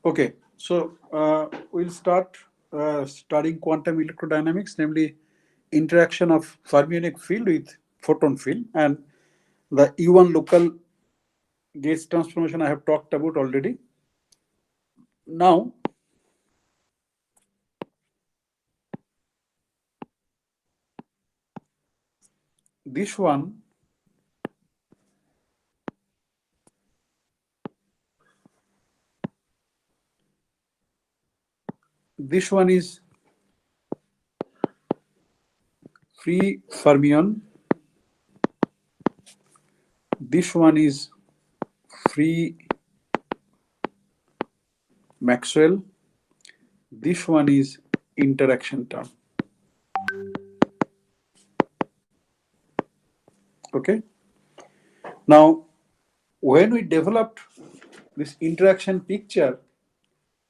Okay, so we'll start studying quantum electrodynamics, namely interaction of fermionic field with photon field, and the E1 local gauge transformation I have talked about already. Now, this one, this one is free fermion. This one is free Maxwell. This one is interaction term. Okay. Now, when we developed this interaction picture,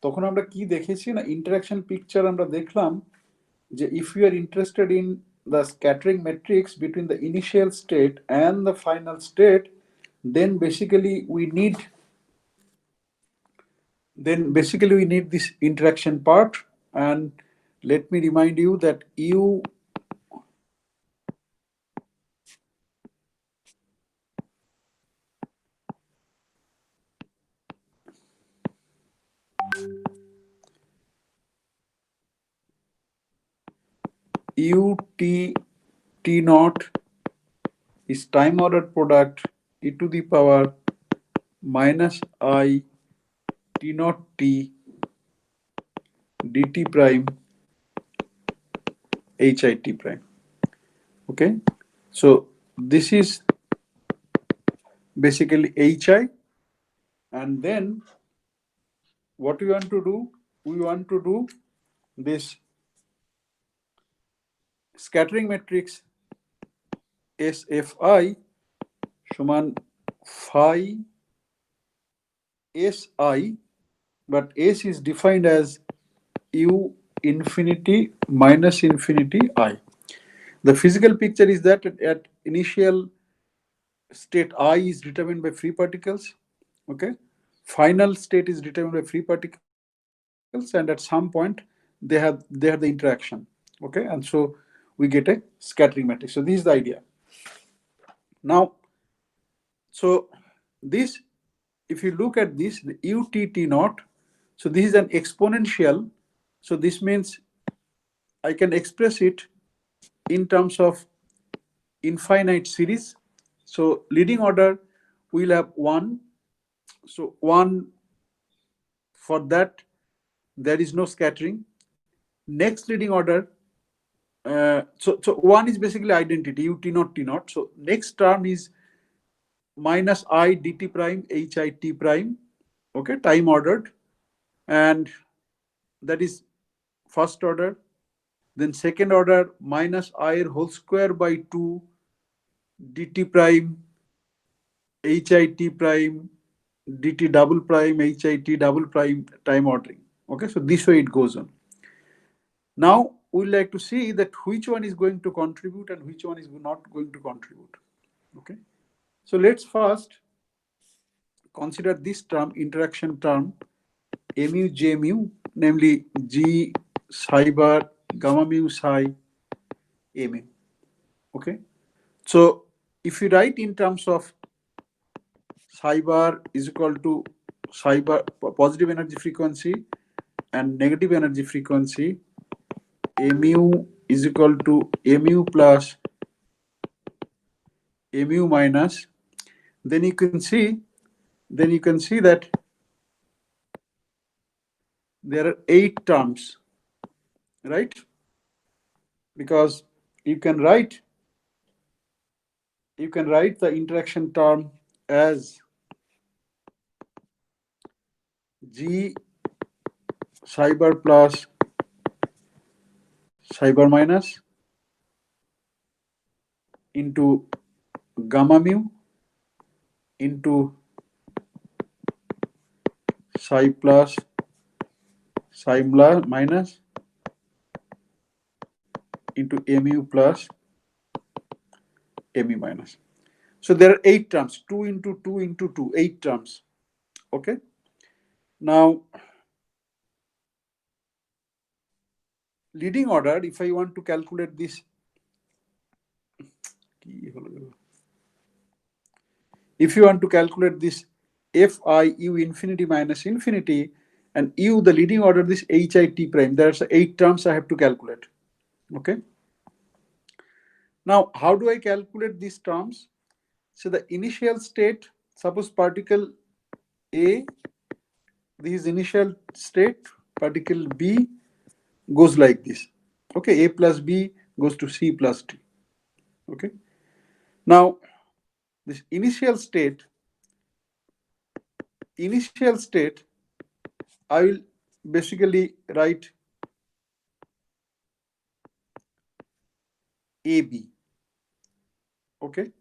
তখন আমরা কি দেখেছি না interaction picture আমরা দেখলাম যে if you are interested in the scattering matrix between the initial state and the final state, then basically we need this interaction part. And let me remind you that T naught is time ordered product e to the power minus I T naught T dt prime HIT prime. Okay, so this is basically HI, and then what we want to do, we want to do this scattering matrix SFI সমান phi SI, but S is defined as U infinity minus infinity I. The physical picture is that at initial state I is determined by free particles. Okay, final state is determined by free particles, and at some point they have the interaction. Okay, and so we get a scattering matrix. So this is the idea. Now, so this, if you look at this, the UTT naught, so this is an exponential. So this means I can express it in terms of infinite series. So leading order will have 1. So 1, for that there is no scattering. Next leading order, so 1 is basically identity U T naught T naught. So next term is minus I dt prime HIT prime. Okay, time ordered, and that is first order. Then second order, minus I whole square by 2 dt prime HIT prime dt double prime HIT double prime, time ordering. Okay, so this way it goes on. Now we would like to see that which one is going to contribute and which one is not going to contribute. Okay, so let's first consider this term, interaction term, mu j mu, namely G psi bar gamma mu psi a mu. Okay, so if you write in terms of psi bar is equal to psi bar positive energy frequency and negative energy frequency, mu is equal to mu plus mu minus, then you can see that there are 8 terms, right? Because you can write the interaction term as G psi bar plus psi bar minus into gamma mu into psi plus psi minus into mu plus mu minus. So there are 8 terms, 2 into 2 into 2, 8 terms. Okay. Now leading order, if I want to calculate this, if you want to calculate this fi u infinity minus infinity, and u the leading order, this hi t prime, there's 8 terms I have to calculate. Okay. Now, how do I calculate these terms? So the initial state, suppose particle A, this is initial state, particle B goes like this. Okay, A plus B goes to C plus D. Okay. Now, this initial state, I will basically write AB. Okay.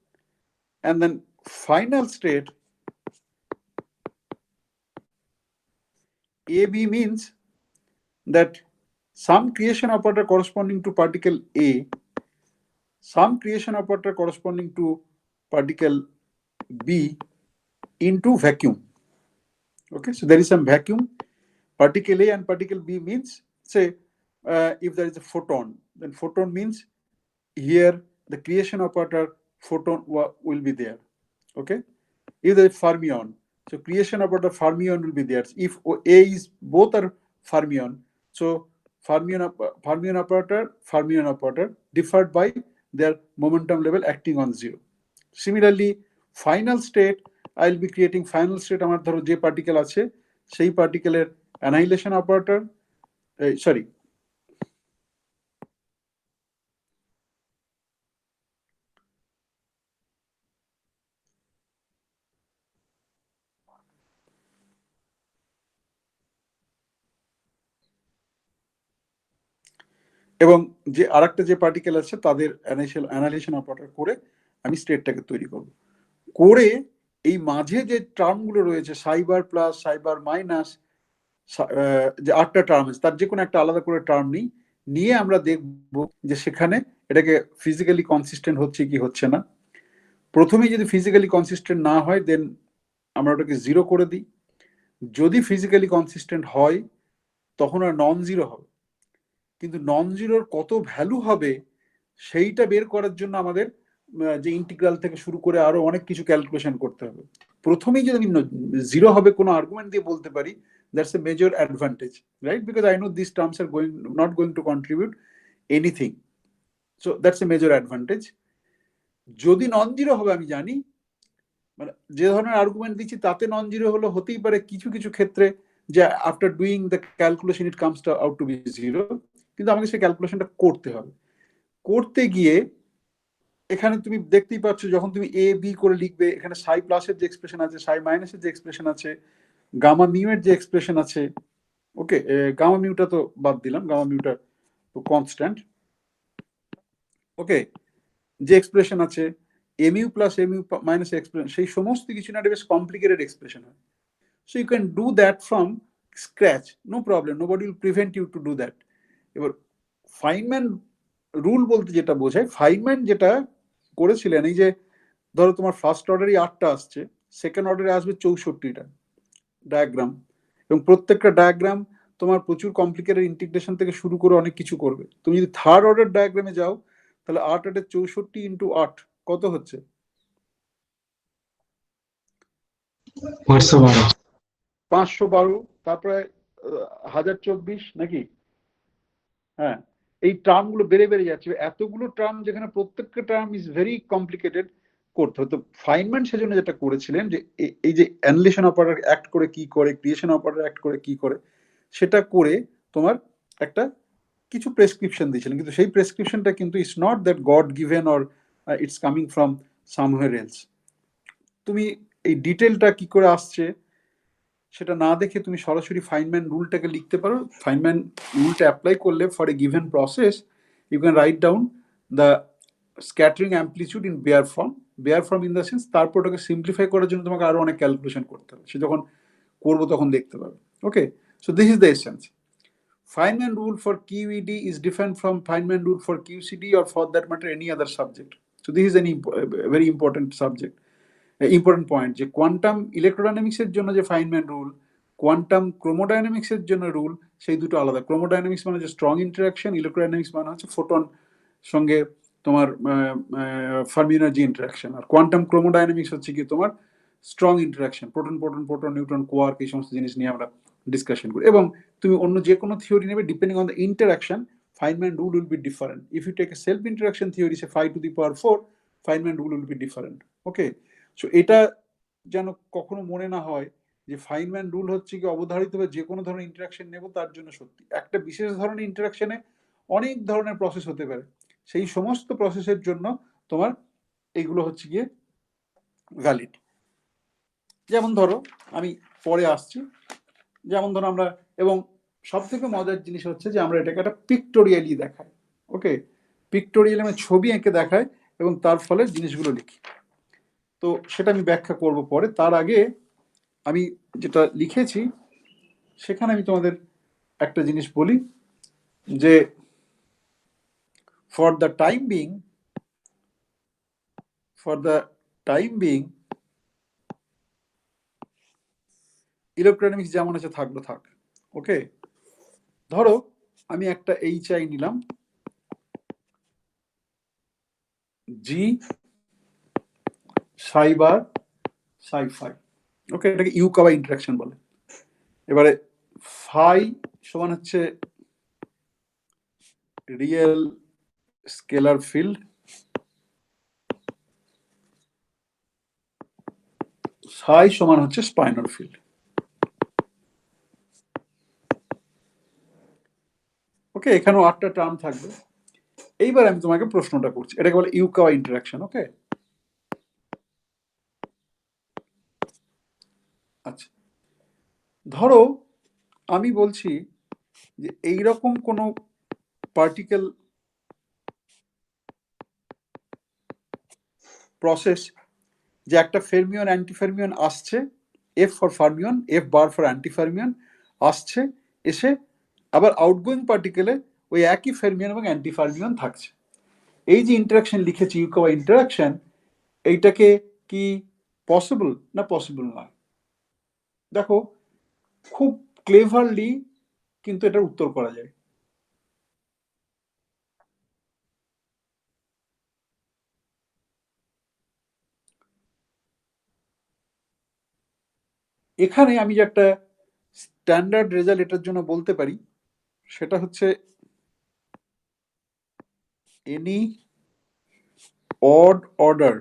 And then final state, AB means that some creation operator corresponding to particle A, some creation operator corresponding to particle B into vacuum. Okay, so there is some vacuum. Particle A and particle B means, say, if there is a photon, then photon means here the creation operator photon will be there. Okay, if there is fermion, so creation operator fermion will be there. If A is both are fermion, so fermion operator differed by their momentum level acting on zero. Similarly, final state, I will be creating final state আমার ধরো যে particle আছে সেই পার্টিকেলের অ্যানাইলেশন operator, sorry, এবং যে আরেকটা যে particle আছে তাদের অ্যানাইলেশন অপারেটর করে আমি স্টেটটাকে তৈরি করব। করে এই মাঝে যে টার্মগুলো রয়েছে সাইবার প্লাস সাইবার মাইনাস, যে 8টা টার্ম আছে তার যে কোনো একটা আলাদা করে টার্ম নিয়ে আমরা দেখব যে সেখানে এটাকে ফিজিক্যালি কনসিস্টেন্ট হচ্ছে কি হচ্ছে না। প্রথমেই যদি ফিজিক্যালি কনসিস্টেন্ট না হয় দেন আমরা ওটাকে জিরো করে দিই। যদি ফিজিক্যালি কনসিস্টেন্ট হয় তখন আর নন জিরো হবে, কিন্তু নন জিরোর কত ভ্যালু হবে সেইটা বের করার জন্য আমাদের যে ইন্টিগ্রাল থেকে শুরু করে আরো অনেক কিছু ক্যালকুলেশন করতে হবে। প্রথমেই যদি আমি জিরো হবে কোনো আর্গুমেন্ট দিয়ে বলতে পারি, that's a major advantage, right? Because I know these terms are not going to contribute anything, so that's a major advantage. যদি নন জিরো হবে আমি জানি, মানে যে ধরনের আর্গুমেন্ট দিচ্ছি তাতে নন জিরো হলো, হতেই পারে কিছু কিছু ক্ষেত্রে যে after doing the calculation it comes out to be zero, কিন্তু আমাকে সেই ক্যালকুলেশনটা করতে হবে। করতে গিয়ে এখানে তুমি দেখতেই পাচ্ছ যখন তুমি এ বি করে লিখবে, এখানে সাই প্লাসের যে এক্সপ্রেশন আছে, সাই মাইনাসের যে এক্সপ্রেশন আছে, গামা মিউ এর যে এক্সপ্রেশন আছে, ওকে, গামা মিউটা তো বাদ দিলাম, গামা মিউটা তো কনস্ট্যান্ট। ওকে, যে এক্সপ্রেশন আছে MU plus MU minus expression, সেই সমস্ত কিছু না বেশ কমপ্লিকেটেড এক্সপ্রেশন হয়। So you can do that from scratch, no problem, nobody will prevent you to do that. এবার ফাইনম্যান রুল বলতে যেটা বোঝায়, ফাইনম্যান যেটা করেছিলেন, এই যে ধরো তোমার ফার্স্ট অর্ডারই 8টা আসছে, সেকেন্ড অর্ডারে আসবে 64টা ডায়াগ্রাম, এবং প্রত্যেকটা ডায়াগ্রাম তোমার প্রচুর কমপ্লিকেটেড ইন্টিগ্রেশন থেকে শুরু করে অনেক কিছু করবে। তুমি যদি থার্ড অর্ডার ডায়াগ্রামে যাও তাহলে 8 8 64 ইন্টু 8 কত হচ্ছে? 512, তারপরে 1024 নাকি? হ্যাঁ, এই টার্মগুলো বেড়ে বেড়ে যাচ্ছে, এতগুলো টার্ম যেখানে প্রত্যেকটা টার্ম ইজ ভেরি কমপ্লিকেটেড করতে হতো। ফাইনম্যান সেজন্য যেটা করেছিলেন যে এই যে অ্যানালিশন অপারেটর অ্যাক্ট করে কি করে, ক্রিয়েশন অপারেটর অ্যাক্ট করে কি করে, সেটা করে তোমার একটা কিছু প্রেসক্রিপশন দিয়েছিলেন, কিন্তু সেই প্রেসক্রিপশনটা কিন্তু it's not that god given or it's coming from somewhere else. তুমি এই ডিটেলটা কি করে আসছে সেটা না দেখে তুমি সরাসরি ফাইনম্যান রুলটাকে লিখতে পারো। ফাইনম্যান রুলটা অ্যাপ্লাই করলে for a given process you can write down the scattering amplitude in bare form. Bare form in the sense তারপর ওটাকে সিম্পলিফাই করার জন্য তোমাকে আরো অনেক ক্যালকুলেশন করতে হবে, সে যখন করবো তখন দেখতে পাবে। Okay, so this is the essence. Feynman rule for QED is different from Feynman rule for QCD or for that matter any other subject. So this is a very important subject, important point, যে quantum ইলেকট্রোডাইনামিক্স এর জন্য যে Feynman rule, quantum ক্রোমোডাইনামিক্স এর জন্য rule, সেই দুটো আলাদা। ক্রোমোডাইনামিক্স মানে যে স্ট্রং ইন্টারাকশন, ইলেকট্রোডাইনামিক্স মানে হচ্ছে ফোটন সঙ্গে তোমার ফার্মি এনার্জি ইন্টারাকশন। আর কোয়ান্টাম ক্রোমোডাইনামিক্স হচ্ছে কি তোমার strong interaction, proton proton proton neutron quark, এই সমস্ত জিনিস নিয়ে আমরা ডিসকাশন করি। এবং তুমি অন্য যে কোনো থিওরি নেবে, depending on the interaction, Feynman rule will be different. If you take a self interaction theory, say 5 to the power 4, Feynman rule will be different. Okay, so এটা যেন কখনো মনে না হয় যে ফাইনম্যান রুল হচ্ছে কি অবধারিতভাবে যে কোনো ধরনের ইন্টারাকশন নেব তার জন্য সত্যি। একটা বিশেষ ধরনের ইন্টারাকশনে অনেক ধরনের প্রসেস হতে পারে, সেই সমস্ত প্রসেসের জন্য তোমার এইগুলো হচ্ছে গিয়ে ভ্যালিড। যেমন ধরো, আমি পরে আসছি, যেমন ধরো আমরা, এবং সব থেকে মজার জিনিস হচ্ছে যে আমরা এটাকে একটা পিক্টোরিয়ালি দেখাই। ওকে, পিক্টোরিয়াল মানে ছবি এঁকে দেখায় এবং তার ফলে জিনিসগুলো লিখি। তো সেটা আমি ব্যাখ্যা করব পরে। তার আগে আমি যেটা লিখেছি সেখানে আমি তোমাদের একটা জিনিস বলি যে ফর দ্য টাইম বিং ইলেকট্রোডাইনামিক্স যেমন আছে থাকলো থাক। ওকে, ধরো আমি একটা HI নিলাম, জি সাই বার সাই ফাই। ওকে, এটাকে ইউকাওয়া ইন্টারাকশন বলে। এবারে ফাই সমান হচ্ছে রিয়েল স্কেলার ফিল্ড, সাই সমান হচ্ছে স্পাইনাল ফিল্ড। ওকে, এখানেও 8টা টার্ম থাকবে। এইবার আমি তোমাকে প্রশ্নটা করছি, এটাকে বলে ইউকাওয়া ইন্টারাকশন। ওকে, আচ্ছা, ধরো আমি বলছি যে এইরকম কোনো পার্টিকেল প্রসেস যে একটা ফেরমিয়ন অ্যান্টিফার্মিয়ন আসছে, F for fermion, F bar for antifermion, আসছে, এসে আবার আউটগোয়িং পার্টিকেলে ওই একই ফেরমিয়ন এবং অ্যান্টিফার্মিয়ন থাকছে। এই যে ইন্টারাকশন লিখেছি ইউকাওয়া ইন্টারাকশন, এইটাকে কি পসিবল না পসিবল নয়? দেখো, খুব ক্লেভারলি কিন্তু এটার উত্তর করা যায়। এখানে আমি যে একটা স্ট্যান্ডার্ড রেজাল্ট এটার জন্য বলতে পারি, সেটা হচ্ছে এনি অড অর্ডার,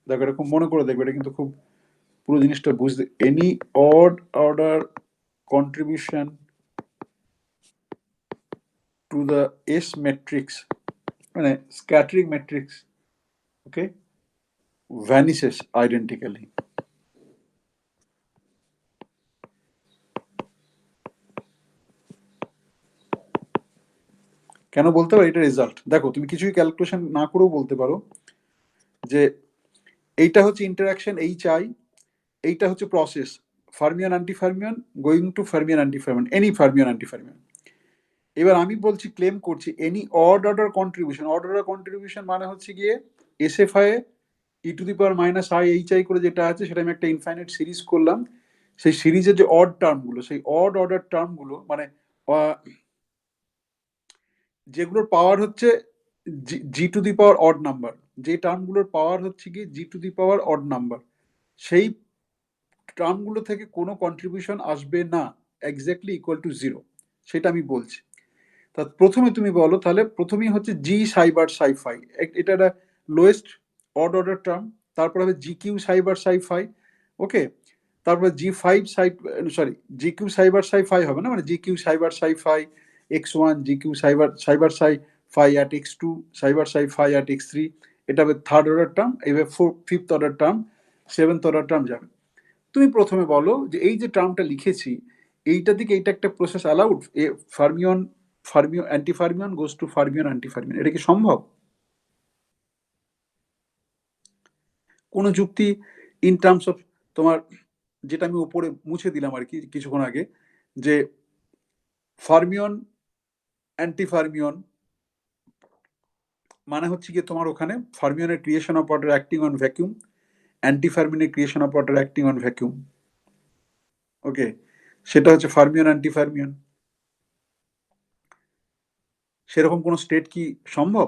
দেখো এটা খুব মনে করে দেখবে, এটা কিন্তু খুব পুরো জিনিসটা বুঝতে, any odd order contribution to the S matrix, মানে স্ক্যাটারিং ম্যাট্রিক্স, ওকে, ভ্যানিসেস আইডেন্টিক্যালি। কেন বলতে পারো? এটা রেজাল্ট। দেখো, তুমি কিছুই ক্যালকুলেশন না করেও বলতে পারো যে এইটা হচ্ছে ইন্টারাকশন HI, এইটা হচ্ছে process fermion antifermion going to fermion antifermion, any fermion antifermion. এবার আমি বলছি, ক্লেম করছি any odd order contribution. Odd order contribution মানে হচ্ছে গিয়ে SFI e⁻⁻⁰ করে যেটা আছে, সেটা আমি একটা ইনফাইনাইট সিরিজ করলাম। সেই সিরিজের যে অড টার্মগুলো, সেই অড অর্ডার টার্মগুলো মানে যেগুলোর পাওয়ার হচ্ছে G⁻⁻, অড নাম্বার, যে টার্মগুলোর পাওয়ার হচ্ছে কি G⁻⁻, অড নাম্বার, সেই টার্মগুলো থেকে কোনো কন্ট্রিবিউশন আসবে না, এক্স্যাক্টলি ইকুয়াল টু 0, সেটা আমি বলছি। তা প্রথমে তুমি বলো, তাহলে প্রথমেই হচ্ছে জি সাইবার সাইফাই, এটা একটা লোয়েস্ট অড অর্ডার টার্ম। তারপর হবে GQ সাইবার সাইফাই। ওকে, তারপর G5 সাই, সরি, GQ সাইবার সাইফাই হবে না, মানে GQ psi bar psi phi x1, GQ psi bar psi bar psi phi at x2, psi bar psi phi at x3, এটা হবে থার্ড অর্ডার টার্ম। এইভাবে fifth order term, seventh order term যাবে। তুমি প্রথমে বলো যে এই যে টার্মটা লিখেছি, এইটা দিকে এইটা একটা process allowed, a fermion fermion antifermion goes to fermion antifermion, এটা কি সম্ভব? কোনো যুক্তি ইন টার্মস অফ তোমার, যেটা আমি উপরে মুছে দিলাম আর কি কিছুক্ষণ আগে, যে ফার্মিয়ন অ্যান্টিফার্মিয়ন মানে হচ্ছে গিয়ে তোমার ওখানে ফার্মিয়নের creation of operator acting on vacuum, অ্যান্টিফার্মিয়নের creation of operator acting on vacuum. Okay, সেটা হচ্ছে ফার্মিয়ন অ্যান্টিফার্মিয়ন। সেরকম কোনো স্টেট কি সম্ভব?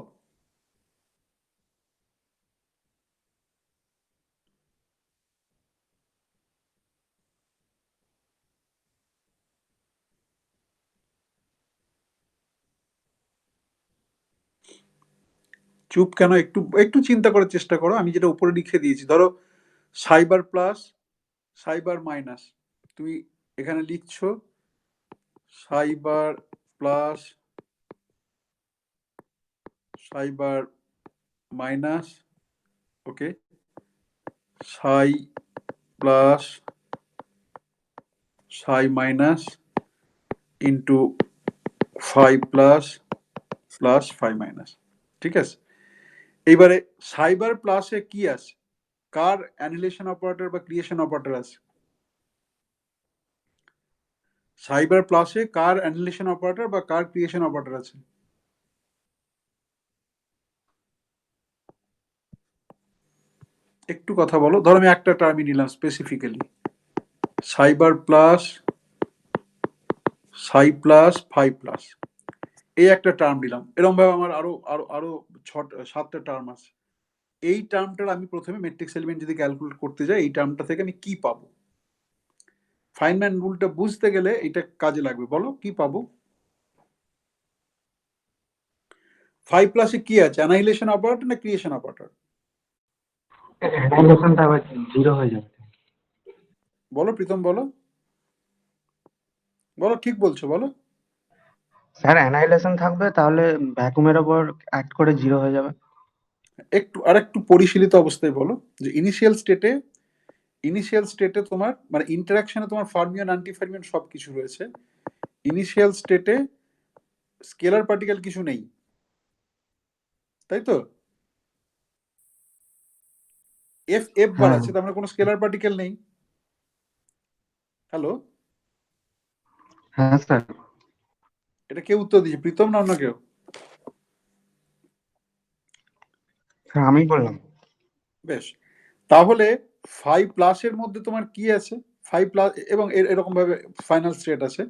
চুপ কেন? একটু একটু চিন্তা করার চেষ্টা করো। আমি যেটা উপরে লিখে দিয়েছি, ধরো সাইবার প্লাস, সাইবার মাইনাস। তুমি এখানে লিখছো psi bar plus, psi bar minus, okay, psi plus, psi minus into phi plus plus phi minus. ঠিক আছে? এইবারে সাইবার প্লাসে কি আছে? কার অ্যানিলেশন অপারেটর বা ক্রিয়েশন অপারেটর আছে? সাইবার প্লাসে কার অ্যানিলেশন অপারেটর বা কার ক্রিয়েশন অপারেটর আছে? একটু কথা বলো। ধরো আমি একটা টার্মই নিলাম স্পেসিফিক্যালি, সাইবার প্লাস, সাই প্লাস, ফাই প্লাস, এই একটা টার্ম দিলাম। এরকম ভাবে আমার আরো আরো আরো 7টা টার্ম আছে। এই টার্মটার আমি প্রথমে ম্যাট্রিক্স এলিমেন্ট যদি ক্যালকুলেট করতে যাই, এই টার্মটা থেকে আমি কি পাবো? ফাইনম্যান রুলটা বুঝতে গেলে এটা কাজে লাগবে। বলো কি পাবো? ফাইভ প্লাসে কি আছে? অ্যানাইলেশন অপারেটর না ক্রিয়েশন অপারেটর? অ্যানাইলেশনটা আবার 0 হয়ে যাবে। বলো প্রীতম, বলো বলো, ঠিক বলছো বলো। স্যার অ্যানাইলেশন থাকবে, তাহলে ভ্যাকুমের ওপর অ্যাক্ট করে 0 হয়ে যাবে। একটু আর একটু পরিশীলিত অবস্থায় বলো যে ইনিশিয়াল স্টেটে তোমার মানে ইন্টারাকশনে তোমার ফার্মিয়ন অ্যান্টি ফার্মিয়ন সব কিছু রয়েছে। ইনিশিয়াল স্টেটে স্কেলার পার্টিকেল কিছু নেই, তাই তো? এফ এফ বার হ্যাঁ আছে, তার মানে কোনো স্কেলার পার্টিকেল নেই। হ্যালো, হ্যাঁ স্যার। এটা কেউ উত্তর দিয়েছে? প্রীতম না অন্য কেউ? হ্যাঁ আমি বললাম। বেশ, তাহলে ফাইভ প্লাসের মধ্যে তোমার কি আছে? ফাইভ প্লাস এবং এরকম ভাবে ফাইনাল স্টেট আছে।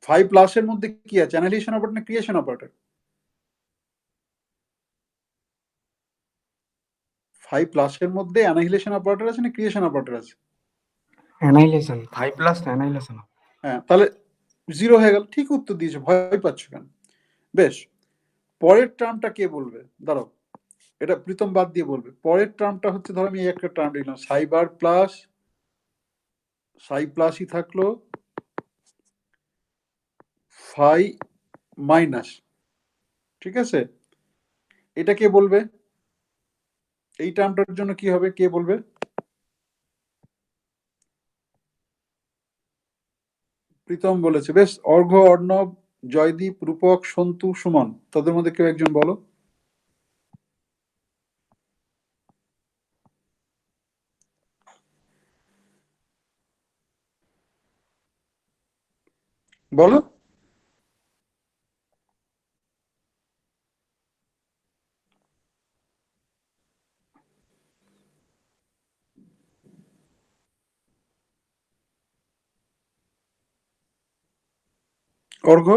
ফাইভ প্লাসের মধ্যে কি আছে? অ্যানালিশন অপারেটর না ক্রিয়েশন অপারেটর? ফাইভ প্লাসের মধ্যে অ্যানাহিলেশন অপারেটর আছে না ক্রিয়েশন অপারেটর আছে? অ্যানাইলেশন 5+ অ্যানাইলেশন। হ্যাঁ, তাহলে জিরো হয়ে গেল। ঠিক উত্তর দিয়েছো, ভয় পাচ্ছ কেন? বেশ, পরের টার্মটা কে বলবে? দাঁড়াও, এটা প্রীতম বাদ দিয়ে বলবে। পরের টার্মটা হচ্ছে, ধরো আমি একটা টার্ম লিখলাম সাইবার প্লাস, সাই প্লাসই থাকলো, ফাই মাইনাস। ঠিক আছে? এটা কে বলবে? এই টার্মটার জন্য কি হবে, কে বলবে? প্রীতম বলেছে। বেশ, অর্ঘ্য, অর্ণব, জয়দীপ, রূপক, সন্তু, সুমন, তাদের মধ্যে কেউ একজন বলো। বলো। অর্ঘ্য,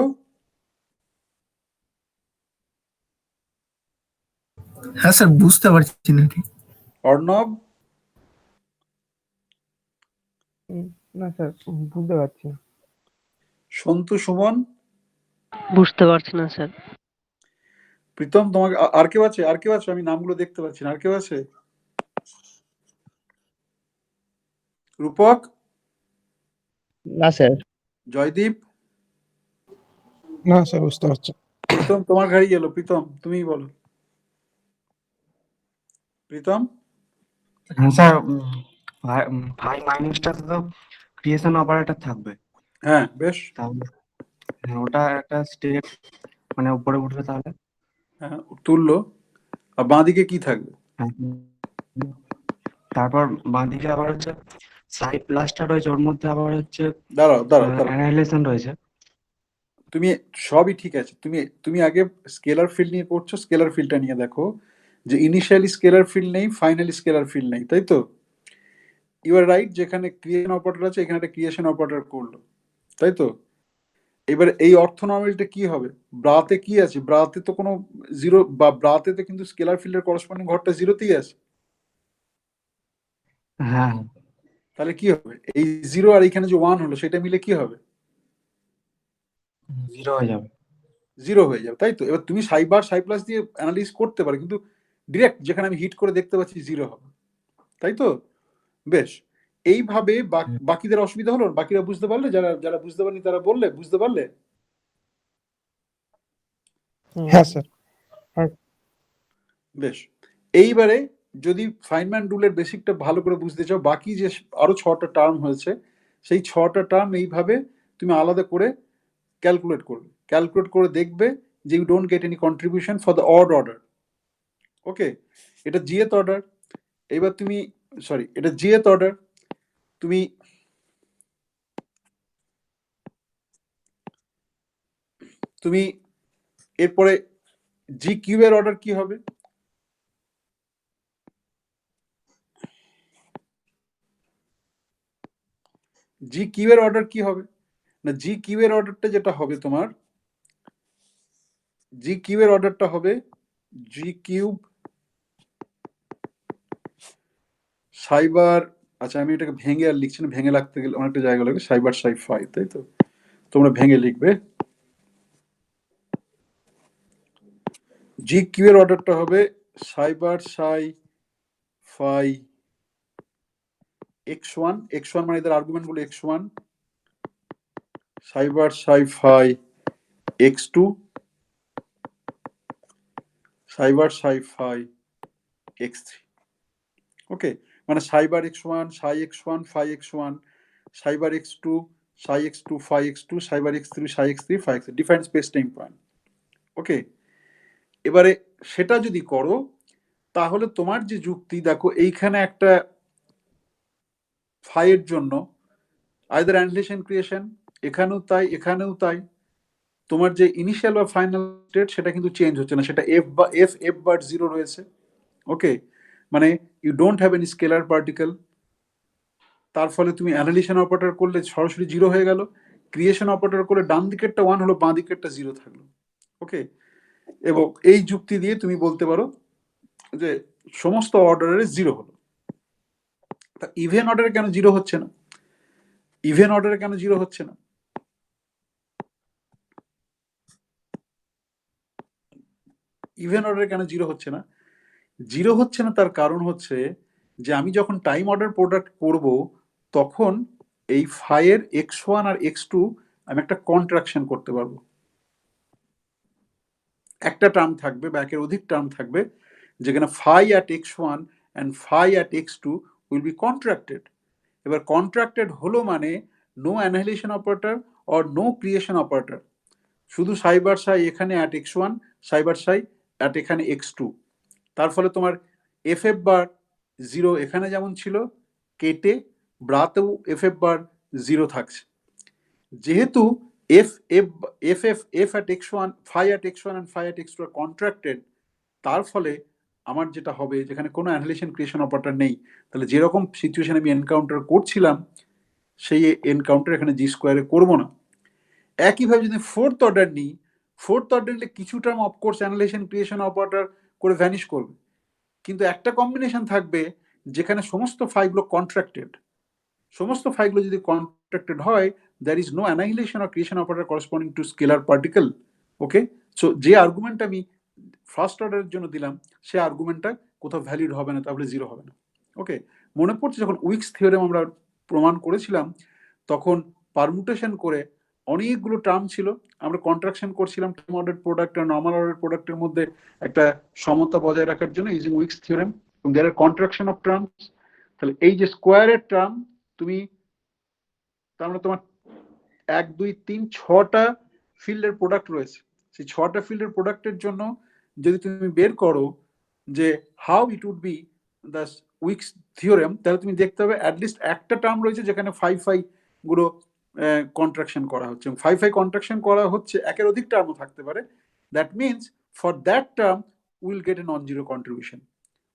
হ্যাঁ স্যার, বুঝতে পারছি না ঠিক। অর্ণব, না স্যার, বুঝতে পারছি না। সন্তু, সুমন, বুঝতে পারছি না স্যার। প্রীতম, তোমাকে আর কেউ আছে? আর কেউ আছে? আমি নামগুলো দেখতে পাচ্ছি না। আর কেউ আছে? রূপক, না স্যার। জয়দীপ, না স্যার, বুঝতে পারছি। প্রীতম, তোমার ঘাড়ি গেল। প্রীতম, তুমিই বলো। প্রীতম, হ্যাঁ স্যার, 5 মাইনাসটা তো ক্রিয়েশন অপারেটর থাকবে। হ্যাঁ বেশ, তাহলে হ্যাঁ, ওটা একটা স্টেট মানে উপরে উঠবে তাহলে। হ্যাঁ তুললো। আর বাঁদিকে কি থাকবে? হ্যাঁ, তারপর বাঁদিকে আবার হচ্ছে সাই প্লাসটা রয়েছে, ওর মধ্যে আবার হচ্ছে দাঁড়াও দাঁড়াও দাঁড়াও, অ্যানাইলেশন রয়েছে। তুমি সবই ঠিক আছে। তুমি তুমি আগে স্কেলার ফিল্ড নিয়ে পড়ছো, স্কেলার ফিল্ডটা নিয়ে দেখো যে ইনিশিয়ালি স্কেলার ফিল্ড নেই, ফাইনালি স্কেলার ফিল্ড নেই, তাই তো? ইউ আর রাইট, যেখানে ক্রিয়েশন অপারেটর আছে এখানে একটা ক্রিয়েশন অপারেটর করলো, তাই তো? এবারে এই অর্থোনর্মালিটা কি হবে? ব্রাতে কি আছে? ব্রাতে তো কোনো জিরো, বা ব্রাতে তো কিন্তু স্কেলার ফিল্ডের করসপন্ডিং ঘরটা জিরোতেই আছে। হ্যাঁ, তাহলে কি হবে? এই জিরো আর এখানে যে ওয়ান হলো সেটা মিলে কি হবে? জিরো হয়ে যাবে। জিরো হয়ে যাবে, তাই তো? এবার তুমি সাই বার সাই প্লাস দিয়ে অ্যানালিস করতে পারো, কিন্তু ডিরেক্ট যেখানে আমি হিট করে দেখতে পাচ্ছি জিরো হবে, তাই তো? বেশ, এইভাবে বাকিদের অসুবিধা হলো? বাকিরা বুঝতে পারলে? যারা যারা বুঝতে পারেনি তারা বললে, বুঝতে পারলে? হ্যাঁ স্যার। বেশ, এইবারে যদি ফাইনম্যান রুলের বেসিকটা ভালো করে বুঝতে চাও, বাকি যে আরো 6টা টার্ম হয়েছে, সেই 6টা টার্ম এইভাবে তুমি আলাদা করে ক্যালকুলেট করবে। ক্যালকুলেট করে দেখবে যে you don't get any contribution for the odd order. Okay, এটা জিএথ অর্ডার। এবার তুমি, সরি, এটা জিএথ অর্ডার। তুমি তুমি এরপরে জি কিউ এর অর্ডার কি হবে? জি কিউ এর অর্ডার কি হবে? না, জি কিউ এর অর্ডারটা যেটা হবে তোমার, জি কিউ এর অর্ডারটা হবে জি কিউব সাইবার, আচ্ছা আমি এটাকে ভেঙে আর লিখছি না, ভেঙে লাগতে গেলে অনেকটা জায়গা লাগবে। সাইবার সাই ফাই, তাই তো? তোমরা ভেঙে লিখবে। জি কিউ এর অর্ডারটা হবে সাইবার সাই ফাই x1, x1 মানে এদের আর্গুমেন্ট গুলো x1, সাইবার সাই ফাই x2, সাইবার সাই ফাই x3। ওকে, মানে সাইবার x1, সাই x1, phi x1, cyber x2, সাই x2, phi x2, cyber x3, psi x3, phi x3, define space time point. Okay, এবারে সেটা যদি করো তাহলে তোমার যে যুক্তি, দেখো এইখানে একটা ফাইয়ের জন্য আইদার অ্যানলিশন ক্রিয়েশন, এখানেও তাই এখানেও তাই, তোমার যে ইনিশিয়াল বা ফাইনাল স্টেট সেটা কিন্তু চেঞ্জ হচ্ছে না, সেটা এফ বা এফ বার জিরো রয়েছে। ওকে, মানে you don't have any scalar particle. তার ফলে তুমি অ্যানালিশন অপারেটর করলে সরাসরি জিরো হয়ে গেল, ক্রিয়েশন অপারেটর করলে ডান দিকেরটা ওয়ান হলো, বাঁ দিকেরটা জিরো থাকলো। ওকে, এবং এই যুক্তি দিয়ে তুমি বলতে পারো যে সমস্ত অর্ডারের জিরো হলো। তা ইভেন অর্ডারে কেন জিরো হচ্ছে না? ইভেন অর্ডারে কেন জিরো হচ্ছে না? ইভেন অর্ডারে কেন জিরো হচ্ছে না? জিরো হচ্ছে না তার কারণ হচ্ছে যে আমি যখন টাইম অর্ডার প্রোডাক্ট করব তখন এই ফাইয়ের x1 আর x2 আমি একটা কন্ট্রাকশন করতে পারবো। একটা টার্ম থাকবে বা একের অধিক টার্ম থাকবে যেখানে phi at x1 and phi at x2 will be contracted. এবার কন্ট্রাক্টেড হলো মানে no annihilation operator or no creation operator, শুধু সাইবার সাই এখানে at x1, cyber Sai at এখানে x2। তার ফলে তোমার এফ বার জিরো এখানে যেমন ছিল কেটে ব্রাতেও এফ বার জিরো থাকছে। যেহেতু F F F F F at x1, phi at x1 and phi at x2 are contracted, তার ফলে আমার যেটা হবে, যেখানে কোনো অ্যানালিশন ক্রিয়েশন অপারেটর নেই, তাহলে যেরকম সিচুয়েশন আমি এনকাউন্টার করছিলাম সেই এনকাউন্টার এখানে জি স্কোয়ারে করবো না। একইভাবে যদি ফোর্থ অর্ডার নিই, ফোর্থ অর্ডার নিলে কিছু টার্ম অফকোর্স অ্যানালিশন ক্রিয়েশন অপারেটর করে ভ্যানিশ করবে, কিন্তু একটা কম্বিনেশন থাকবে যেখানে সমস্ত ফাইলগুলো কন্ট্রাক্টেড। সমস্ত ফাইলগুলো যদি কন্ট্রাক্টেড হয়, there is no annihilation or creation operator corresponding to scalar particle. Okay, so যে আর্গুমেন্ট আমি ফার্স্ট অর্ডারের জন্য দিলাম সে আর্গুমেন্টটা কোথাও ভ্যালিড হবে না, তাহলে জিরো হবে না। ওকে, মনে পড়ছে যখন উইকস থিওরেম আমরা প্রমাণ করেছিলাম তখন পারমুটেশন করে অনেকগুলো টার্ম ছিল, আমরা কন্ট্রাকশন করছিলাম টাইম অর্ডার প্রোডাক্ট আর নর্মাল অর্ডার প্রোডাক্টের মধ্যে একটা সমতা বজায় রাখার জন্য ইউজিং উইকস থিওরেম, এবং দেয়ার আর কন্ট্রাকশন অফ টার্মস। তাহলে এই যে স্কোয়ারের টার্ম তুমি, তার মানে তোমার 1 2 3 6টা ফিল্ডের প্রোডাক্ট রয়েছে, সেই 6টা ফিল্ডের প্রোডাক্টের জন্য যদি তুমি বের করো যে how it would be the Wick's theorem, তাহলে তুমি দেখতে হবে অ্যাটলিস্ট একটা টার্ম রয়েছে যেখানে ফাই ফাই গুলো কন্ট্রাকশন করা হচ্ছে, এবং ফাই ফাই কন্ট্রাকশন করা হচ্ছে, একের অধিক টার্মও থাকতে পারে। That means for that term will get A non zero contribution.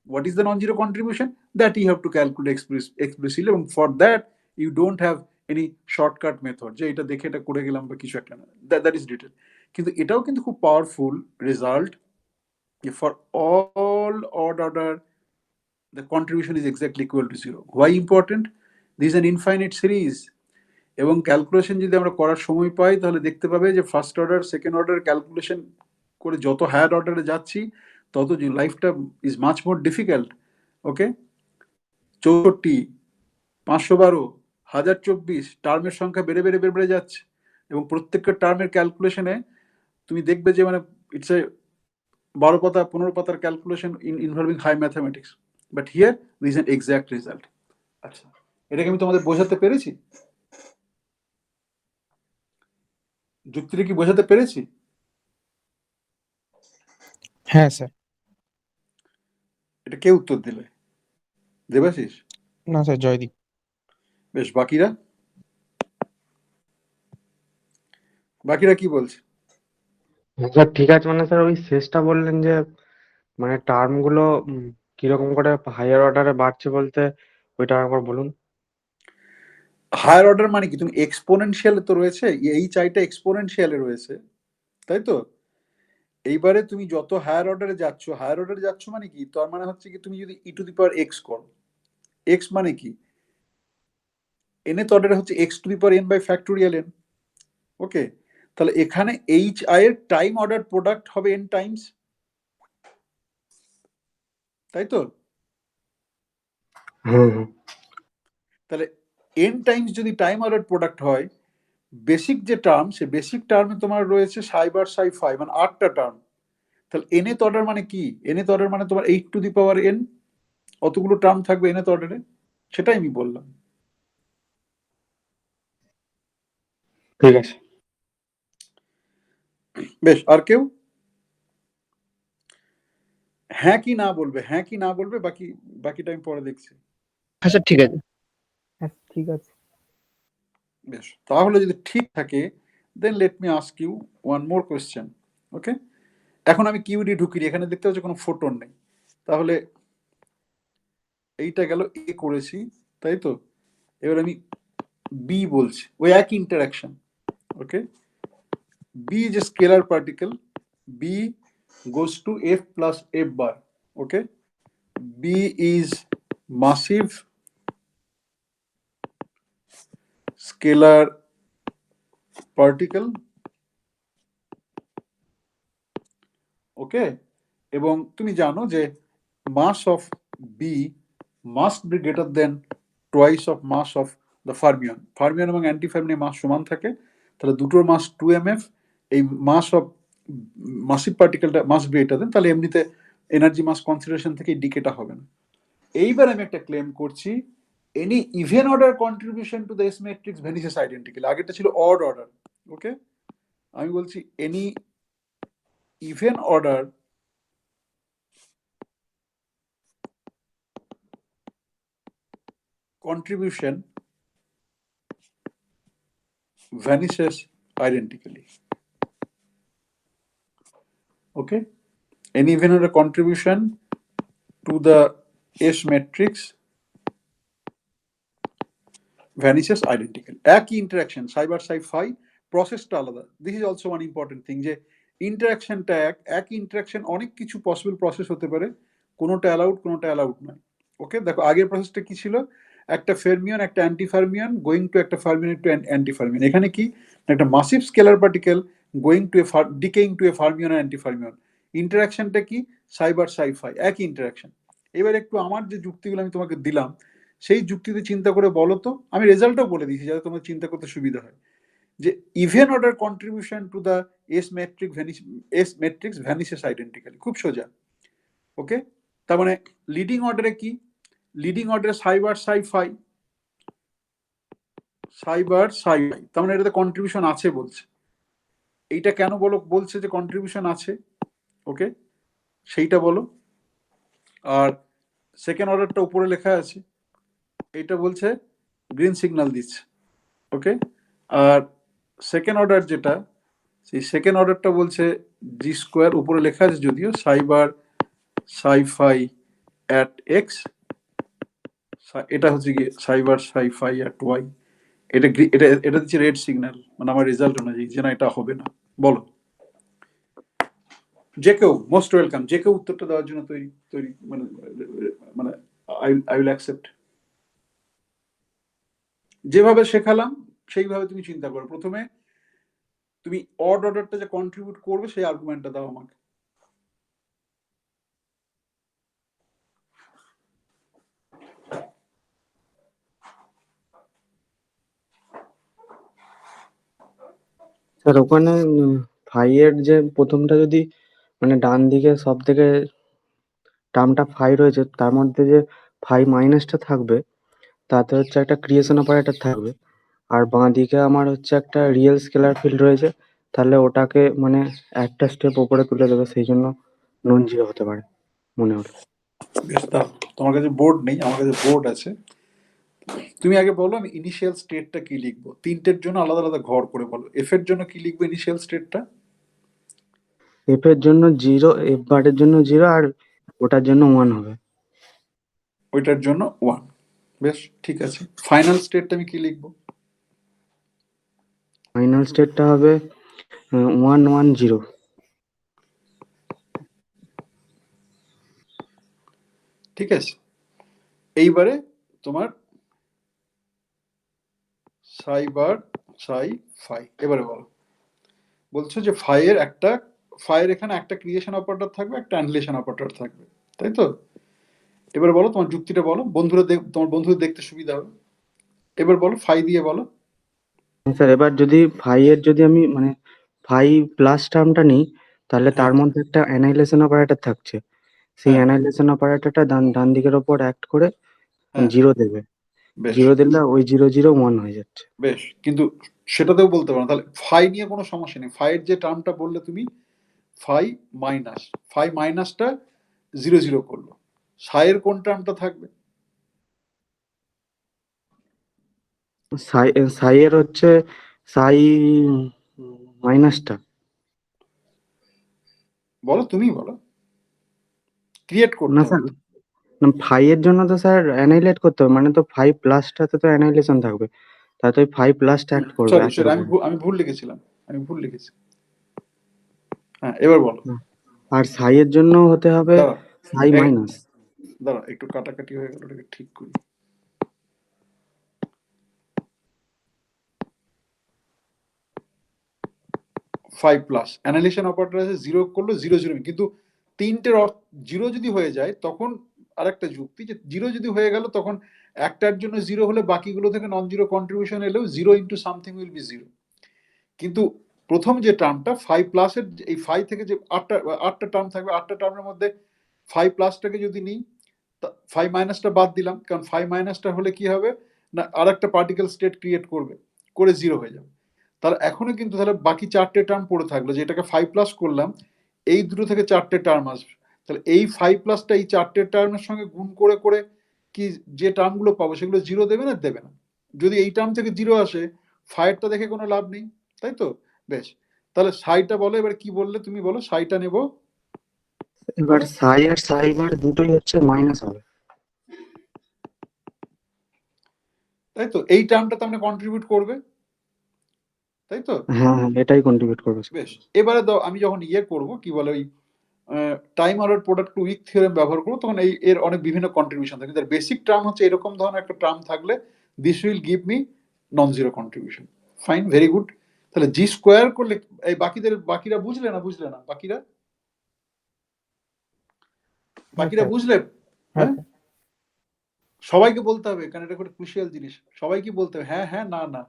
What is the non-zero contribution? That you have to calculate explicitly, and for that you don't have any shortcut method যে এটা দেখে এটা করে গেলাম বা কিছু একটা না, দ্যাট ইজ ডিটেল। কিন্তু এটাও কিন্তু খুব powerful result for all odd order the contribution is exactly equal to 0. Why important? This is an infinite series. এবং ক্যালকুলেশন যদি আমরা করার সময় পাই তাহলে দেখতে পাবে যে first order second order calculation করে যত হায়ার অর্ডারে যাচ্ছি তত লাইফটা ইজ মাচ মোর ডিফিকাল্ট। ওকে, 64, 512, 1024 টার্মের সংখ্যা বেড়ে বেড়ে বেড়ে বেড়ে যাচ্ছে এবং প্রত্যেকটা টার্মের ক্যালকুলেশনে তুমি দেখবে যে মানে ইটস এ 12 পাতা 15 পাতার calculation involving high mathematics, but here this is an exact result. আচ্ছা, এটাকে আমি তোমাদের বোঝাতে পেরেছি? যুক্তিটা কি বোঝাতে পেরেছি? হ্যাঁ স্যার। এটা কে উত্তর দিলে? দেবাশিস? না স্যার, জয়দীপ। বেশ, বাকিরা বাকিরা কি বলছে? স্যার ঠিক আছে, মানে স্যার ওই শেষটা বললেন যে মানে টার্ম গুলো কিরকম করে হায়ার অর্ডারে বাড়ছে বলতে, ওইটা একবার বলুন। হায়ার অর্ডার মানে কি? তুমি এক্সপোনেনশিয়ালে তো রয়েছে, এই চাইটা এক্সপোনেনশিয়ালে রয়েছে, তাই তো? এইবারে তুমি যত হায়ার অর্ডারে যাচ্ছ মানে কি? তার মানে হচ্ছে কি তুমি যদি e to the power x করো, এক্স মানে কি? nth অর্ডারে হচ্ছে x to the power n by factorial n. Okay, তাহলে এখানে এইচ আই এর টাইম অর্ডার প্রোডাক্ট হবে এন টাইমস, তাই তো? তাহলে এন টাইমস যদি টাইম অর্ডার প্রোডাক্ট হয়, বেসিক যে টার্ম, সে বেসিক টার্মে তোমার রয়েছে সাই বার সাই ফাই, মানে 8টা টার্ম। তাহলে nth অর্ডার মানে কি? nth অর্ডার মানে তোমার 8 টু দি পাওয়ার n, অতগুলো টার্ম থাকবে nth অর্ডারে, সেটাই আমি বললাম। ঠিক আছে। বেশ, আর কেউ হ্যাঁ কি না বলবে? হ্যাঁ কি না বলবে? বাকিটা আমি পরে দেখছি। হ্যাঁ স্যার, ঠিক আছে। হ্যাঁ ঠিক আছে। বেশ, তাহলে যদি ঠিক থাকে then let me ask you one more question. Okay, এখন আমি কিউডি ঢুকি, এখানে দেখতে পাচ্ছি কোনো ফোটন নেই, তাহলে এইটা গেল এ করেছি, তাই তো? এবার আমি বি বলছি, ওই একই interaction. Okay, B is a scalar particle, B goes to f plus f bar. Okay, b is massive scalar particle. Okay, এবং তুমি জানো যে mass of B must be greater than twice of mass of the fermion. Fermion এবং anti fermion mass সমান থাকে, তাহলে দুটোর mass 2mf। এই মাস অফ মাসিভ পার্টিকেলটা মাস বি গ্রেটার দেন, তাহলে এমনিতে এনার্জি মাস কনসিডারেশন থেকে ডিকেটা হবে না। এইবার আমি একটা ক্লেম করছি, any even order contribution to the S matrix vanishes identically. আগেটা ছিল অড অর্ডার। ওকে, আমি বলছি any even order contribution vanishes identically. Okay, any even order contribution to the S matrix vanishes identically. একই interaction সাই bar psi phi, প্রসেসটা আলাদা। This is also one important thing, যে ইন্টারাকশনটা একই interaction অনেক কিছু possible process হতে পারে, কোনোটা অ্যালাউড কোনোটা অ্যালাউড নয়। ওকে, দেখো আগের প্রসেসটা কি ছিল? একটা ফেরমিয়ন একটা অ্যান্টি ফার্মিয়ন গোয়িং টু একটা ফার্মিয়ন টু অ্যান্টি ফার্মিয়ন। এখানে কি? একটা massive scalar particle going to a decaying to a fermion আর অ্যান্টি ফার্মিয়ন। ইন্টারাকশনটা কি? সাই বার সাই ফাই, একই ইন্টারাকশন। এবার একটু আমার যে যুক্তিগুলো আমি তোমাকে দিলাম সেই যুক্তিতে চিন্তা করে বলো তো, আমি রেজাল্টও বলে দিয়েছি যাতে তোমার চিন্তা করতে সুবিধা হয়, যে even order contribution to the S matrix vanishes identically. খুব সোজা। ওকে, তার মানে লিডিং অর্ডারে কি? লিডিং অর্ডারে সাই বার সাই ফাই, সাই বার সাই ফাই, তার মানে এটাতে কন্ট্রিবিউশন আছে বলছে। এইটা কেন বলছে যে কন্ট্রিবিউশন আছে? ওকে, সেইটা বলো। আর সেকেন্ড অর্ডারটা উপরে লেখা আছে, এইটা বলছে গ্রিন সিগন্যাল দিচ্ছে। ওকে, আর সেকেন্ড অর্ডার যেটা, সেই সেকেন্ড অর্ডারটা বলছে জি স্কোয়ার, উপরে লেখা আছে যদিও, সাই bar psi phi at x, এটা হচ্ছে গিয়ে সাই bar psi phi at Y. এটা দিচ্ছে রেড সিগন্যাল, মানে আমার রেজাল্ট অনুযায়ী যে না এটা হবে না। বলো, যে কেউ মোস্ট ওয়েলকাম, যে কেউ উত্তরটা দেওয়ার জন্য তৈরি তৈরি মানে মানে আই উইল অ্যাকসেপ্ট। যেভাবে শেখালাম সেইভাবে তুমি চিন্তা করো। প্রথমে তুমি অড অর্ডারটা যে কন্ট্রিবিউট করবে সেই আর্গুমেন্টটা দাও আমাকে। স্যার ওখানে ফাইয়ের যে প্রথমটা যদি মানে ডান দিকে সব থেকে টার্মটা ফাই রয়েছে, তার মধ্যে যে ফাই মাইনাসটা থাকবে তাতে হচ্ছে একটা ক্রিয়েশন অপারেটর থাকবে। আর বাঁ দিকে আমার হচ্ছে একটা রিয়েল স্কেলার ফিল্ড রয়েছে, তাহলে ওটাকে মানে একটা স্টেপ উপরে তুলে দেবে, সেই জন্য নন জিরো হতে পারে মনে হলো। বেশ, দাও। তোমার কাছে বোর্ড নেই, আমার কাছে বোর্ড আছে। তুমি আগে বলো আমি ইনিশিয়াল স্টেটটা কি লিখবো, তিনটের জন্য আলাদা আলাদা ঘর করে বলো। এফ এর জন্য কি লিখবো ইনিশিয়াল স্টেটটা? এফ এর জন্য জিরো, এফ বারের জন্য জিরো, আর ওটার জন্য ওয়ান হবে। ওইটার জন্য ওয়ান। বেশ, ঠিক আছে। ফাইনাল স্টেটটা আমি কি লিখবো? ফাইনাল স্টেটটা হবে 1 1 0। ঠিক আছে, এইবারে তোমার সাই বার সাই ফাই। এবারে বলো, বলছো যে ফাইয়ের এখানে একটা ক্রিয়েশন অপারেটর থাকবে, একটা অ্যানিলেশন অপারেটর থাকবে, তাই তো? এবারে বলো তোমার যুক্তিটা বলো, তোমার বন্ধুদের দেখতে সুবিধা হবে। এবার বলো ফাই দিয়ে বলো। স্যার এবার যদি ফাই এর যদি আমি মানে ফাই প্লাস টার্মটা নিই, তাহলে হ্যাঁ তার মধ্যে একটা অ্যানাইলেশন অপারেটর থাকছে। সেই হ্যাঁ অ্যানাইলেশন অপারেটরটা ডান ডান দিকের ওপর অ্যাক্ট করে হ্যাঁ, জিরো দেবে। বেশ জিরো দিলে ওই 0 0 1 হয়ে যাচ্ছে। বেশ, কিন্তু সেটাতেও বলতে পারো না। তাহলে ফাই নিয়ে কোনো সমস্যা নেই। ফাইয়ের যে টার্মটা বললে তুমি, ফাই মাইনাস, ফাই মাইনাসটা 0 0 করলো, সাইয়ের কোন টার্মটা থাকবে? সাই সাই এর হচ্ছে সাই মাইনাসটা। বলো, তুমি বলো, ক্রিয়েট করতে না হবে স্যার, তো। ফাই এর জন্য তো স্যার অ্যানাইলেট করতে হবে, মানে তো ফাইভ প্লাসটাতে তো অ্যানাইলেশন থাকবে, তাতে ওই ফাইভ প্লাসটা অ্যাক্ট করবে সরি একের সরি, উপর। আমি ভুল লিখেছিলাম, আমি ভুল লিখেছি। হ্যাঁ, এবার বলো। হুম। আর সাই এর জন্য হতে হবে দাঁড়া, সাই মাইনাস। দাঁড়া একটু কাটাকাটি হয়ে গেল, ওটাকে ঠিক করি। ফাইভ প্লাস অ্যানালিশন অপারেটর আছে, 0 করলো 0 0, কিন্তু তিনটের জিরো যদি হয়ে যায় তখন আরেকটা যুক্তি, যে জিরো যদি হয়ে গেল তখন একটার জন্য জিরো হলে বাকিগুলো থেকে নন জিরো কন্ট্রিবিউশন এলেও zero into something will be zero. কিন্তু প্রথম যে টার্মটা ফাইভ প্লাসের, এই ফাইভ থেকে যে আটটা টার্ম থাকবে, আটটা টার্মের মধ্যে ফাইভ প্লাসটাকে যদি নিই, ফাইভ মাইনাসটা বাদ দিলাম, কারণ ফাইভ মাইনাসটা হলে কি হবে না আর একটা পার্টিকেল স্টেট ক্রিয়েট করবে, করে জিরো হয়ে যাবে। তাহলে এখনো কিন্তু তাহলে বাকি চারটে টার্ম পড়ে থাকলো, যেটাকে ফাইভ প্লাস করলাম, এই দুটো থেকে চারটে টার্ম আসবে। তাহলে এই ফাইভ প্লাসটা এই চারটে টার্মের সঙ্গে গুণ করে করে কি যে টার্মগুলো পাবো সেগুলো জিরো দেবে না দেবে না? যদি এই টার্ম থেকে জিরো আসে, ফাইভটা দেখে কোনো লাভ নেই, তাই তো? বেশ, তাহলে সাইটা বলো, এবার কি বললে তুমি বলো, সাইটা নেব, এবার বলো। সাই আর সাই বার দুটোই হচ্ছে মাইনাস হবে। তাই তো, এই টার্মটা তার মানে কন্ট্রিবিউট করবে, তাই তো? হ্যাঁ হ্যাঁ, এটাই কন্ট্রিবিউট করবে। বেশ, এবারে দাও, আমি যখন ইয়ে করব কি বলে ওই time R product to week theorem ব্যবহার করবো, তখন এর অনেক বিভিন্ন কন্ট্রিবিউশন থাকে। তার বেসিক টার্ম হচ্ছে এরকম ধরনের একটা টার্ম থাকলে this will give me non zero contribution. Fine, very good. তাহলে জি স্কোয়ার করলে এই বাকিরা বুঝলে না, বাকিরা হ্যাঁ স্যার। বুঝলে? হ্যাঁ হ্যাঁ, স্যার। সবাইকে বলতে হবে, কারণ এটা একটা ক্রুশিয়াল জিনিস। সবাইকে বলতে হবে হ্যাঁ হ্যাঁ না না।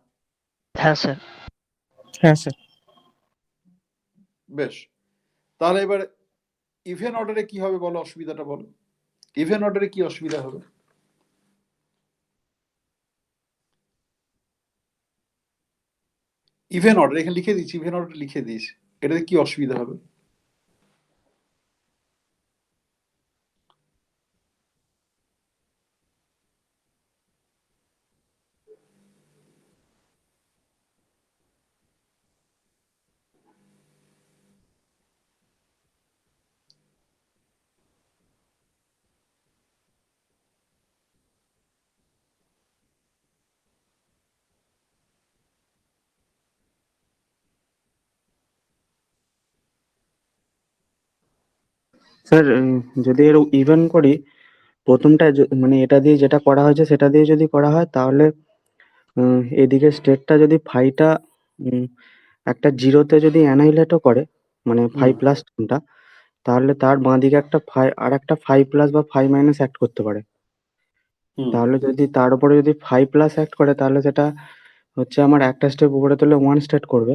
হ্যাঁ স্যার। হ্যাঁ স্যার। বেশ, তাহলে এবার ইভেন অর্ডারে কি হবে বলো, অসুবিধাটা বলো। ইভেন অর্ডারে কি অসুবিধা হবে? ইভেন অর্ডার এখানে লিখে দিচ্ছি, ইভেন অর্ডার লিখে দিয়েছি, এটাতে কি অসুবিধা হবে? স্যার যদি এর ইভেন করি, প্রথমটা মানে এটা দিয়ে যেটা করা হয়েছে সেটা দিয়ে যদি করা হয়, তাহলে এদিকে স্টেটটা যদি ফাইটা একটা জিরোতে যদি অ্যানাইলেটও করে, মানে হুম 5+ টার্মটা, তাহলে তার বাঁদিকে একটা আর একটা 5+ বা 5- অ্যাক্ট করতে পারে। হুম তাহলে যদি তার উপরে যদি 5+ অ্যাক্ট করে, তাহলে সেটা হচ্ছে আমার একটা স্টেপ উপরে তুলে 1 স্টেট করবে।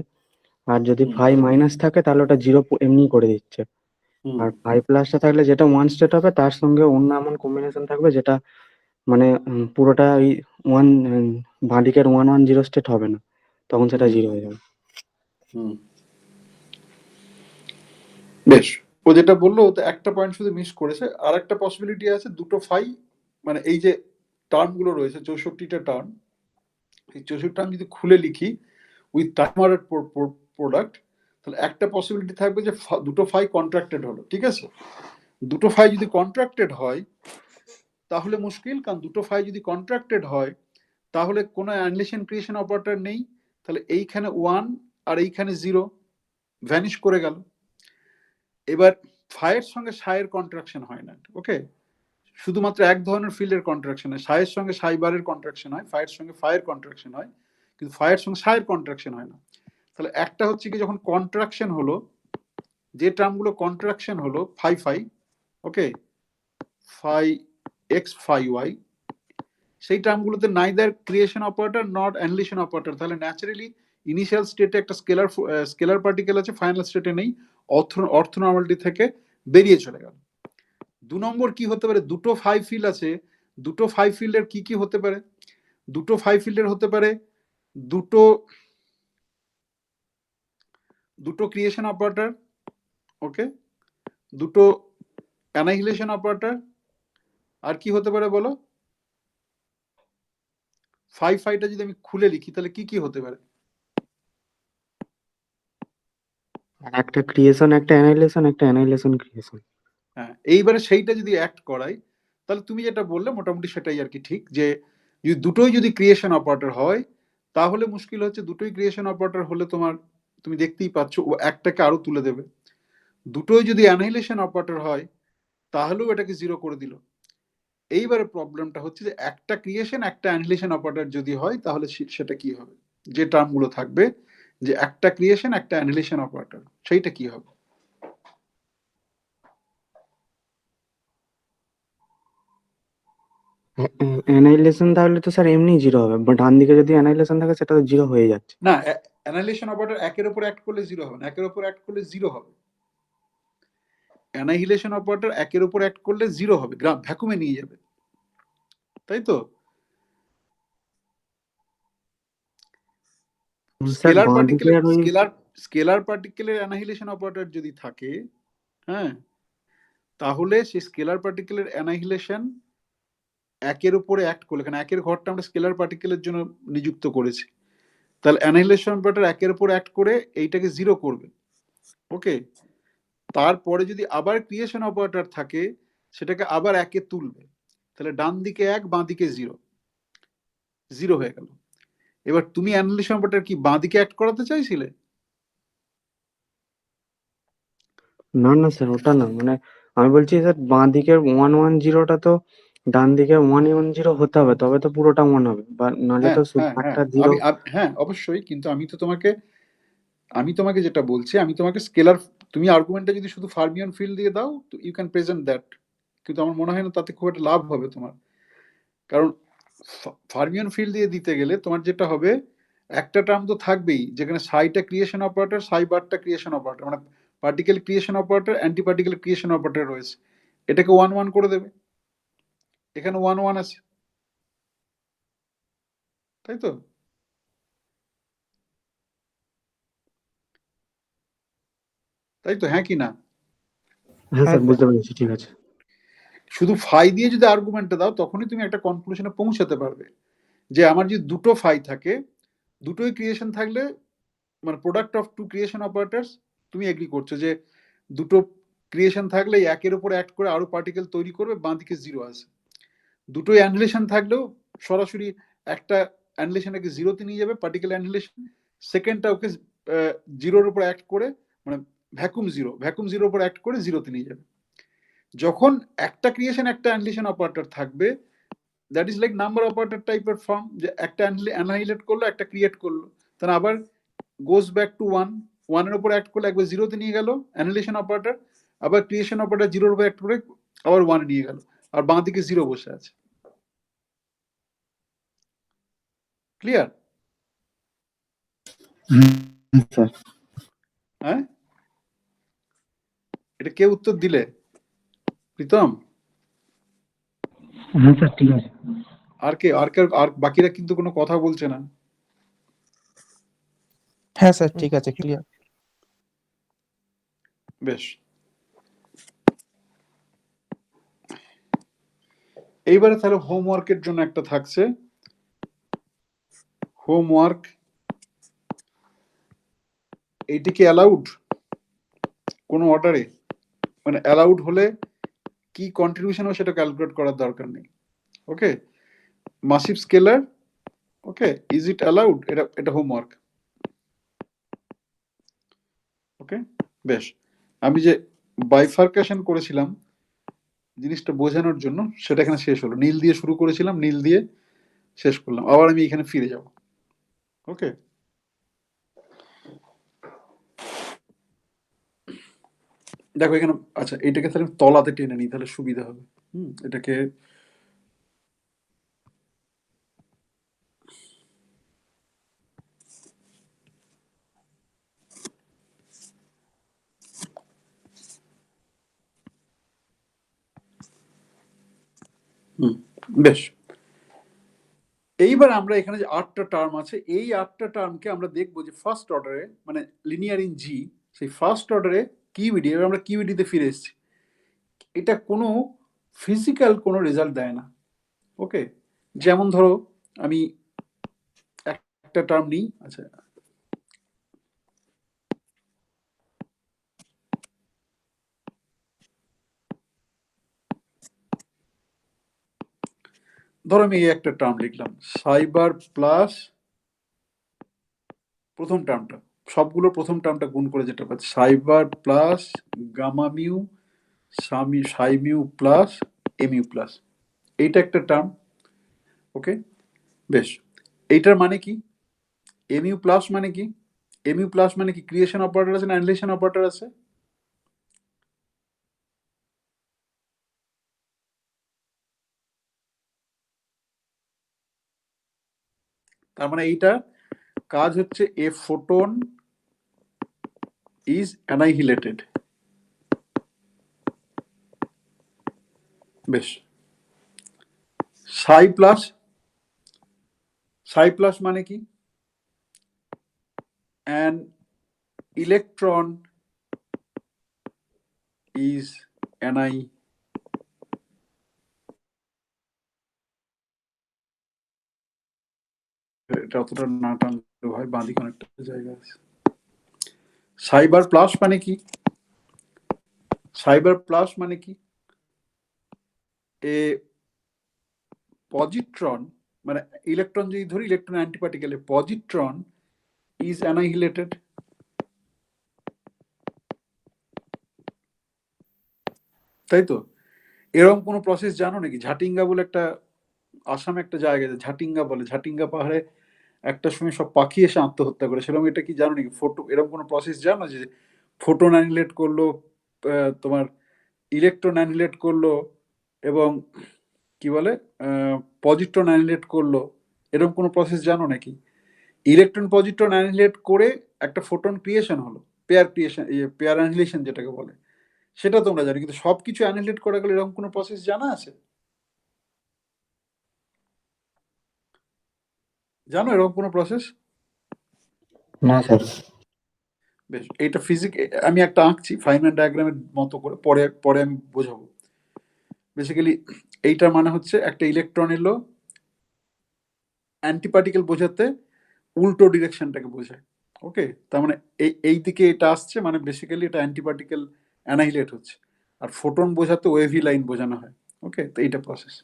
আর যদি হুম 5- থাকে তাহলে ওটা জিরো এমনি করে দিচ্ছে। হুম আর 5+টা থাকলে যেটা 1 স্টেট হবে, তার সঙ্গে অন্য এমন কম্বিনেশন থাকবে যেটা মানে পুরোটা ওই ওয়ান বাঁদিকের 1 1 0 স্টেট হবে না, তখন সেটা হুম জিরো হয়ে যাবে। হুম বেশ। ও যেটা বললো, ও তো একটা পয়েন্ট শুধু মিস করেছে। আর একটা পসিবিলিটি আছে, দুটো ফাই, মানে এই যে টার্ম গুলো রয়েছে 64টা টার্ম, এই 64 টার্ম যদি খুলে লিখি উইথ টাইমার প্রোডাক্ট, তাহলে একটা পসিবিলিটি থাকবে যে দুটো ফাই কন্ট্রাক্টেড হলো, ঠিক আছে। দুটো ফাই যদি কন্ট্রাক্টেড হয় তাহলে মুশকিল, কারণ দুটো ফাই যদি কন্ট্রাক্টেড হয় তাহলে কোনো অ্যানলিশন ক্রিয়েশন অপারেটর নেই, তাহলে এইখানে 1 আর এইখানে 0 ভ্যানিশ করে গেল। এবার ফায়ের সঙ্গে সায়ের কন্ট্রাকশন হয় না, ওকে, শুধুমাত্র এক ধরনের ফিল্ডের কন্ট্রাকশন হয়। সায়ের সঙ্গে সাই বারের কন্ট্রাকশন হয়, ফায়ের সঙ্গে ফায়ের কন্ট্রাকশন হয়, কিন্তু ফায়ের সঙ্গে সায়ের কন্ট্রাকশন হয় না। তাহলে একটা হচ্ছে কি, যখন কন্ট্রাকশন হলো, যে টার্মগুলো কন্ট্রাকশন হলো phi phi, okay, phi x phi y, সেই টার্মগুলোতে neither creation operator not annihilation operator, তাহলে ন্যাচারালি ইনিশিয়াল স্টেটে একটা স্কেলার পার্টিকেল আছে, ফাইনাল স্টেটে নেই, অর্থনর্মালিটি থেকে বেরিয়ে চলে গেল। 2 নম্বর কি হতে পারে, দুটো ফাই ফিল্ড আছে, দুটো ফাই ফিল্ডের কি কি হতে পারে, দুটো ফাই ফিল্ডের হতে পারে দুটো দুটো ক্রিয়েশন অপারেটর, ওকে, দুটো অ্যানাহিলেশন অপারেটর, আর কি হতে পারে বলো, ফাই ফাইটা যদি আমি খুলে লিখি তাহলে কি কি হতে পারে। আর একটা ক্রিয়েশন, একটা অ্যানাইলেশন, একটা অ্যানাইলেশন ক্রিয়েশন। হ্যাঁ, এইবারে সেইটা যদি অ্যাক্ট করাই, তাহলে তুমি যেটা বললে মোটামুটি সেটাই আর কি ঠিক, যে যদি দুটোই যদি ক্রিয়েশন অপারেটর হয়, তাহলে মুশকিল হচ্ছে, দুটোই ক্রিয়েশন অপারেটর হলে তোমার, তুমি দেখতেই পাচ্ছ ও একটাকে আরো তুলে দেবে। দুটোই যদি অ্যানাহিলেশন অপারেটর হয় তাহলেও এটাকে জিরো করে দিল। এইবারে প্রবলেমটা হচ্ছে যে একটা ক্রিয়েশন একটা অ্যানিহিলেশন অপারেটর যদি হয় তাহলে সেটা কি হবে, যে টার্মগুলো থাকবে, যে একটা ক্রিয়েশন একটা অ্যানিহিলেশন অপারেটর, সেইটা কি হবে। অ্যানাইলেশন তাহলে তো স্যার এমনি জিরো হবে, বাট ডান দিকে যদি অ্যানাইলেশন থাকে সেটা তো জিরো হয়ে যাচ্ছে। না, অ্যানাহিলেশন অপারেটর একের উপর অ্যাক্ট করলে জিরো হবে না, একের উপর অ্যাক্ট করলে জিরো হবে। অ্যানাহিলেশন অপারেটর একের উপর অ্যাক্ট করলে জিরো হবে, ভ্যাকুমে নিয়ে যাবে, তাই তো। স্যার স্কেলার বাঁ দিকে পার্টিকেলের আর ওই স্কেলার পার্টিকেলের অ্যানাহিলেশন অপারেটর যদি থাকে, হ্যাঁ, তাহলে সেই স্কেলার পার্টিকেলের অ্যানাহিলেশন একের উপরে অ্যাক্ট করলে, এখানে একের ঘরটা আমরা স্কেলার পার্টিকেলের জন্য নিযুক্ত করেছি, তাহলে অ্যানাহিলেশন অপারেটর একের উপর অ্যাক্ট করে এইটাকে জিরো করবে, ওকে। তারপরে যদি আবার ক্রিয়েশন অপারেটর থাকে, সেটাকে আবার একে তুলবে, তাহলে ডান দিকে এক, বাঁ দিকে জিরো, জিরো হয়ে গেল। এবার তুমি অ্যানালিসিস অপারেটর কি বাঁ দিকে অ্যাক্ট করাতে চাইছিলে? না না স্যার, ওটা না, মানে আমি বলছি স্যার বাঁ দিকের 1 1 0টা তো ডান দিকে 1 1 0 হতে হবে, তবে তো পুরোটা 1 হবে, বা নাহলে হ্যাঁ তো শুধু হ্যাঁ হ্যাঁ, একটা জিরো। হ্যাঁ অবশ্যই, কিন্তু আমি তোমাকে যেটা বলছি, আমি তোমাকে স্কেলার, তুমি আর্গুমেন্টটা যদি শুধু ফার্মিয়ন ফিল্ড দিয়ে দাও তো ইউ ক্যান প্রেজেন্ট দ্যাট, কিন্তু আমার মনে হয় না তাতে খুব একটা লাভ হবে তোমার। কারণ ফার্মিয়ন ফিল্ড দিয়ে দিতে গেলে তোমার যেটা হবে, একটা টার্ম তো থাকবেই যেখানে সাইটা ক্রিয়েশন অপারেটর, সাই বারটা ক্রিয়েশন অপারেটর, মানে particle creation operator, anti particle creation operator রয়েছে, এটাকে 1 1 করে দেবে, এখানে 1 1 আছে, তাই তো। তাই তো, হ্যাঁ কি না? হ্যাঁ হ্যাঁ স্যার, স্যার। বুঝতে পেরেছি, ঠিক আছে। শুধু ফাই দিয়ে যদি আর্গুমেন্টটা দাও তখনই তুমি একটা কনক্লুশনে পৌঁছাতে পারবে, যে আমার যদি দুটো ফাই থাকে, দুটোই ক্রিয়েশন থাকলে, মানে product of two creation operators, তুমি এগ্রি করছো যে দুটো ক্রিয়েশন থাকলে একের উপর অ্যাক্ট করে আরো পার্টিকেল তৈরি করবে, বাঁ দিকে জিরো আছে। দুটোই অ্যানিলেশন থাকলেও সরাসরি একটা অ্যানিলেশনকে জিরোতে নিয়ে যাবে, পার্টিকেল অ্যানিলেশন, সেকেন্ডটা ওকে জিরোর উপর অ্যাক্ট করে, মানে ভ্যাকুম জিরোর উপর অ্যাক্ট করে জিরোতে নিয়ে যাবে। যখন একটা ক্রিয়েশন একটা অ্যানিহিলেশন অপারেটর থাকবে, that is like number operator টাইপের ফর্ম, যে একটা অ্যানাহিলেট করলো একটা ক্রিয়েট করলো, তাহলে আবার গোজ ব্যাক টু ওয়ান, ওয়ানের উপর অ্যাক্ট করলে একবার জিরোতে নিয়ে গেল অ্যানিহিলেশন অপারেটর, আবার ক্রিয়েশন অপারেটর জিরোর উপর অ্যাক্ট করে আবার ওয়ানে নিয়ে গেল, আর বাঁ দিকে জিরো বসে আছে। ক্লিয়ার? স্যার হ্যাঁ, এটা কে উত্তর দিলে? প্রীতম? হ্যাঁ স্যার ঠিক আছে। আর বাকিরা কিন্তু কোনো কথা বলছে না। হ্যাঁ স্যার ঠিক আছে, ক্লিয়ার। বেশ, এইবারে তাহলে হোমওয়ার্কের জন্য একটা থাকছে। হোমওয়ার্ক, এইটি কি অ্যালাউড কোনো অর্ডারে? মানে অ্যালাউড হলে কি কন্ট্রিবিউশন হবে সেটা ক্যালকুলেট করার দরকার নেই। Okay, massive scalar, okay, is it allowed, এটা এটা হোমওয়ার্ক। ওকে, বেশ, আমি যে বাইফার্কেশন করেছিলাম জিনিসটা বোঝানোর জন্য, সেটা এখানে শেষ হলো। নীল দিয়ে শুরু করেছিলাম, নীল দিয়ে শেষ করলাম, আবার আমি এখানে ফিরে যাব। ওকে, দেখো এখানে, আচ্ছা এটাকে তাহলে তলাতে টেনে নিই, তাহলে সুবিধা হবে। এটাকে বেশ, এইবার আমরা এখানে যে 8টা টার্ম আছে, এই 8টা টার্মকে আমরা দেখবো যে ফার্স্ট অর্ডারে, মানে লিনিয়ার ইন জি, সেই ফার্স্ট অর্ডারে কিউইডি, এবার আমরা কিউইডিতে ফিরে এসেছি। এটা কোনো ফিজিক্যাল কোনো রেজাল্ট দেয় না। ওকে, যেমন ধরো আমি একটা টার্ম নিই, আচ্ছা ধরো আমি এই একটা টার্ম লিখলাম, সাইবার প্লাস প্রথম টার্মটা, সবগুলো প্রথম টার্মটা গুণ করে যেটা পাচ্ছি, সাইবার প্লাস গামা মিউ সাই মিউ প্লাস এমিউ প্লাস, এইটা একটা টার্ম। ওকে, বেশ, এইটার মানে কি? এমিউ প্লাস মানে কি? এমিউ প্লাস মানে কি ক্রিয়েশন অপারেটর আছে না অ্যানিহিলেশন অপারেটর আছে? তার মানে এইটা কাজ হচ্ছে এ ফোটন ইজ অ্যানাইহিলেটেড। বেশ, সাই প্লাস, সাই প্লাস মানে কি? অ্যান ইলেকট্রন ইজ অ্যানাই, এটা অতটা না টানলেও হয়, বাঁদিকে অনেকটা জায়গা আছে। সাইবার প্লাস মানে কি? সাইবার প্লাস মানে কি? এ পজিট্রন, মানে ইলেকট্রন যদি ধরি, ইলেকট্রন অ্যান্টিপার্টিকেল, পজিট্রন ইজ অ্যানাইহিলেটেড। তাই তো? এরকম কোনো প্রসেস জানো নাকি? ঝাটিঙ্গা বলে একটা, আসামে একটা জায়গা আছে ঝাটিঙ্গা বলে, ঝাটিঙ্গা পাহাড়ে একটা সময় সব পাখি এসে আত্মহত্যা করে, সেরকম এটা কি জানো নাকি? ফোটো, এরকম কোনো প্রসেস জানো যে ফোটন অ্যানিলেট করলো, তোমার ইলেকট্রন অ্যানিলেট করলো, এবং কি বলে পজিট্রন অ্যানিলেট করলো, এরকম কোনো প্রসেস জানো নাকি? ইলেকট্রন পজিট্রন অ্যানিলেট করে একটা ফোটন ক্রিয়েশন হলো, পেয়ার ক্রিয়েশন, পেয়ার অ্যানিলেশন যেটাকে বলে, সেটা তোমরা জানো, কিন্তু সবকিছু অ্যানিলেট করা গেলে এরকম কোনো প্রসেস জানা আছে? জানো এরকম কোনো প্রসেস? না স্যার। বেশ, এইটা ফিজিক, আমি একটা আঁকছি ফাইনম্যান ডায়াগ্রামের মতো করে, পরে পরে আমি বোঝাবো। বেসিক্যালি এইটার মানে হচ্ছে একটা ইলেকট্রন এলো, অ্যান্টিপার্টিকেল বোঝাতে উল্টো ডিরেকশনটাকে বোঝায়। ওকে, তার মানে এই দিকে এটা আসছে, মানে বেসিক্যালি এটা অ্যান্টিপার্টিকেল অ্যানাহিলেট হচ্ছে, আর ফোটন বোঝাতে ওয়েভি লাইন বোঝানো হয়। ওকে, তো এইটা প্রসেস।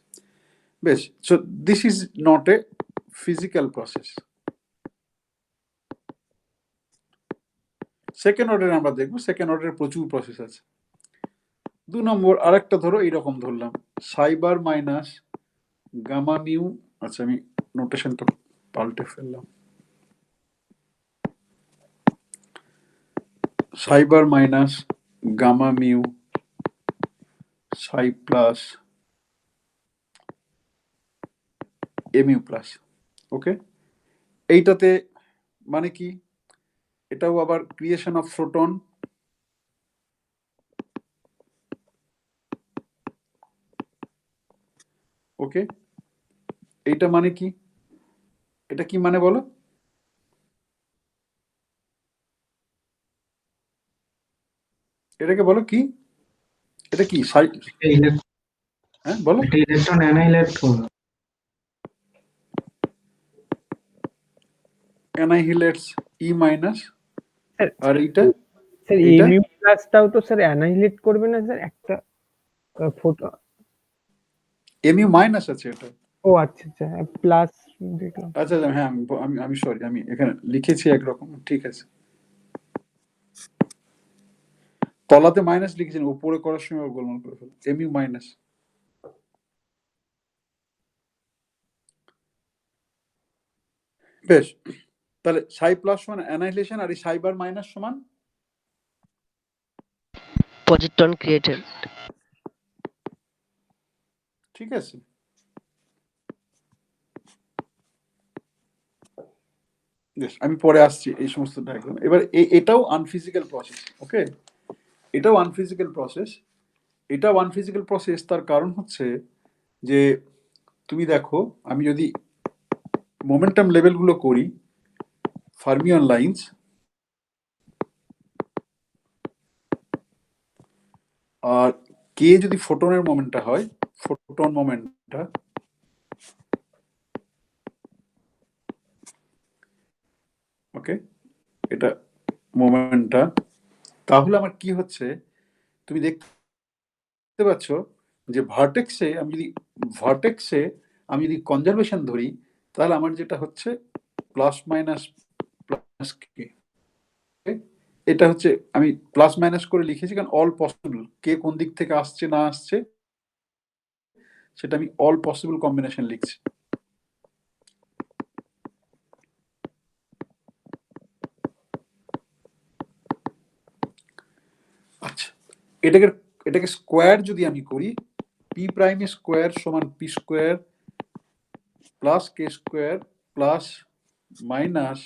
বেশ, so this is not a physical process. Second অর্ডারে আমরা দেখবো, সেকেন্ড অর্ডারে প্রচুর প্রসেস আছে। 2 নম্বর আরেকটা ধরো এইরকম ধরলাম, সাইবার মাইনাস গামা মিউ, আচ্ছা আমি নোটেশনটা পাল্টে ফেললাম, সাইবার মাইনাস গামা মিউ সাই প্লাস এমিউ প্লাস। ওকে, এইটাতে মানে কি, এটাও আবার ক্রিয়েশন অফ ফোটন, ওকে। এইটা মানে কি, এটা কি মানে বলো, এটাকে বলো কি, এটা কি হ্যাঁ বলো, ইলেকট্রন অ্যানাইলেট করবে। অ্যানাইহিলেটস ই মাইনাস, স্যার আর এইটা স্যার এইটা এমিউ প্লাসটাও তো স্যার অ্যানাইলেট করবে না স্যার একটা ফোটো? এমিউ মাইনাস আছে এটা। ও আচ্ছা আচ্ছা, প্লাস দেখলাম। আচ্ছা আচ্ছা, হ্যাঁ আমি আমি সরি, আমি এখানে লিখেছি একরকম, ঠিক আছে, তলাতে মাইনাস লিখেছেন, উপরে করার সময় আবার গোলমাল করে ফেল, এমিউ মাইনাস। বেশ, তাহলে সাই প্লাস সমান অ্যানাইলেশন, আর এই সাইবার মাইনাস সমান পজিট্রন ক্রিয়েটেড। ঠিক আছে। বেশ, আমি পরে আসছি এই সমস্ত ডায়াগ্রাম। এবার এটাও আনফিজিক্যাল প্রসেস, ওকে, এটাও আনফিজিক্যাল প্রসেস, এটাও আনফিজিক্যাল প্রসেস। তার কারণ হচ্ছে যে তুমি দেখো, আমি যদি মোমেন্টাম লেভেলগুলো করি, ফার্মিয়ন লাইন্স, আর কে যদি ফোটনের মোমেন্টটা হয়, ফোটন মোমেন্টটা, ওকে, এটা মোমেন্টটা, তাহলে আমার কি হচ্ছে, তুমি দেখতে পাচ্ছ যে ভার্টেক্সে আমি যদি কনজারভেশন ধরি, তাহলে আমার যেটা হচ্ছে প্লাস মাইনাস প্লাস কে, এটা হচ্ছে আমি প্লাস মাইনাস করে লিখেছি কারণ অল পসিবল, কে কোন দিক থেকে আসছে না আসছে সেটা আমি অল পসিবল কম্বিনেশন লিখছি। আচ্ছা, এটাকে এটাকে স্কোয়ার যদি আমি করি, পি প্রাইম স্কোয়ার সমান পি স্কোয়ার প্লাস কে square plus minus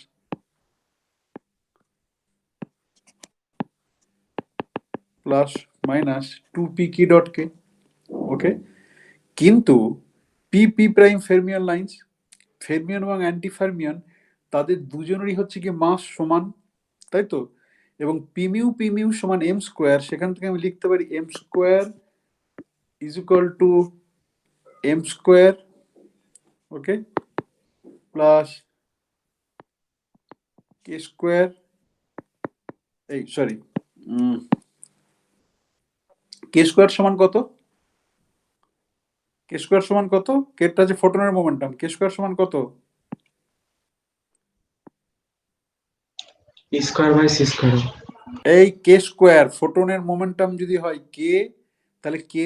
plus minus 2p কি ডট কে, ওকে। কিন্তু p p prime fermion lines, fermion এবং অ্যান্টি ফেরমিয়ন, তাদের দুজনেরই হচ্ছে কি মাস সমান, তাই তো, এবং পিমিউ সমান এম স্কোয়ার, সেখান থেকে আমি লিখতে পারি M square is equal to M square, okay, plus K square, এই সরি, কে স্কোয়ার সমান কত, কে স্কোয়ার সমান কত, কেটা হচ্ছে ফোটনের মোমেন্টাম, কে স্কোয়ার সমান কত, স্কোয়ার বাই সি স্কোয়ার। এই কে স্কোয়ার ফোটনের মোমেন্টাম যদি হয় কে, তাহলে কে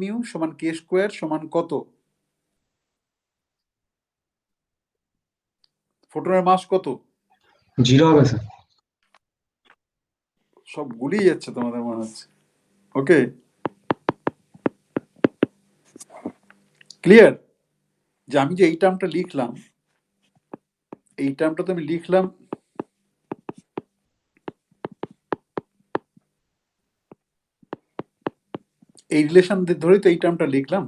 মিউ সমান কে স্কোয়ার সমান কত, ফোটনের মাস কত, 0 হবে স্যার। সব গুলিয়ে যাচ্ছে তোমাদের মনে হচ্ছে, ওকে, ক্লিয়ার, যে আমি যে এই টার্মটা লিখলাম, এই টার্মটা তো আমি লিখলাম এই রিলেশন ধরেই তো এই টার্মটা লিখলাম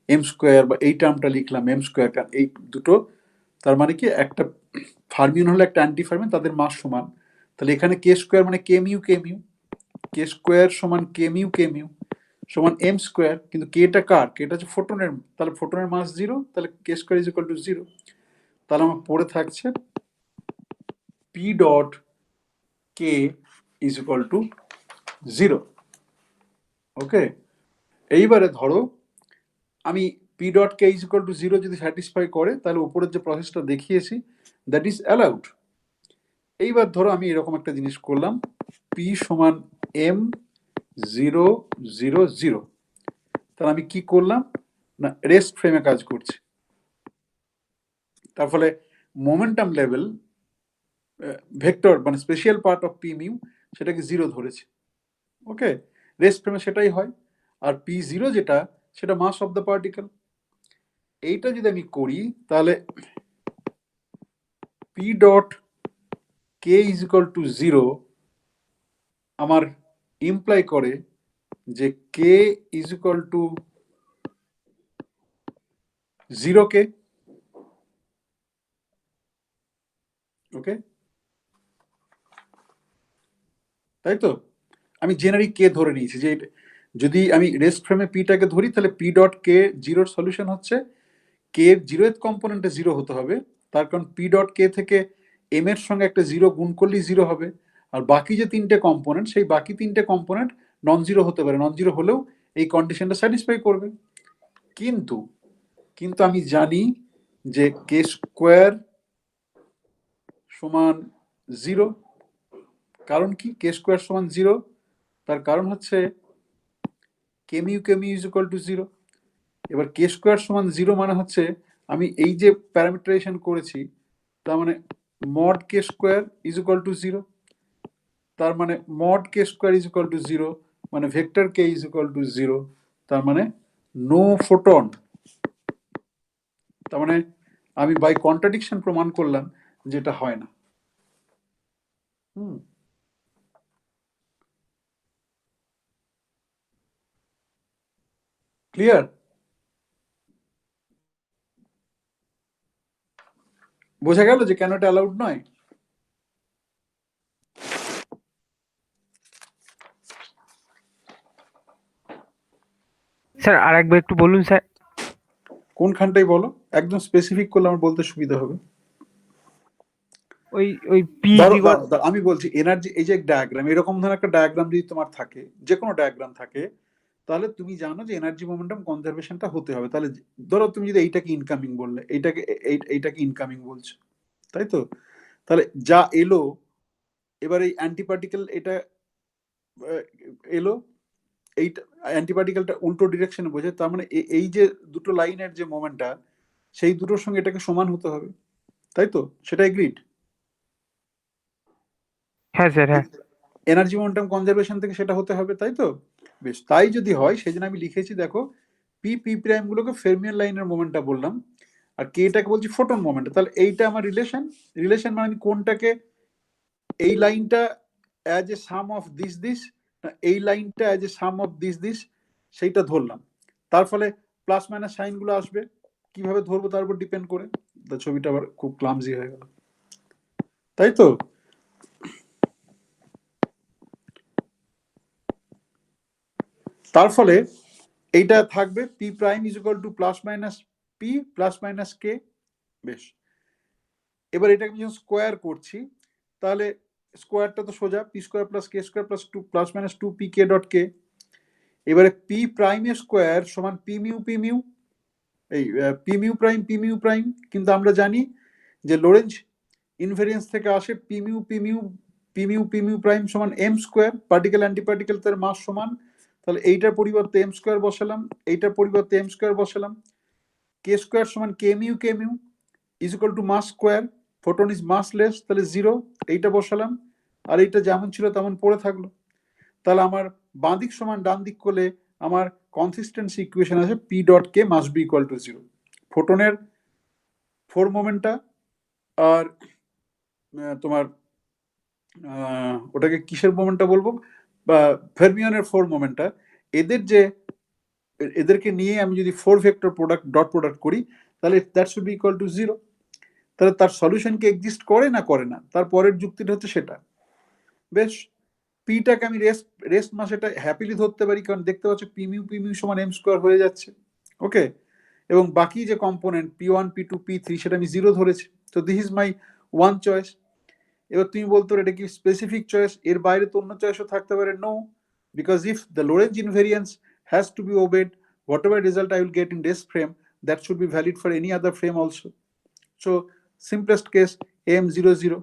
এম স্কোয়ার, বা এই টার্মটা লিখলাম এম স্কোয়ার, কারণ এই দুটো, তার মানে কি একটা ফার্মিয়ন হলো একটা অ্যান্টি ফার্মিয়ন, তাদের মাস সমান, তাহলে এখানে কে স্কোয়ার মানে কে মিউ কে স্কোয়ার সমান কে মিউ সমান এম স্কোয়ার, কিন্তু কেটা কার, কেটা হচ্ছে ফোটনের, তাহলে ফোটনের মাস 0, তাহলে কে স্কোয়ার ইজ ইকুয়াল টু 0, তাহলে আমার পড়ে থাকছে P dot K is equal to 0, ওকে। এইবারে ধরো আমি P dot K is equal to 0 যদি স্যাটিসফাই করে, তাহলে উপরের যে প্রসেসটা দেখিয়েছি দ্যাট ইজ অ্যালাউড। এইবার ধরো আমি এরকম একটা জিনিস করলাম, পি সমান এম 0 0 0। তাহলে আমি কি করলাম না রেস্ট ফ্রেমে কাজ করছি, তার ফলে মোমেন্টাম লেভেল ভেক্টর মানে special part of P mu সেটাকে 0 ধরেছে। ওকে, রেস্ট ফ্রেমে সেটাই হয়। আর পি 0 যেটা সেটা মাস অফ দ্য পার্টিকেল। এইটা যদি আমি করি তাহলে P dot K is equal to 0 আমার ইমপ্লাই করে যে কে ইজ ইকুয়াল টু 0 কে। ওকে, তাই তো আমি জেনারিক কে ধরে নিয়েছি যে যদি আমি রেস্ট ফ্রেমে পিটাকে ধরি তাহলে পি ডট কে জিরোর সলিউশন হচ্ছে কে এর 0th কম্পোনেন্টে 0 হতে হবে, তার কারণ পি ডট কে থেকে এম এর সঙ্গে একটা 0 গুণ করলেই 0 হবে। আর বাকি যে তিনটে কম্পোনেন্ট সেই বাকি তিনটে কম্পোনেন্ট নন জিরো হতে পারে, নন জিরো হলেও এই কন্ডিশনটা স্যাটিসফাই করবে। কিন্তু কিন্তু আমি জানি যে কে স্কোয়ার সমান 0। কারণ কি কে স্কোয়ার সমান 0? তার কারণ হচ্ছে কে মিউ ইজ ইকুয়াল টু 0। এবার কে স্কোয়ার সমান 0 মানে হচ্ছে আমি এই যে প্যারামিটারাইজেশন করেছি তার মানে mod K square is equal to 0। তার মানে mod K square is equal to 0 মানে vector k is equal to 0, তার মানে নো ফোটন। তার মানে আমি বাই কন্ট্রাডিকশন প্রমাণ করলাম যেটা হয় না। ক্লিয়ার? বোঝা গেল যে কেন এটা অ্যালাউড নয়? স্যার আর একবার একটু বলুন স্যার। কোনখানটাই বলো, একদম স্পেসিফিক করলে আমার বলতে সুবিধা হবে। ওই ওই পি আমি বলছি এনার্জি, এই যে ডায়াগ্রাম, এরকম ধরনের একটা ডায়াগ্রাম যদি তোমার থাকে, যে কোনো ডায়াগ্রাম থাকে, তাহলে তুমি জানো যে এনার্জি মোমেন্টাম কনজারভেশনটা হতে হবে। তাহলে ধরো তুমি যদি এইটাকে ইনকামিং বললে, এইটাকে ইনকামিং বলছো, তাই তো? তাহলে যা এলো এবার এই অ্যান্টিপার্টিকেল এটা এলো, এইটা অ্যান্টিপার্টিকেলটা উল্টো ডিরেকশনে বোঝে, তার মানে এই যে দুটো লাইনের যে মোমেন্টটা সেই দুটোর সঙ্গে এটাকে সমান হতে হবে, তাই তো? সেটা এগ্রিড? হ্যাঁ স্যার হ্যাঁ। এনার্জি মোমেন্টাম কনজারভেশন থেকে সেটা হতে হবে, তাই তো? বেশ, তাই যদি হয় সেই জন্য আমি লিখেছি দেখো পি পি প্রাইম গুলোকে ফেরমিয়ান লাইনের মোমেন্টটা বললাম আর কে এটাকে বলছি ফোটন মোমেন্ট। তাহলে এইটা আমার রিলেশন, রিলেশন মানে আমি কোনটাকে, এই লাইনটা as a some of this this, এই লাইনটা as a some of this this, সেইটা ধরলাম। তার ফলে প্লাস মাইনাস সাইন গুলো আসবে, কিভাবে ধরবো তার উপর ডিপেন্ড করে। ছবিটা আবার খুব ক্লামজি হয়ে গেল, তাই তো? তার ফলে এইটা থাকবে p prime is equal to plus minus p plus minus k. বেশ, এবার এটাকে আমি যখন স্কোয়ার করছি তাহলে স্কোয়ারটা তো সোজা পি স্কোয়ার প্লাস কে square plus two plus minus two p k dot k. এবারে পি প্রাইমের স্কোয়ার সমান পি মিউ, এই পি মিউ প্রাইম, কিন্তু আমরা জানি যে লোরেঞ্জ ইনভেরিয়েন্স থেকে আসে পি মিউ প্রাইম সমান এম স্কোয়ার, পার্টিকেল অ্যান্টিপার্টিকেল তার মাস সমান। তাহলে এইটার পরিবর্তে এম স্কোয়ার বসালাম, এইটার পরিবর্তে এম স্কোয়ার বসালাম। কে স্কোয়ার সমান k mu is equal to mass square, photon is massless, তাহলে 0, এইটা বসালাম। আর এইটা যেমন ছিল তেমন পড়ে থাকলো। তাহলে আমার বাঁ দিক সমান ডান দিক করলে আমার কনসিস্টেন্সি ইকুয়েশন আছে p dot k must be equal to 0। ফোটনের ফোর মোমেন্টটা আর তোমার ওটাকে কিসের মোমেন্টটা বলবো, বা ফেরমিয়নের ফোর মোমেন্টটা, এদেরকে নিয়ে আমি যদি four vector product dot product করি তাহলে that should be equal to 0। তাহলে তার সলিউশন কি এক্সিস্ট করে না করে না, তার পরের যুক্তিটা হচ্ছে সেটা। বেশ, পিটাকে আমি রেস্ট মাস এটা হ্যাপিলি ধরতে পারি, কারণ দেখতে পাচ্ছ পি মিউ সমান এম স্কোয়ার হয়ে যাচ্ছে। ওকে, এবং বাকি যে কম্পোনেন্ট P1 P2 P3 সেটা আমি 0 ধরেছি। তো this is my one choice. এবার তুমি বলতো এটা কি স্পেসিফিক চয়েস, এর বাইরে তো অন্য চয়েসও থাকতে পারে? No, because if the Lorentz invariance has to be obeyed, whatever result I will get in this frame, that should be valid for any other frame also. So simplest case AM00,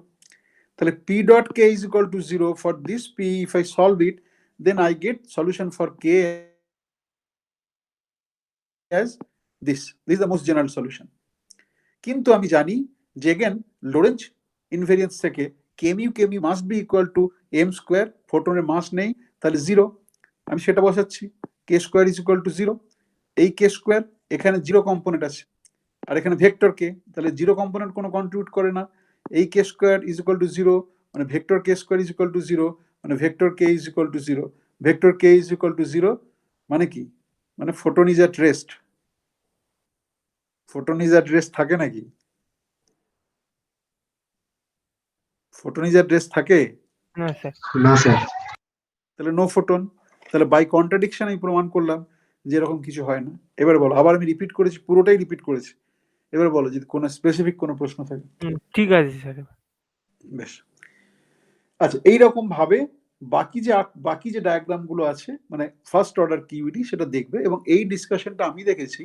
তাহলে P dot K is equal to 0 for this P, if I solve it then I get solution for K as this. This is the most general solution. কিন্তু আমি জানি যে again Lorentz invariance থেকে k mu must be equal to M square, ফোটনের mass নেই তাহলে zero, আমি সেটা বসাচ্ছি k square is equal to zero. এই কে স্কোয়ার এখানে জিরো কম্পোনেন্ট আছে, আর এখানে ভেক্টর কে, তাহলে জিরো কম্পোনেন্ট কোনো কন্ট্রিবিউট করে না। এই k square is equal to zero মানে vector k square is equal to zero, মানে vector k is equal to zero. Vector k is equal to zero মানে কি, মানে photon is at rest. Photon is at rest থাকে নাকি? Photon is at rest থাকে? না sir. না sir. তাহলে নো ফোটন। তাহলে বাই কন্ট্রাডিকশন আমি প্রমাণ করলাম যে এরকম কিছু হয় না। এবার বলো, আবার আমি রিপিট করেছি, পুরোটাই রিপিট করেছি। এবার বলো যদি কোনো স্পেসিফিক কোনো প্রশ্ন থাকে। ঠিক আছে স্যার। বেশ, আচ্ছা এইরকম ভাবে বাকি যে ডায়াগ্রাম গুলো আছে মানে ফার্স্ট অর্ডার কিউইডি সেটা দেখবে। এবং এই ডিসকাশনটা আমি দেখেছি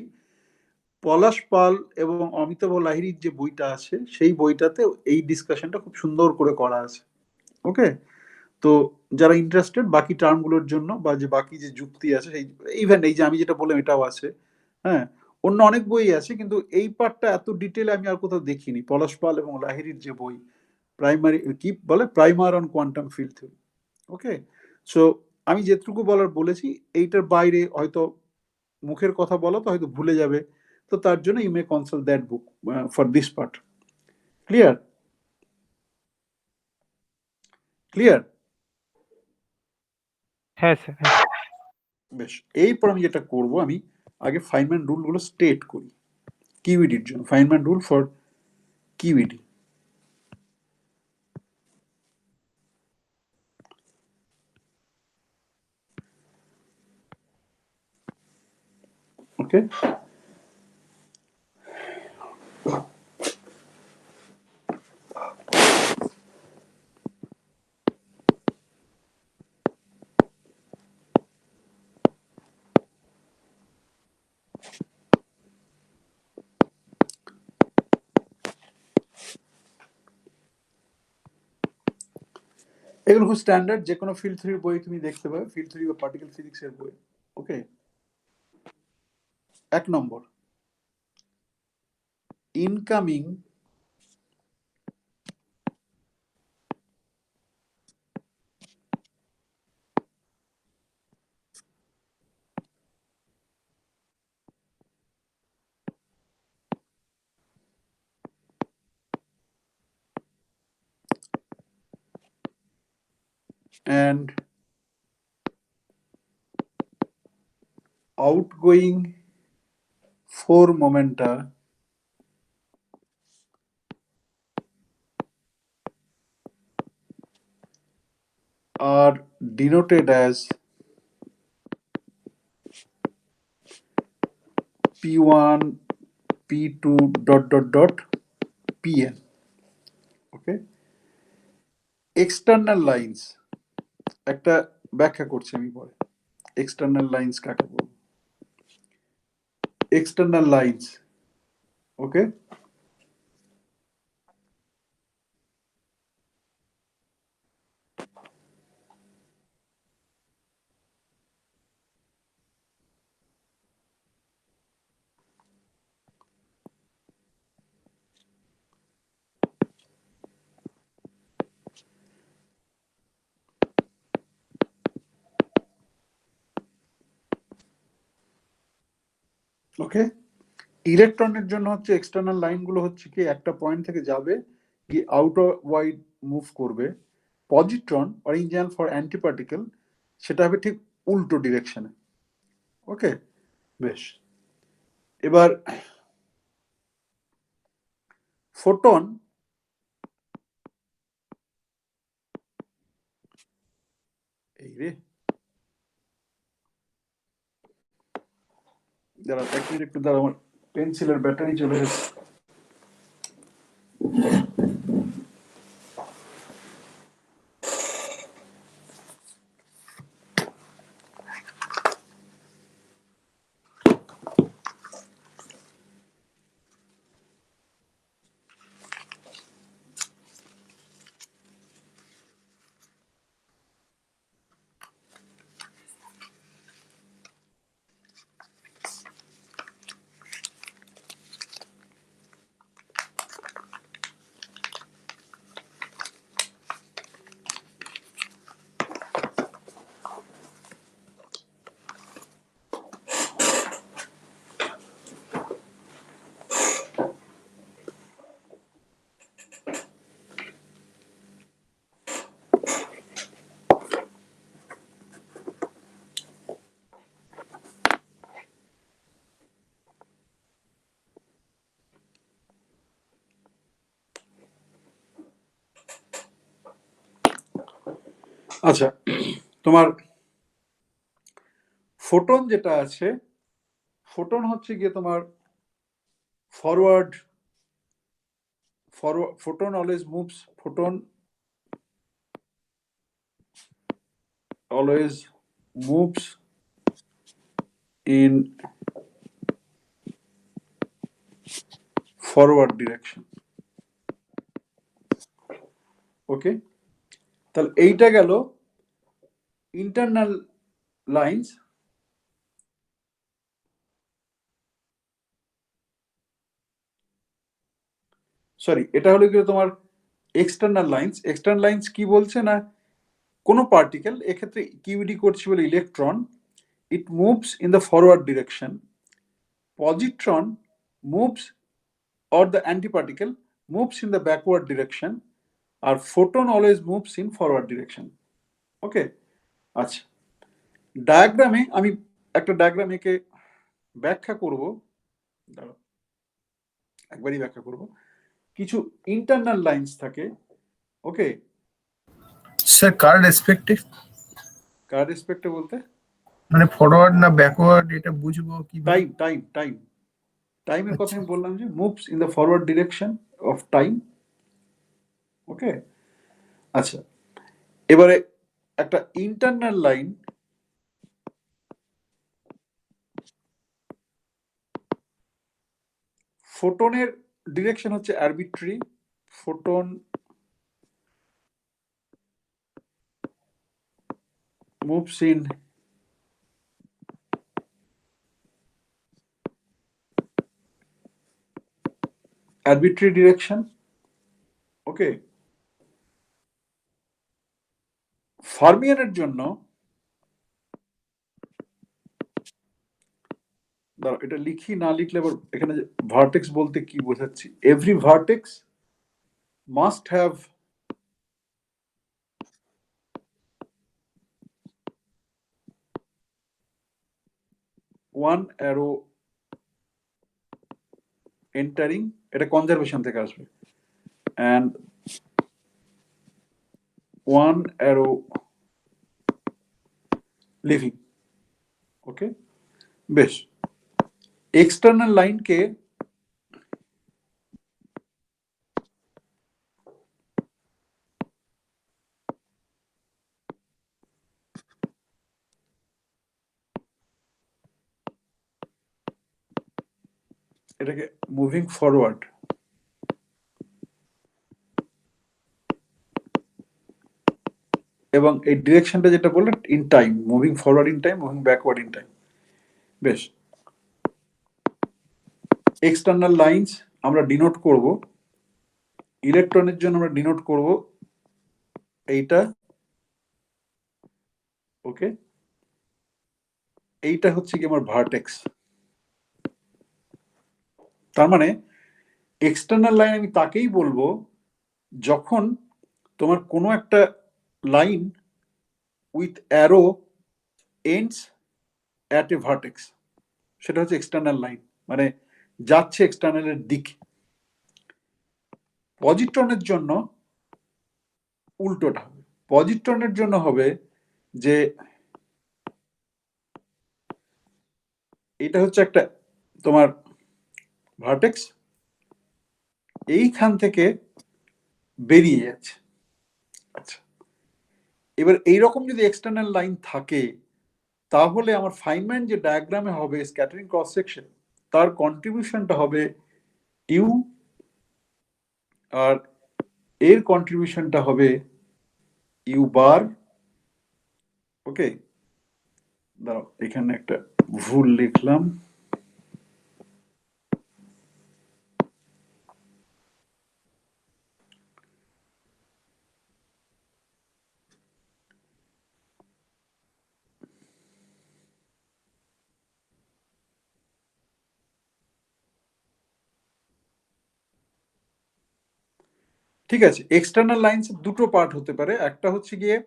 পলাশ পাল এবং অমিতাভ লাহিড়ির যে বইটা আছে সেই বইটাতে এই ডিসকাশনটা খুব সুন্দর করে করা আছে। ওকে, তো যারা ইন্টারেস্টেড বাকি টার্মগুলোর জন্য বা যে বাকি যে যুক্তি আছে সেই ইভেন এই যে আমি যেটা বললাম এটাও আছে, হ্যাঁ অন্য অনেক বই আছে কিন্তু এই পার্টটা এত ডিটেলে আমি আর কোথাও দেখিনি। পলাশ পাল এবং লাহিড়ির যে বই প্রাইমারি কি বলে primer on quantum field theory. Okay, so আমি যেটুকু বলার বলেছি, এইটার বাইরে হয়তো মুখের কথা বলা তো হয়তো ভুলে যাবে, তো তার জন্য you may consult that book for this part. Clear? Clear? হ্যাঁ স্যার। বেশ, এরপর আমি যেটা করব, আমি আগে ফাইনম্যান রুলগুলো স্টেট করি কিউইডির জন্য। Feynman rule for QED. Okay, এগুলো খুব স্ট্যান্ডার্ড, যে কোনো ফিল্ড থ্রির বই তুমি দেখতে পাবে, ফিল্ড থ্রি বা পার্টিকেল ফিজিক্সের বই। ওকে, 1 নম্বর, incoming and outgoing 4 momenta are denoted as P1, P2 dot Pn. Okay, external lines একটা ব্যাখ্যা করছি আমি পরে। এক্সটার্নাল লাইন্স কাকে বলবো? এক্সটার্নাল লাইন্স, ওকে, ওকে। ইলেকট্রনের জন্য হচ্ছে এক্সটার্নাল লাইনগুলো হচ্ছে কি একটা পয়েন্ট থেকে যাবে কি আউটার ওয়াইড মুভ করবে। পজিট্রন অরিজিনাল ফর অ্যান্টিপার্টিকেল সেটা হবে ঠিক উল্টো ডিরেকশনে। ওকে, বেশ, এবার ফোটন এই রে, দাঁড়া 1 মিনিট একটু দাঁড়া, আমার পেন্সিলের ব্যাটারি চলে গেছে। আচ্ছা, তোমার ফোটন যেটা আছে, ফোটন হচ্ছে গিয়ে তোমার forward, photon always moves in forward direction. ওকে, তাহলে এইটা গেল ইন্টারনাল লাইন্স। সরি, এটা হলো কি তোমার এক্সটার্নাল লাইন্স। এক্সটার্নাল লাইন্স কি বলছে না, কোনো পার্টিকেল, এক্ষেত্রে কিউডি করছি বলে electron, it moves in the forward direction, positron moves or the antiparticle moves in the backward direction, আর photon always moves in forward direction. ওকে, আচ্ছা, ডায়াগ্রামে আমি একটা ডায়াগ্রাম একে ব্যাখ্যা করব, দাঁড়াও, একবারই ব্যাখ্যা করব। কিছু ইন্টারনাল লাইন্স থাকে, ওকে, স্যার কার রেসপেক্টে, কার রেসপেক্টে বলতে মানে ফরওয়ার্ড না ব্যাকওয়ার্ড এটা বুঝবো কি? টাইমের কথা আমি বললাম যে moves in the forward direction of time. Okay, আচ্ছা, এবারে একটা ইন্টারনাল লাইন, ফোটনের ডিরেকশন হচ্ছে arbitrary, photon moves in arbitrary direction. Okay, ফার্মিয়ানের জন্য, দাঁড়াও এটা লিখি, না লিখলে আবার এখানে ভার্টেক্স বলতে কি বোঝাচ্ছি, every vertex must have one arrow entering, এটা কনজারভেশন থেকে আসবে, অ্যান্ড ওয়ান অ্যারো লিভিং। ওকে, বেশ, এক্সটার্নাল লাইনকে এটাকে মুভিং ফরওয়ার্ড, এবং এই ডিরেকশনটা যেটা বললেন in time, moving forward in time, moving backward in time. বেশ, এক্সটার্নাল লাইন্স আমরা ডিনোট করব, ইলেকট্রনের জন্য আমরা ডিনোট করব এইটা। ওকে, এইটা হচ্ছে কি আমার ভার্টেক্স। তার মানে এক্সটার্নাল লাইন আমি তাকেই বলবো যখন তোমার কোনো একটা line with arrow ends at a vertex, সেটা হচ্ছে এক্সটার্নাল লাইন, মানে যাচ্ছে এক্সটার্নালের দিকে। পজিট্রনের জন্য উল্টোটা হবে, পজিট্রনের জন্য হবে যে এটা হচ্ছে একটা তোমার ভার্টেক্স, এইখান থেকে বেরিয়ে যাচ্ছে। আচ্ছা, এবার এইরকম যদি এক্সটার্নাল লাইন থাকে, তাহলে আমার ফাইনম্যান যে ডায়াগ্রামে হবে স্ক্যাটারিং ক্রস সেকশন, তার কন্ট্রিবিউশনটা হবে ইউ, আর এর কন্ট্রিবিউশনটা হবে ইউ বার। ওকে, দাঁড়াও এখানে একটা ভুল লিখলাম, ঠিক আছে। এক্সটার্নাল লাইন্স দুটো পার্ট হতে পারে, একটা হচ্ছে গিয়ে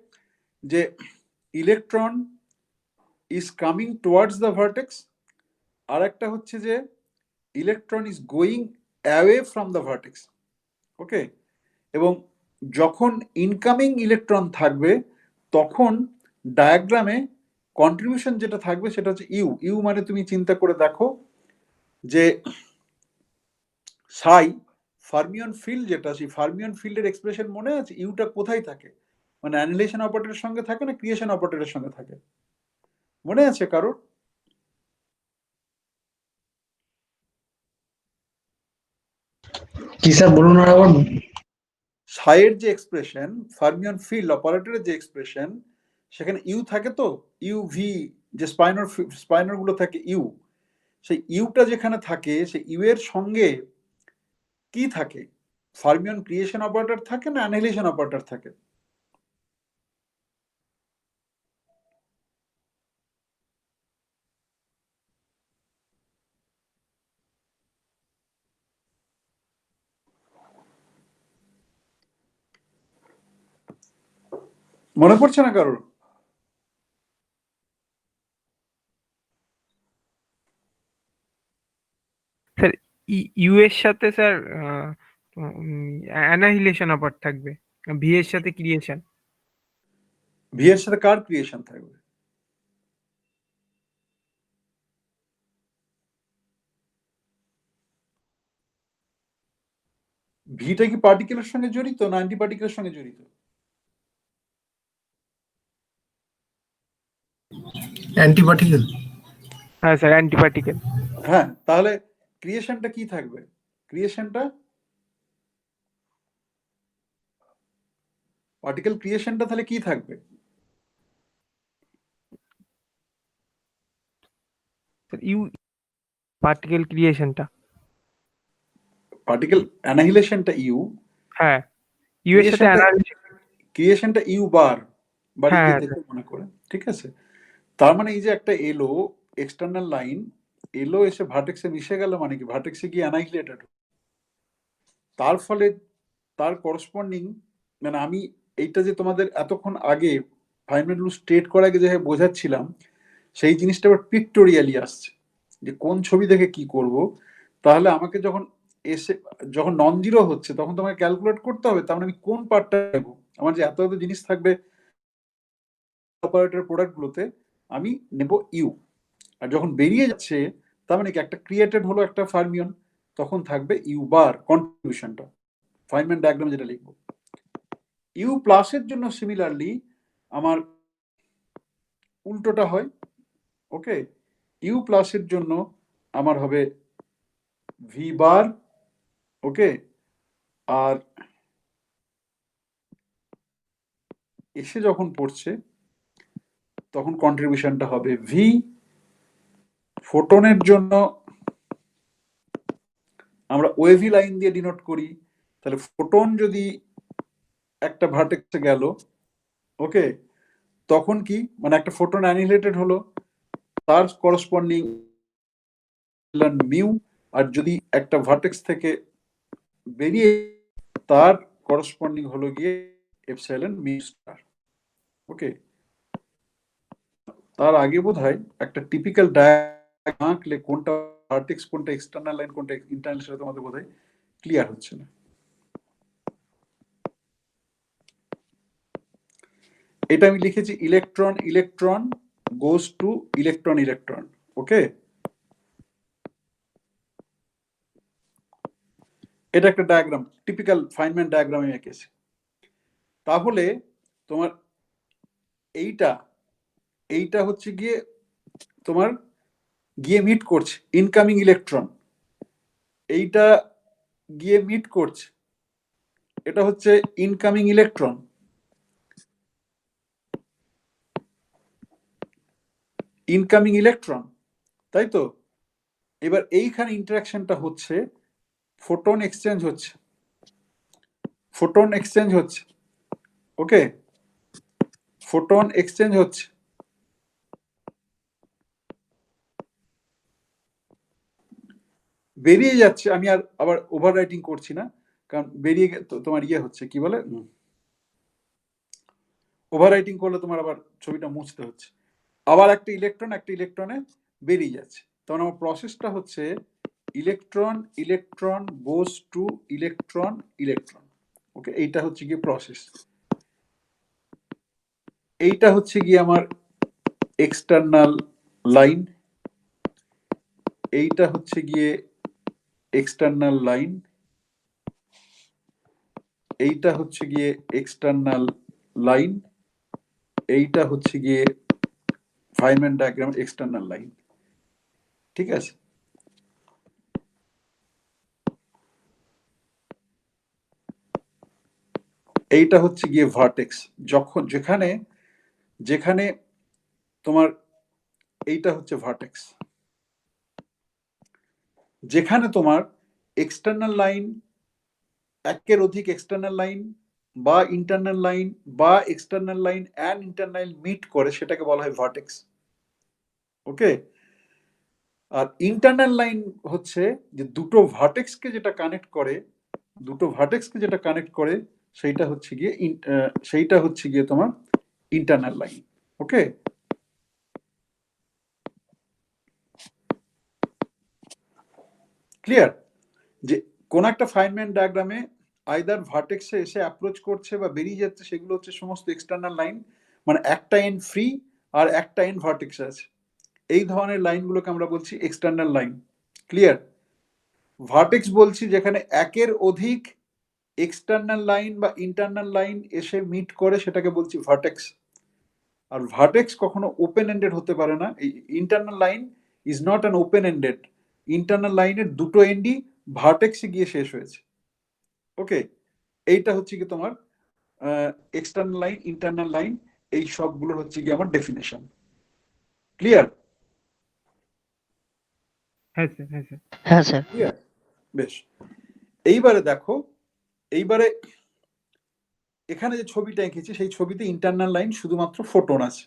যে electron is coming towards the vertex, আর একটা হচ্ছে যে electron is going away from the vertex. Okay, এবং যখন ইনকামিং ইলেকট্রন থাকবে তখন ডায়াগ্রামে কন্ট্রিবিউশন যেটা থাকবে সেটা হচ্ছে ইউ। ইউ মানে তুমি চিন্তা করে দেখো যে সাই ফার্মিয়ন ফিল্ড যেটা, সেই ফার্মিয়ন ফিল্ডের এক্সপ্রেশন মনে আছে? ইউটা কোথায় থাকে? মানে অ্যানিহিলেশন অপারেটরের সঙ্গে থাকে না ক্রিয়েশন অপারেটরের সঙ্গে থাকে? মনে আছে কারোর? কি স্যার বলুন আর একবার। সাইয়ের যে এক্সপ্রেশন, ফার্মিয়ন ফিল্ড অপারেটরের যে এক্সপ্রেশন, সেখানে ইউ থাকে তো, ইউ ভি, যে স্পাইনার গুলো থাকে ইউ, সেই ইউটা যেখানে থাকে সেই ইউ এর সঙ্গে কি থাকে? ফার্মিয়ন ক্রিয়েশন অপারেটর থাকে না অ্যানিহিলেশন অপারেটর থাকে? মনে পড়ছে না কারোর? স্যার ইউ এর সাথে স্যার অ্যানাহিলেশন আবার থাকবে, ভি এর সাথে ক্রিয়েশন। ভি এর সাথে কার ক্রিয়েশন থাকবে? ভিটা কি পার্টিকেলের সঙ্গে জড়িত না অ্যান্টি পার্টিকেলের সঙ্গে জড়িত? অ্যান্টিপার্টিকেল। হ্যাঁ স্যার, অ্যান্টি পার্টিকেল। হ্যাঁ, তাহলে ক্রিয়েশনটা কি থাকবে? ক্রিয়েশনটা, পার্টিকেল ক্রিয়েশনটা তাহলে কি থাকবে? ইউ পার্টিকেল ক্রিয়েশনটা, পার্টিকেল অ্যানাহিলেশনটা ইউ, হ্যাঁ ইউ এর সাথে ক্রিয়েশনটা ইউ বার, বাড়ি হ্যাঁ গিয়ে দেখে মনে করে, ঠিক আছে? তার মানে এই যে একটা এলো এক্সটার্নাল লাইন, এলো এসে ভার্টেক্সে মিশে গেল, মানে কি ভার্টেক্সে গিয়ে অ্যানাহিলেটেড, তার ফলে তার করসপন্ডিং, মানে আমি এইটা যে তোমাদের এতক্ষণ আগে ফাইনাল রুল স্টেট করার আগে যে বোঝাচ্ছিলাম, সেই জিনিসটা আবার পিক্টোরিয়ালি আসছে, যে কোন ছবি দেখে কি করব। তাহলে আমাকে যখন এসে যখন নন জিরো হচ্ছে তখন তোমাকে ক্যালকুলেট করতে হবে, তার মানে আমি কোন পার্টটা নেব। আমার যে এত এত জিনিস থাকবে অপারেটর প্রোডাক্ট গুলোতে, আমি নেব ইউ। আর যখন বেরিয়ে যাচ্ছে তার মানে কি একটা ক্রিয়েটেড হলো একটা ফার্মিয়ন, তখন থাকবে ইউ বার কন্ট্রিবিউশনটা, ফাইনম্যান ডায়াগ্রামে যেটা লিখবো। ইউ প্লাসের জন্য সিমিলারলি আমার উল্টোটা হয়, ওকে? ইউ প্লাসের জন্য আমার হবে ভি বার, ওকে? আর এসে যখন পড়ছে তখন কন্ট্রিবিউশনটা হবে ভি। ফোটনের জন্য আমরা ওয়েভি লাইন দিয়ে ডিনোট করি, তাহলে ফোটন যদি একটা ভার্টেক্সে গেল, ওকে, তখন কি, মানে একটা ফোটন অ্যানিহিলেটেড হলো, তার করসপন্ডিং মিউ। আর যদি একটা ভার্টেক্স থেকে বেরিয়ে, তার করসপন্ডিং হলো গিয়ে এপসাইলন মিউ স্টার, ওকে? তার আগে বোধহয় একটা টিপিক্যাল ডায়াগ্রাম আঁকলে কোনটা ভার্টেক্স কোনটা এক্সটার্নাল লাইন কোনটা ইন্টারনাল সেটা তোমাদের বোধহয় ক্লিয়ার হচ্ছে না। এটা আমি লিখেছি electron electron goes to electron electron, okay? এটা একটা ডায়াগ্রাম, টিপিক্যাল ফাইনম্যান ডায়াগ্রাম আমি এঁকেছি। তাহলে তোমার এইটা এইটা হচ্ছে গিয়ে তোমার গিয়ে মিট করছে ইনকামিং ইলেকট্রন, এইটা গিয়ে মিট করছে, এটা হচ্ছে ইনকামিং ইলেকট্রন, ইনকামিং ইলেকট্রন, তাই তো? এবার এইখানে ইন্টারাকশনটা হচ্ছে, ফোটন এক্সচেঞ্জ হচ্ছে, ফোটন এক্সচেঞ্জ হচ্ছে, ওকে? ফোটন এক্সচেঞ্জ হচ্ছে, বেরিয়ে যাচ্ছে। আমি আর আবার ওভার রাইটিং করছি না, কারণ বেরিয়ে তোমার ইয়ে হচ্ছে, কি বলে, ওভার রাইটিং করলে তোমার আবার ছবিটা মুছতে হচ্ছে। আবার একটা ইলেকট্রনে বেরিয়ে যাচ্ছে, তখন আমার প্রসেসটা হচ্ছে electron electron goes to electron electron, okay? এইটা হচ্ছে গিয়ে প্রসেস। এইটা হচ্ছে গিয়ে আমার এক্সটার্নাল লাইন, এইটা হচ্ছে গিয়ে এক্সটার্নাল লাইন, এইটা হচ্ছে গিয়ে এক্সটার্নাল লাইন, এইটা হচ্ছে গিয়ে ফাইনম্যান ডায়াগ্রাম এক্সটার্নাল লাইন। ঠিক আছে, এইটা হচ্ছে গিয়ে ভার্টেক্স। যখন যেখানে যেখানে তোমার এইটা হচ্ছে ভার্টেক্স, যেখানে তোমার এক্সটার্নাল লাইন, একের অধিক এক্সটার্নাল লাইন বা ইন্টারনাল লাইন বা external line and internal meet করে, সেটাকে বলা হয় ভার্টেক্স। ওকে, আর ইন্টারনাল লাইন হচ্ছে যে দুটো ভার্টেক্সকে যেটা কানেক্ট করে, দুটো ভার্টেক্সকে যেটা কানেক্ট করে সেইটা হচ্ছে গিয়ে সেইটা হচ্ছে গিয়ে তোমার ইন্টারনাল লাইন। ওকে, ক্লিয়ার? যে কোন একটা ফাইনম্যান ডায়াগ্রামে আইদার ভার্টেক্সে এসে অ্যাপ্রোচ করছে বা বেরিয়ে যাচ্ছে, সেগুলো হচ্ছে সমস্ত এক্সটার্নাল লাইন, মানে একটা এন্ড ফ্রি আর একটা এন্ড ভার্টেক্সে আছে, এই ধরনের লাইনগুলোকে আমরা বলছি এক্সটার্নাল লাইন। ক্লিয়ার? ভার্টেক্স বলছি যেখানে একের অধিক এক্সটার্নাল লাইন বা ইন্টারনাল লাইন এসে মিট করে, সেটাকে বলছি ভার্টেক্স। আর ভার্টেক্স কখনো ওপেন এন্ডেড হতে পারে না। এই internal line is not an open ended, internal লাইনের দুটো এন্ডই ভার্টেক্সে গিয়ে শেষ হয়েছে। ওকে, এইটা হচ্ছে কি তোমার এক্সটার্নাল লাইন, ইন্টারনাল লাইন, এই সবগুলোর হচ্ছে কি আমার ডেফিনেশন। ক্লিয়ার? হ্যাঁ স্যার, হ্যাঁ স্যার। হ্যাঁ স্যার। ক্লিয়ার, বেশ। এইবারে দেখো, এইবারে এখানে যে ছবিটা এঁকেছি সেই ছবিতে ইন্টারনাল লাইন শুধুমাত্র ফোটন আছে,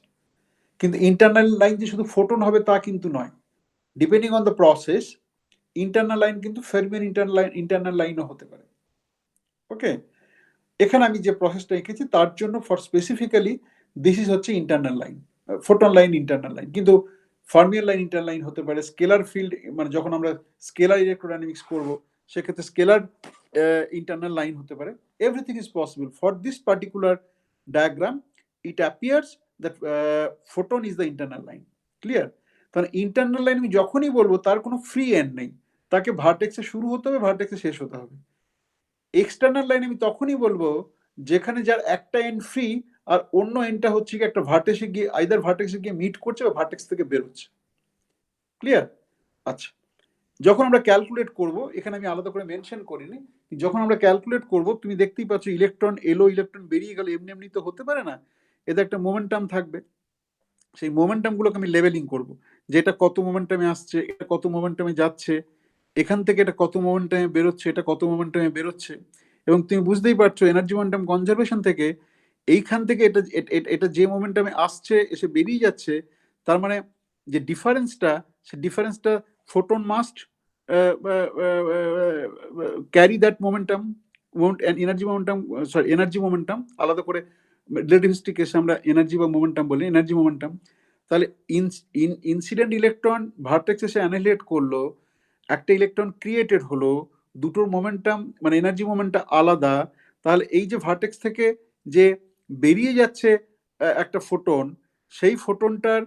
কিন্তু ইন্টারনাল লাইন যে শুধু ফোটন হবে তা কিন্তু নয়। Depending on the process, internal line কিন্তু ফেরমিয়ান ইন্টারনাল লাইনও হতে পারে। ওকে, এখানে আমি যে প্রসেসটা এঁকেছি তার জন্য ফর স্পেসিফিক্যালি দিস ইজ হচ্ছে internal line, photon line internal line, কিন্তু ফার্মিয়ান লাইন ইন্টারনাল লাইন হতে পারে। স্কেলার ফিল্ড, মানে যখন আমরা স্কেলার ইলেকট্রোডাইনামিক্স করব সেক্ষেত্রে স্কেলার ইন্টারনাল লাইন হতে পারে। Everything is possible for this particular diagram. It appears that photon is the internal line. Clear? কারণ ইন্টারনাল লাইন আমি যখনই বলবো তার কোনো ফ্রি এন্ড নেই, তাকে ভার্টেক্সে শুরু হতে হবে, ভার্টেক্সে শেষ হতে হবে। এক্সটার্নাল লাইন আমি তখনই বলবো যেখানে যার একটা এন্ড ফ্রি আর অন্য এন্ডটা হচ্ছে কি একটা ভার্টেক্সে গিয়ে আইদার ভার্টেক্সে গিয়ে মিট করছে বা ভার্টেক্স থেকে বেরোচ্ছে। ক্লিয়ার? আচ্ছা, যখন আমরা ক্যালকুলেট করব, এখানে আমি আলাদা করে মেনশন করিনি, যখন আমরা ক্যালকুলেট করব তুমি দেখতেই পাচ্ছ ইলেকট্রন এলো, ইলেকট্রন বেরিয়ে গেল, এমনি এমনি তো হতে পারে না, এতে একটা মোমেন্টাম থাকবে। সেই মোমেন্টামগুলোকে আমি লেভেলিং করব, যে এটা কত মোমেন্টামে আসছে, এটা কত মোমেন্টামে যাচ্ছে, এখান থেকে এটা কত মোমেন্টামে বেরোচ্ছে, এটা কত মোমেন্টামে বেরোচ্ছে। এবং তুমি বুঝতেই পারছো এনার্জি মোমেন্টাম কনজারভেশন থেকে এইখান থেকে এটা এটা যে মোমেন্টামে আসছে এসে বেরিয়ে যাচ্ছে, তার মানে যে ডিফারেন্সটা, সে ডিফারেন্সটা photon must carry that momentum, energy momentum, sorry energy momentum, আলাদা করে রিলেটিভিস্টিক কেসে আমরা এনার্জি বা মোমেন্টাম বলি, এনার্জি মোমেন্টাম। তাহলে ইনসিডেন্ট ইলেকট্রন ভার্টেক্স এসে অ্যানিহিলেট করলো, একটা ইলেকট্রন ক্রিয়েটেড হলো, দুটোর মোমেন্টাম মানে এনার্জি মোমেন্টটা আলাদা। তাহলে এই যে ভার্টেক্স থেকে যে বেরিয়ে যাচ্ছে একটা ফোটন, সেই ফোটনটার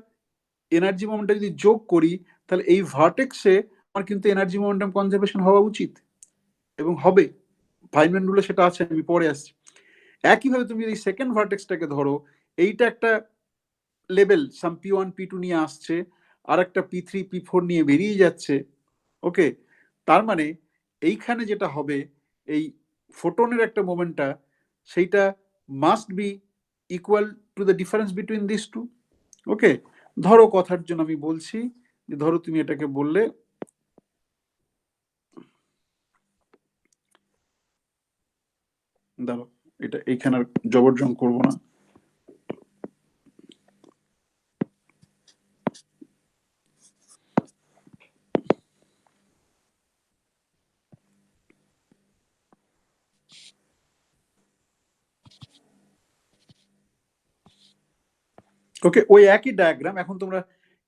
এনার্জি মোমেন্টটা যদি যোগ করি, তাহলে এই ভার্টেক্সে আমার কিন্তু এনার্জি মোমেন্টাম কনজারভেশন হওয়া উচিত এবং হবে। ফাইনম্যান রুলে সেটা আছে, আমি পরে আসছি। একইভাবে তুমি যদি সেকেন্ড ভার্টেক্সটাকে ধরো, এইটা একটা লেভেল সাম P1 P2 নিয়ে আসছে, আর একটা P3 P4 নিয়ে বেরিয়ে যাচ্ছে। ওকে, তার মানে এইখানে যেটা হবে, এই ফোটনের একটা মোমেন্টটা, সেইটা must be equal to the difference between this two. Okay, ধরো কথার জন্য আমি বলছি যে ধরো তুমি এটাকে বললে, দাঁড়ো এটা এইখানে আর জবরজং করবো না। ওকে, ওই একই ডায়াগ্রাম। এখন তোমরা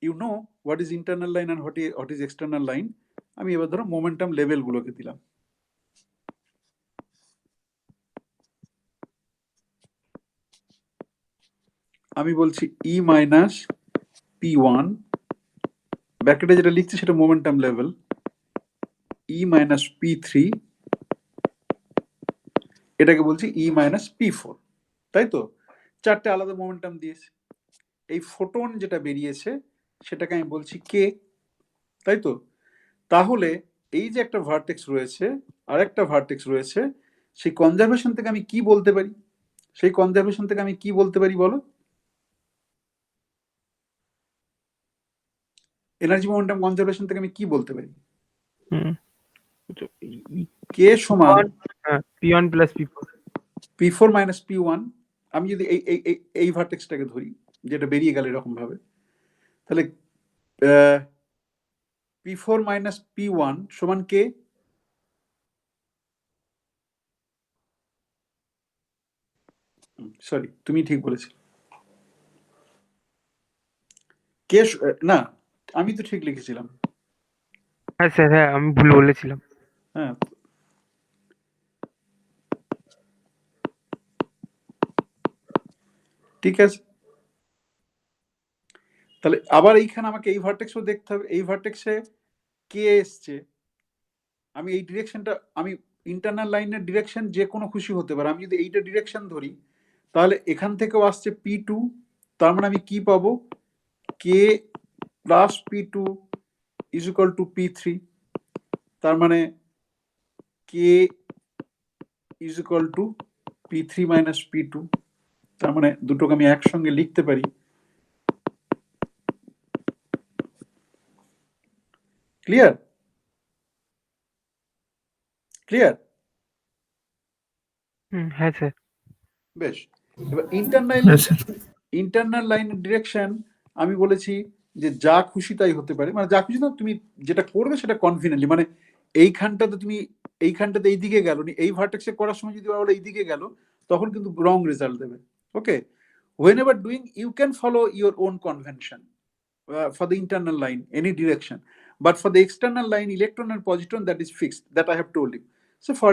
you know what is internal line and what is external line. আমি এবার ধরো মোমেন্টাম লেভেল গুলোকে দিলাম। আমি বলছি ই মাইনাস পি ওয়ান, ব্র্যাকেটে যেটা লিখছি সেটা মোমেন্টাম লেভেল, ই মাইনাস পি থ্রি, এটাকে বলছি ই মাইনাস পি ফোর, তাই তো? চারটে আলাদা মোমেন্টাম দিয়েছে। এই ফোটন যেটা বেরিয়েছে সেটাকে আমি বলছি কে, তাই তো? তাহলে এই যে একটা ভার্টেক্স রয়েছে আর একটা ভার্টেক্স রয়েছে, সেই কনজারভেশন থেকে আমি কি বলতে পারি? সেই কনজারভেশন থেকে আমি কি বলতে পারি বলো? এনার্জি মোমেন্টাম কনজারভেশন থেকে আমি কি বলতে পারি? হুম কে সমান P1 plus P4। P four minus p one. আমি যদি এই এই এই এই ভার্টেক্সটাকে ধরি যেটা বেরিয়ে গেল এরকম ভাবে, তাহলে P four minus p one সমান কে? সরি, তুমি ঠিক বলেছো। কে না, আমি তো ঠিক লিখেছিলাম। হ্যাঁ স্যার, হ্যাঁ আমি ভুল বলেছিলাম। হ্যাঁ, ঠিক আছে। তাহলে আবার এইখানে আমাকে এই ভার্টেক্সও দেখতে হবে। এই ভার্টেক্সে কে এসছে, আমি এই ডিরেকশনটা, আমি ইন্টারনাল লাইনের ডিরেকশন যে কোনো খুশি হতে পারে। আমি যদি এইটা ডিরেকশন ধরি তাহলে এখান থেকেও আসছে পি টু, তার মানে আমি কি পাবো? K plus p two is equal to p three, তার মানে k is equal to p three minus P two. তার মানে দুটোকে আমি একসঙ্গে লিখতে পারি। ক্লিয়ার? ক্লিয়ার? হ্যাঁ স্যার। বেশ। এবার ইন্টারনাল হ্যাঁ স্যার। ইন্টারনাল লাইন ডিরেকশন আমি বলেছি যে যা খুশি তাই হতে পারে, মানে যা খুশি না, তুমি যেটা করবে সেটা কনফিডেন্টলি, মানে এইখানটাতে তুমি এইখানটাতে এই দিকে গেল, এই ভার্টেক্সে করার সময় যদি বলো এই দিকে গেল, তখন কিন্তু রং রেজাল্ট দেবে। ওকে, whenever doing you can follow your own convention for the internal line any direction, but for the external line electron and positron that is fixed, that I have told you. So for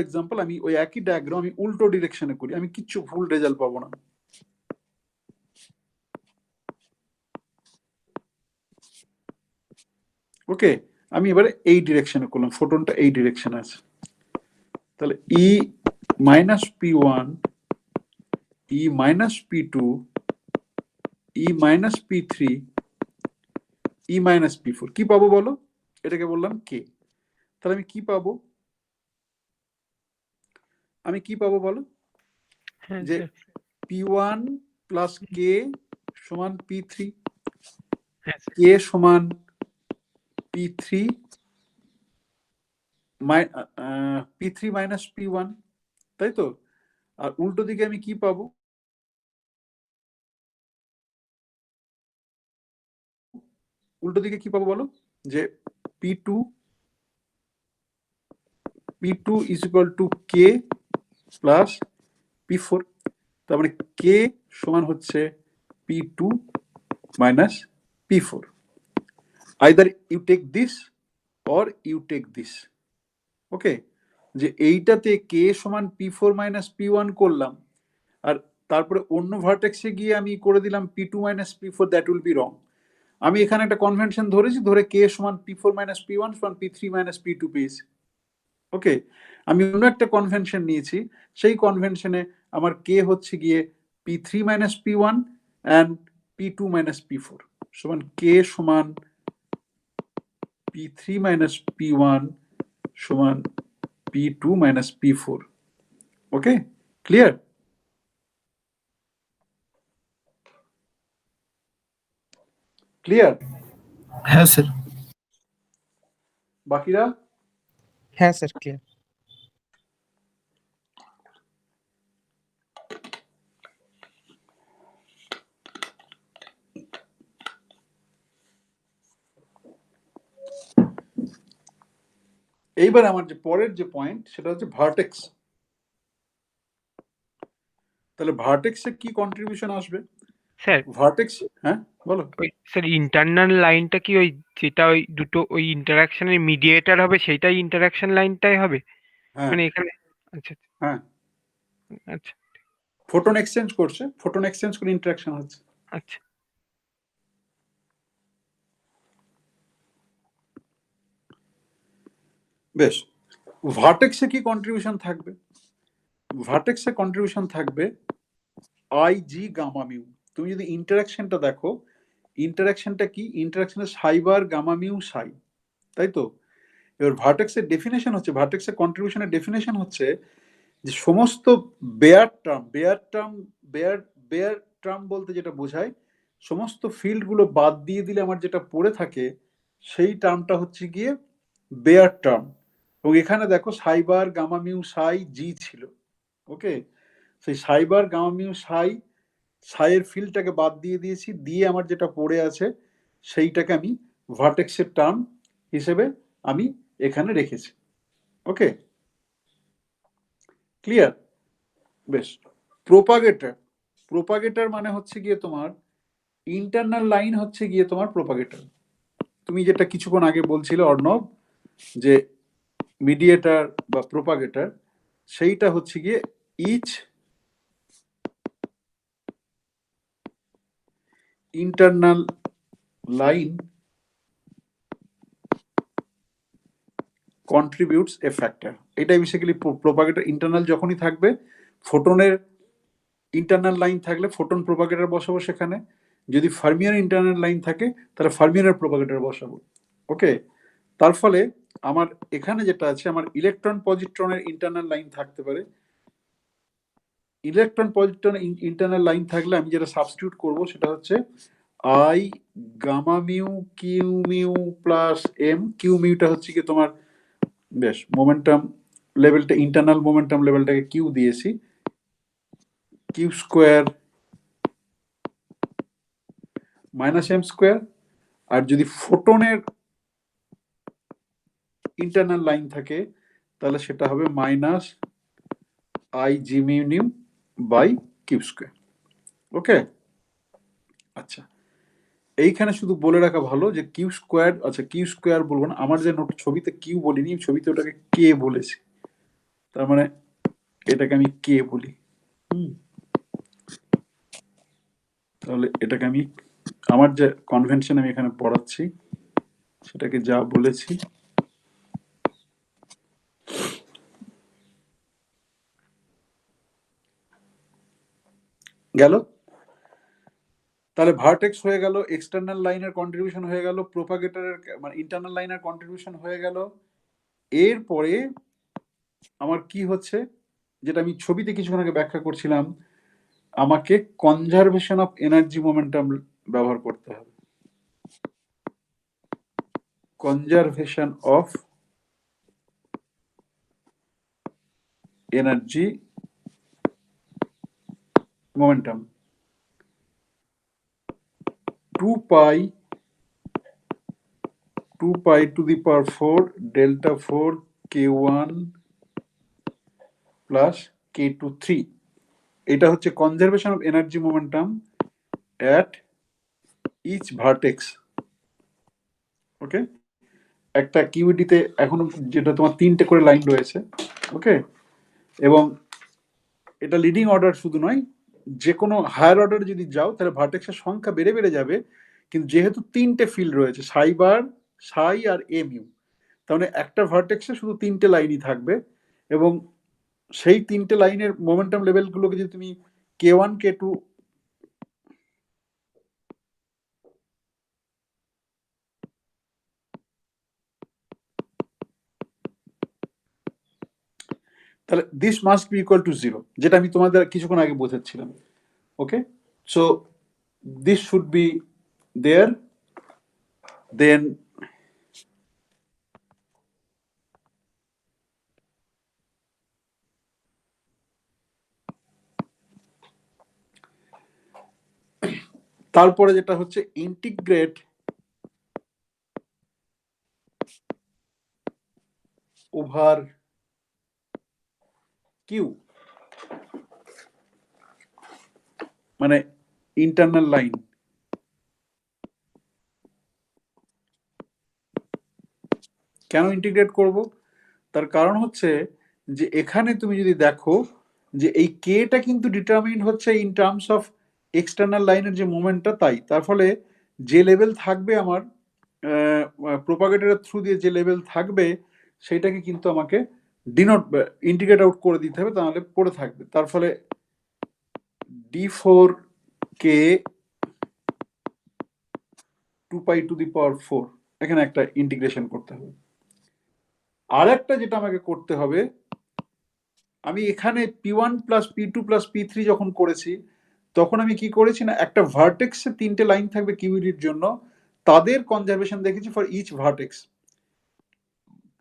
example আমি ওই একই diagram আমি উল্টো ডিরেকশনে করি, আমি কিচ্ছু ভুল result পাবো না। ওকে, আমি এবারে এই ডিরেকশনে করলাম, ফোটনটা এই ডিরেকশনে আছে। তাহলে ই মাইনাস পি ওয়ান, ই মাইনাস পি টু, ই মাইনাস পি থ্রি, ই মাইনাস পি ফোর, কি পাবো বলো? এটাকে বললাম কে। তাহলে আমি কি পাবো? আমি কি পাবো বলো? হ্যাঁ যে স্যার। পি ওয়ান প্লাস কে সমান পি থ্রি, হ্যাঁ স্যার। কে সমান P three, P three minus p one, তাই তো? আর উল্টো দিকে আমি কি পাবো? উল্টো দিকে কি পাবো বলো? যে p two is equal to k plus p four, তার মানে কে সমান হচ্ছে p two minus p four. Either you take this or you take this. Okay, যে এইটাতে কে সমান p four minus p one করলাম, আর তারপরে অন্য ভার্টেক্সে গিয়ে আমি করে দিলাম p two minus p four, that will be wrong. আমি এখানে একটা কনভেনশন ধরেছি, ধরে কে সমান p four minus p one সমান P three minus P two পেয়েছি। ওকে, আমি অন্য একটা কনভেনশন নিয়েছি, সেই কনভেনশনে আমার কে হচ্ছে গিয়ে p three minus p one and p two minus p four সমান কে সমান P three minus p one সমান p two minus p four. Okay, clear? Clear? হ্যাঁ স্যার। বাকিরা? হ্যাঁ স্যার ক্লিয়ার। এইবার আমার যে পরের যে পয়েন্ট সেটা হচ্ছে ভার্টেক্স। তাহলে ভার্টেক্সে কি কন্ট্রিবিউশন আসবে? স্যার ভার্টেক্স, হ্যাঁ বলো। ওই স্যার ইন্টারনাল লাইনটা কি ওই যেটা ওই দুটো ওই ইন্টারাকশনের মিডিয়েটার হবে সেইটাই ইন্টারাকশন লাইনটাই হবে? হ্যাঁ মানে এখানে আচ্ছা হ্যাঁ, আচ্ছা। ফোটন এক্সচেঞ্জ করছে, ফোটন এক্সচেঞ্জ করে ইন্টারাকশন হচ্ছে। আচ্ছা, বেশ, ভার্টেক্সে কি কন্ট্রিবিউশন থাকবে? ভার্টেক্সে কন্ট্রিবিউশন থাকবে আই জি গামা মিউ। তুমি যদি ইন্টারাকশনটা দেখো, ইন্টারাকশনটা কি? ইন্টারাকশনের সাইবার গামা মিউ সাই, তাই তো? এবার ভার্টেক্সের ডেফিনেশন হচ্ছে, ভার্টেক্সের কন্ট্রিবিউশনের ডেফিনেশন হচ্ছে যে সমস্ত বেয়ার টার্ম, বেয়ার টার্ম বলতে যেটা বোঝায় সমস্ত ফিল্ডগুলো বাদ দিয়ে দিলে আমার যেটা পড়ে থাকে সেই টার্মটা হচ্ছে গিয়ে বেয়ার টার্ম। এবং এখানে দেখো সাইবার গামা মিউ সাই জি ছিল, ওকে? সেই সাইবার গামা মিউ সাইয়ের ফিল্ডটাকে বাদ দিয়ে দিয়েছি, দিয়ে আমার যেটা পড়ে আছে সেইটাকে আমি ভার্টেক্সের টার্ম হিসেবে আমি এখানে রেখেছি, ওকে? ক্লিয়ার? বেশ, প্রোপাগেটর, প্রোপাগেটর মানে হচ্ছে গিয়ে তোমার ইন্টারনাল লাইন হচ্ছে গিয়ে তোমার প্রোপাগেটর। তুমি যেটা কিছুক্ষণ আগে বলছিলে অর্ণব, যে মিডিয়েটর বা প্রোপাগেটর, সেইটা হচ্ছে গিয়ে ইচ ইন্টারনাল লাইন কন্ট্রিবিউটস এ ফ্যাক্টর। এটা বেসিক্যালি প্রোপাগেটর ইন্টারনাল যখনই থাকবে, ফোটনের ইন্টারনাল লাইন থাকলে ফোটন প্রোপাগেটর বসাবো সেখানে, যদি ফার্মিয়ার ইন্টারনাল লাইন থাকে তাহলে ফার্মিয়ারের প্রোপাগেটর বসাবো, ওকে? তার ফলে আমার এখানে যেটা আছে, আমার ইলেকট্রন পজিট্রনের ইন্টারনাল লাইন থাকতে পারে। ইলেকট্রন পজিট্রন ইন্টারনাল লাইন থাকলে আমি যেটা সাবস্টিটিউট করব সেটা হচ্ছে i gamma mu q mu plus m. Q মিউটা হচ্ছে কি তোমার, বেশ, মোমেন্টাম লেভেলটা, ইন্টারনাল মোমেন্টাম লেভেলটাকে কিউ দিয়েছি, q square minus m square. আর যদি ফোটনের ইন্টারনাল লাইন থাকে তাহলে সেটা হবে minus i g mu nu by q square, okay? আচ্ছা, এইখানে শুধু বলে রাখা ভালো যে কিউ স্কোয়ার, আচ্ছা কিউ স্কোয়ার বলবো না, আমার যে নোট ছবিতে কিউ বলিনি, ছবিতে ওটাকে কে বলেছি, তার মানে এটাকে আমি কে বলি। তাহলে এটাকে আমি, আমার যে কনভেনশন আমি এখানে পড়াচ্ছি সেটাকে যা বলেছি, গেল। তাহলে ভার্টেক্স হয়ে গেল, এক্সটার্নাল লাইনের কন্ট্রিবিউশন হয়ে গেল, প্রোপাগেটরের মানে ইন্টারনাল লাইনের কন্ট্রিবিউশন হয়ে গেল। এরপরে আমার কি হচ্ছে, যেটা আমি ছবিতে কিছুক্ষণ আগে ব্যাখ্যা করছিলাম, আমাকে কনজারভেশন অফ এনার্জি মোমেন্টাম ব্যবহার করতে হবে। Conservation of energy momentum, 2 pi to the power 4 delta 4 k1 plus k2 3। এটা হচ্ছে conservation of energy momentum at each vertex, okay? একটা কিউডিতে এখনো যেটা তোমার 3টে করে লাইন রয়েছে, ওকে? এবং এটা লিডিং অর্ডার শুধু নয়, যে কোনো হায়ার অর্ডার যদি যাও তাহলে ভার্টেক্সের সংখ্যা বেড়ে বেড়ে যাবে, কিন্তু যেহেতু 3টে ফিল্ড রয়েছে সাইবার, সাই আর এমইউ, তাহলে একটা ভার্টেক্সে শুধু 3টে লাইনই থাকবে। এবং সেই 3টে লাইনের মোমেন্টাম লেভেলগুলোকে যদি তুমি k1 k2, তাহলে this must be equal to 0, যেটা আমি তোমাদের কিছুক্ষণ আগে বোঝাচ্ছিলাম, okay? So this should be there. Then তারপরে যেটা হচ্ছে ইন্টিগ্রেট ওভার কিউ, মানে ইন্টারনাল লাইন। কেন ইন্টিগ্রেট করব? তার কারণ হচ্ছে যে এখানে তুমি যদি দেখো যে এই কেটা কিন্তু ডিটারমিন হচ্ছে ইন টার্মস অফ এক্সটার্নাল লাইনের যে মোমেন্টটা, তাই তার ফলে যে লেভেল থাকবে আমার প্রোপাগেটরের থ্রু দিয়ে যে লেভেল থাকবে সেটাকে কিন্তু আমাকে ডিনোট ইন্টিগ্রেট আউট করে দিতে হবে, তাহলে পড়ে থাকবে। তার ফলে d4k 2π⁴ এখানে একটা ইন্টিগ্রেশন করতে হবে। আর একটা যেটা আমাকে করতে হবে, আমি এখানে p1 plus p2 plus p3 যখন করেছি তখন আমি কি করেছি না, একটা ভার্টেক্সে 3টে লাইন থাকবে কিউইডির জন্য, তাদের কনজারভেশন দেখেছি ফর ইচ ভার্টেক্স।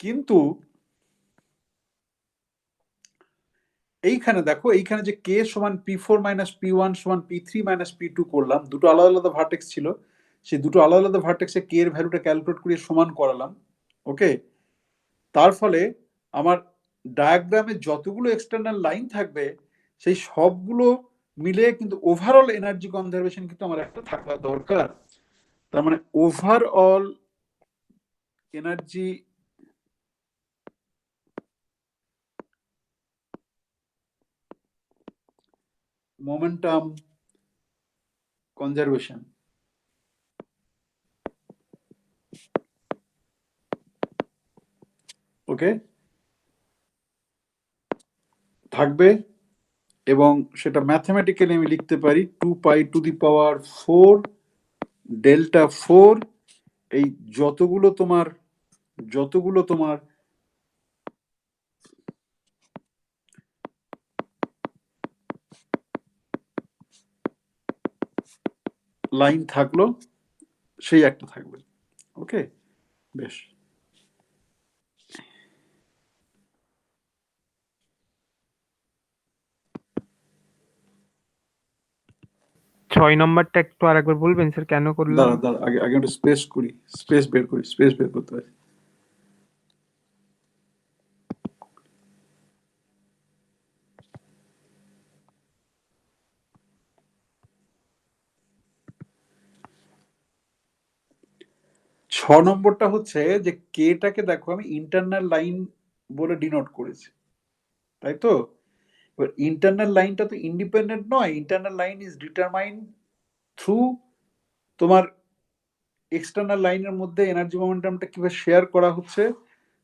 কিন্তু এইখানে দেখো, এইখানে যে k সমান p4 মাইনাস p1 সমান p3 মাইনাস p2 করলাম, দুটো আলাদা আলাদা ভার্টেক্স ছিল, সেই দুটো আলাদা আলাদা ভার্টেক্সে k এর ভ্যালুটা ক্যালকুলেট করে সমান করালাম। ওকে, তার ফলে আমার ডায়াগ্রামে যতগুলো এক্সটার্নাল লাইন থাকবে সেই সবগুলো মিলে কিন্তু ওভারঅল এনার্জি কনজারভেশন কিন্তু আমার একটা থাকা দরকার। তার মানে ওভারঅল এনার্জি মোমেন্টাম কনজারভেশন, ওকে, থাকবে। এবং সেটা ম্যাথমেটিক্যালি আমি লিখতে পারি 2π⁴ ডেল্টা 4, এই যতগুলো তোমার লাইন থাকলো সেই একটা থাকবে। ওকে, বেশ। 6 নম্বরটা একটু আরেকবার বলবেন স্যার, কেন করলাম? দাঁড়া দাঁড়া, আগে আগে একটু স্পেস করি, স্পেস বের করতে হয়। ছ নম্বরটা হচ্ছে যে কেটাকে দেখো আমি ইন্টারনাল লাইন বলে ডিনোট করেছি, তাই তো? এবার ইন্টারনাল লাইনটা তো ইন্ডিপেন্ডেন্ট নয়, internal line is determine through তোমার এক্সটার্নাল লাইনের মধ্যে এনার্জি মোমেন্টামটা কিভাবে শেয়ার করা হচ্ছে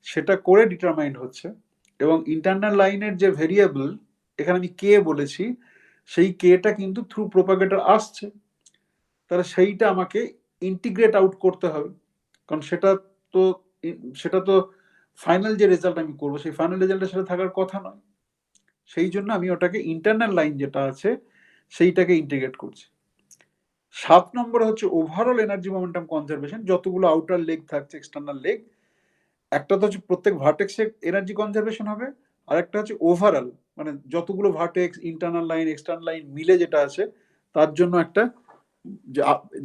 সেটা করে ডিটারমাইন্ড হচ্ছে। এবং ইন্টারনাল লাইনের যে ভেরিয়েবল এখানে আমি কে বলেছি, সেই কেটা কিন্তু থ্রু প্রোপাগেটর আসছে, তাহলে সেইটা আমাকে ইন্টিগ্রেট আউট করতে হবে, কারণ তো সেটা তো ফাইনাল যে রেজাল্ট আমি করবো সেই ফাইনাল রেজাল্টে সেটা থাকার কথা নয়। সেই জন্য আমি ওটাকে ইন্টারনাল লাইন যেটা আছে সেইটাকে ইন্টিগ্রেট করছি। 7 নম্বরে হচ্ছে ওভারঅল এনার্জি মোমেন্টাম কনজারভেশন, যতগুলো আউটার লেগ থাকছে এক্সটার্নাল লেগ, একটা তো হচ্ছে প্রত্যেক ভার্টেক্সে এনার্জি কনজারভেশন হবে, আর একটা হচ্ছে ওভারঅল, মানে যতগুলো vertex internal line external line মিলে যেটা আছে তার জন্য একটা,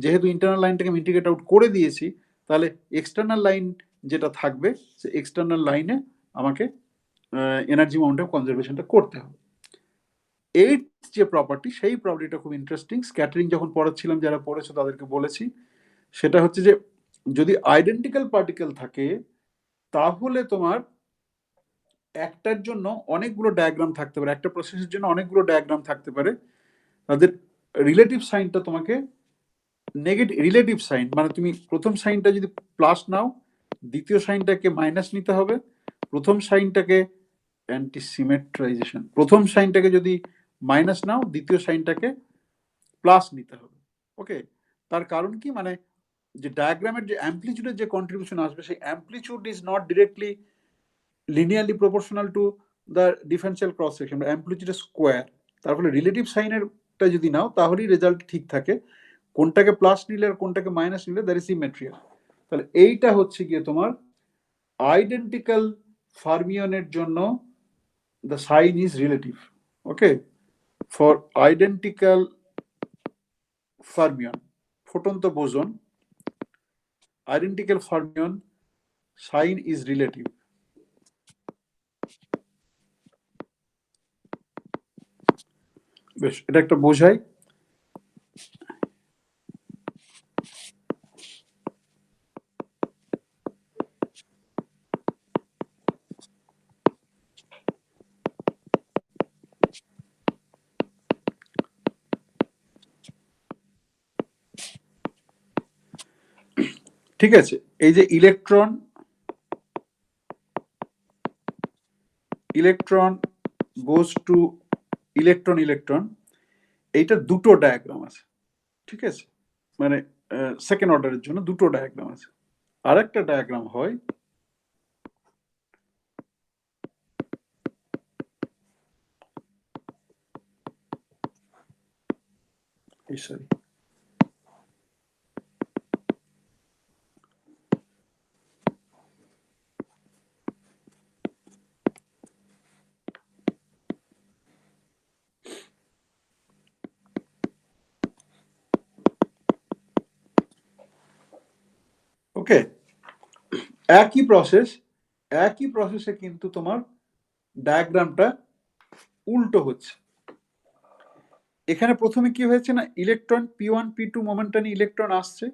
যেহেতু ইন্টারনাল লাইনটাকে আমি ইন্টিগ্রেট আউট করে দিয়েছি, তাহলে এক্সটার্নাল লাইন যেটা থাকবে সে এক্সটার্নাল লাইনে আমাকে এনার্জি মোমেন্টাম কনজারভেশনটা করতে হবে। এইট যে প্রপার্টি, সেই প্রপার্টিটা খুব ইন্টারেস্টিং, স্ক্যাটারিং যখন পড়াচ্ছিলাম যারা পড়েছো তাদেরকে বলেছি, সেটা হচ্ছে যে যদি আইডেন্টিক্যাল পার্টিকেল থাকে তাহলে তোমার একটার জন্য অনেকগুলো ডায়াগ্রাম থাকতে পারে, একটা প্রসেসের জন্য অনেকগুলো ডায়াগ্রাম থাকতে পারে, তাদের রিলেটিভ সাইনটা তোমাকে নেগেটিভ রিলেটিভ সাইন, মানে তুমি প্রথম সাইনটা যদি প্লাস নাও দ্বিতীয় সাইনটাকে মাইনাস নিতে হবে, প্রথম সাইনটাকে অ্যান্টিসিমেট্রাইজেশন, প্রথম সাইনটাকে যদি মাইনাস নাও দ্বিতীয় সাইনটাকে প্লাস নিতে হবে। ওকে, তার কারণ কি, মানে যে ডায়াগ্রামের যে অ্যাম্পলিচিউডের যে কন্ট্রিবিউশন আসবে সেই amplitude is not directly linearly proportional to the differential cross section, amplitude square. তার ফলে রিলেটিভ সাইনেরটা যদি নাও তাহলেই রেজাল্ট ঠিক থাকে, কোনটাকে প্লাস নিলে আর কোনটাকে মাইনাস নিলে দ্যাট ইজ সিমেট্রিয়াল। তাহলে এইটা হচ্ছে গিয়ে তোমার আইডেন্টিক্যাল ফার্মিয়নের জন্য the sign is relative. Okay, for identical fermion, photon to boson, identical fermion sign is relative. বেশ, এটা একটা বোঝাই। ঠিক আছে, এই যে ইলেকট্রন গোজ টু ইলেকট্রন, এইটা দুটো ডায়াগ্রাম আছে, ঠিক আছে, মানে সেকেন্ড অর্ডারের জন্য দুটো ডায়াগ্রাম আছে। আরেকটা ডায়াগ্রাম হয় সরি ওকে, একই প্রসেসে কিন্তু তোমার ডায়াগ্রামটা উল্টো হচ্ছে। এখানে প্রথমে কি হয়েছে না, electron P1 P2 momentum electron আসছে,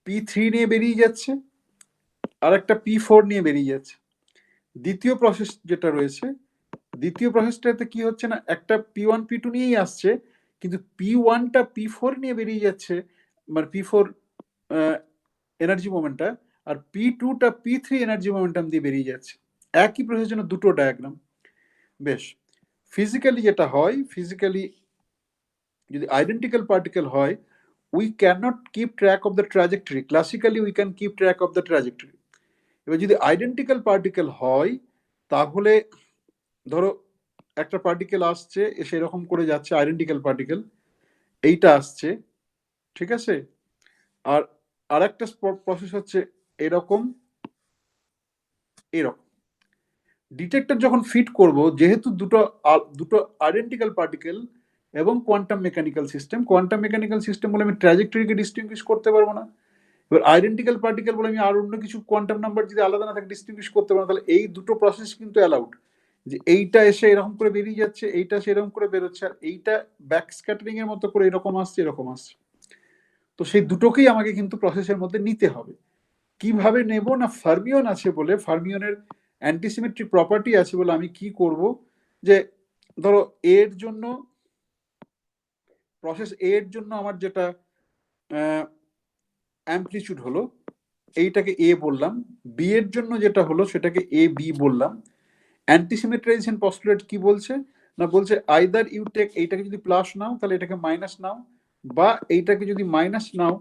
P3 নিয়ে বেরিয়ে যাচ্ছে, আর একটা P4 নিয়ে বেরিয়ে যাচ্ছে। দ্বিতীয় প্রসেস যেটা রয়েছে, দ্বিতীয় প্রসেসটাতে কি হচ্ছে না, একটা P1 P2 নিয়েই আসছে, কিন্তু P1টা P4 নিয়ে বেরিয়ে যাচ্ছে, মানে P4 এনার্জি মোমেন্টটা, আর P2টা P3 এনার্জি মোমেন্টাম দিয়ে বেরিয়ে যাচ্ছে। একই প্রসেসের জন্য দুটো ডায়াগ্রাম। বেশ, ফিজিক্যালি যেটা হয়, ফিজিক্যালি যদি আইডেন্টিক্যাল পার্টিকেল হয়, we can not keep track of the trajectory. Classically we can keep track of the trajectory. এবার যদি আইডেন্টিক্যাল পার্টিকেল হয়, তাহলে ধরো একটা পার্টিকেল আসছে, এসে এরকম করে যাচ্ছে, আইডেন্টিক্যাল পার্টিকেল এইটা আসছে, ঠিক আছে, আর আরেকটা প্রসেস হচ্ছে এরকম এরকম। ডিটেক্টর যখন ফিট করব, যেহেতু দুটো আইডেন্টিক্যাল পার্টিকেল এবং কোয়ান্টাম মেকানিক্যাল সিস্টেম বলে আমি ট্র্যাজেক্টরিকে ডিস্টিংগুইশ করতে পারবো না। এবার আইডেন্টিক্যাল পার্টিকেল বলে আমি আর অন্য কিছু কোয়ান্টাম নাম্বার যদি আলাদা না থাকে ডিস্টিংগুইশ করতে পারবো না, তাহলে এই দুটো প্রসেস কিন্তু অ্যালাউড, যে এইটা এসে এরকম করে বেরিয়ে যাচ্ছে, এইটা এসে এরকম করে বেরোচ্ছে, আর এইটা ব্যাক স্ক্যাটারিং এর মতো করে এরকম আসছে এরকম আসছে। তো সেই দুটোকেই আমাকে কিন্তু প্রসেসের মধ্যে নিতে হবে। কিভাবে নেব না, ফার্মিয়ন আছে বলে, ফার্মিয়নের অ্যান্টিসিমেট্রিক প্রপার্টি আছে বলে আমি কি করব, যে ধরো এর জন্য, প্রসেস এর জন্য আমার যেটা অ্যাম্পলিটিউড হলো, এইটাকে এ বললাম, বি এর জন্য যেটা হলো সেটাকে এ বি বললাম। অ্যান্টিসিমেট্রাইজেশন পস্টুলেট কি বলছে না, বলছে আইদার ইউ টেক, এইটাকে যদি প্লাস নাও তাহলে এটাকে মাইনাস নাও, বা এইটাকে যদি মাইনাস নাও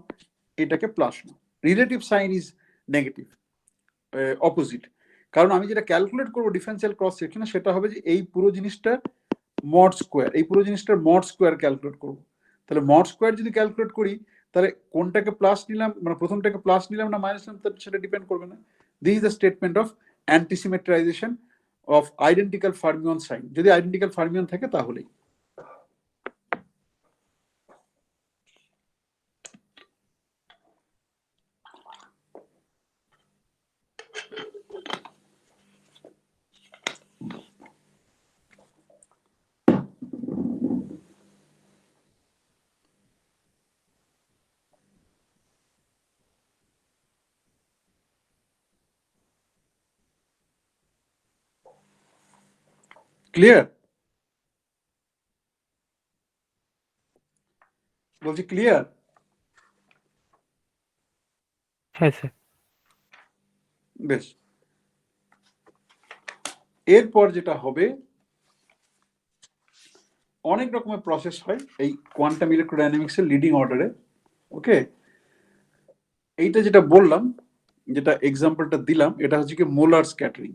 এটাকে প্লাস নাও। Relative sign is negative, opposite. কারণ আমি যেটা ক্যালকুলেট করবো ডিফারেন্সিয়াল ক্রস সেকশনে, সেটা হবে যে এই পুরো জিনিসটার মড স্কোয়ার, এই পুরো জিনিসটার মড স্কোয়ার ক্যালকুলেট করবো। তাহলে মড স্কোয়ার যদি ক্যালকুলেট করি, তাহলে কোনটাকে প্লাস নিলাম, মানে প্রথমটাকে প্লাস নিলাম না মাইনাস নিলাম, সেটা ডিপেন্ড করবে না। This is the statement of antisymmetrization of identical fermion sign. যদি আইডেন্টিক্যাল ফার্মিয়ন থাকে তাহলেই। ক্লিয়ার? বলছি ক্লিয়ার? হ্যাঁ স্যার। বেশ, এরপর যেটা হবে, অনেক রকমের প্রসেস হয় এই কোয়ান্টাম ইলেকট্রোডাইনামিক্স এর লিডিং অর্ডারে। ওকে, এইটা যেটা বললাম, যেটা এক্সাম্পলটা দিলাম, এটা হচ্ছে কি মোলার স্ক্যাটারিং।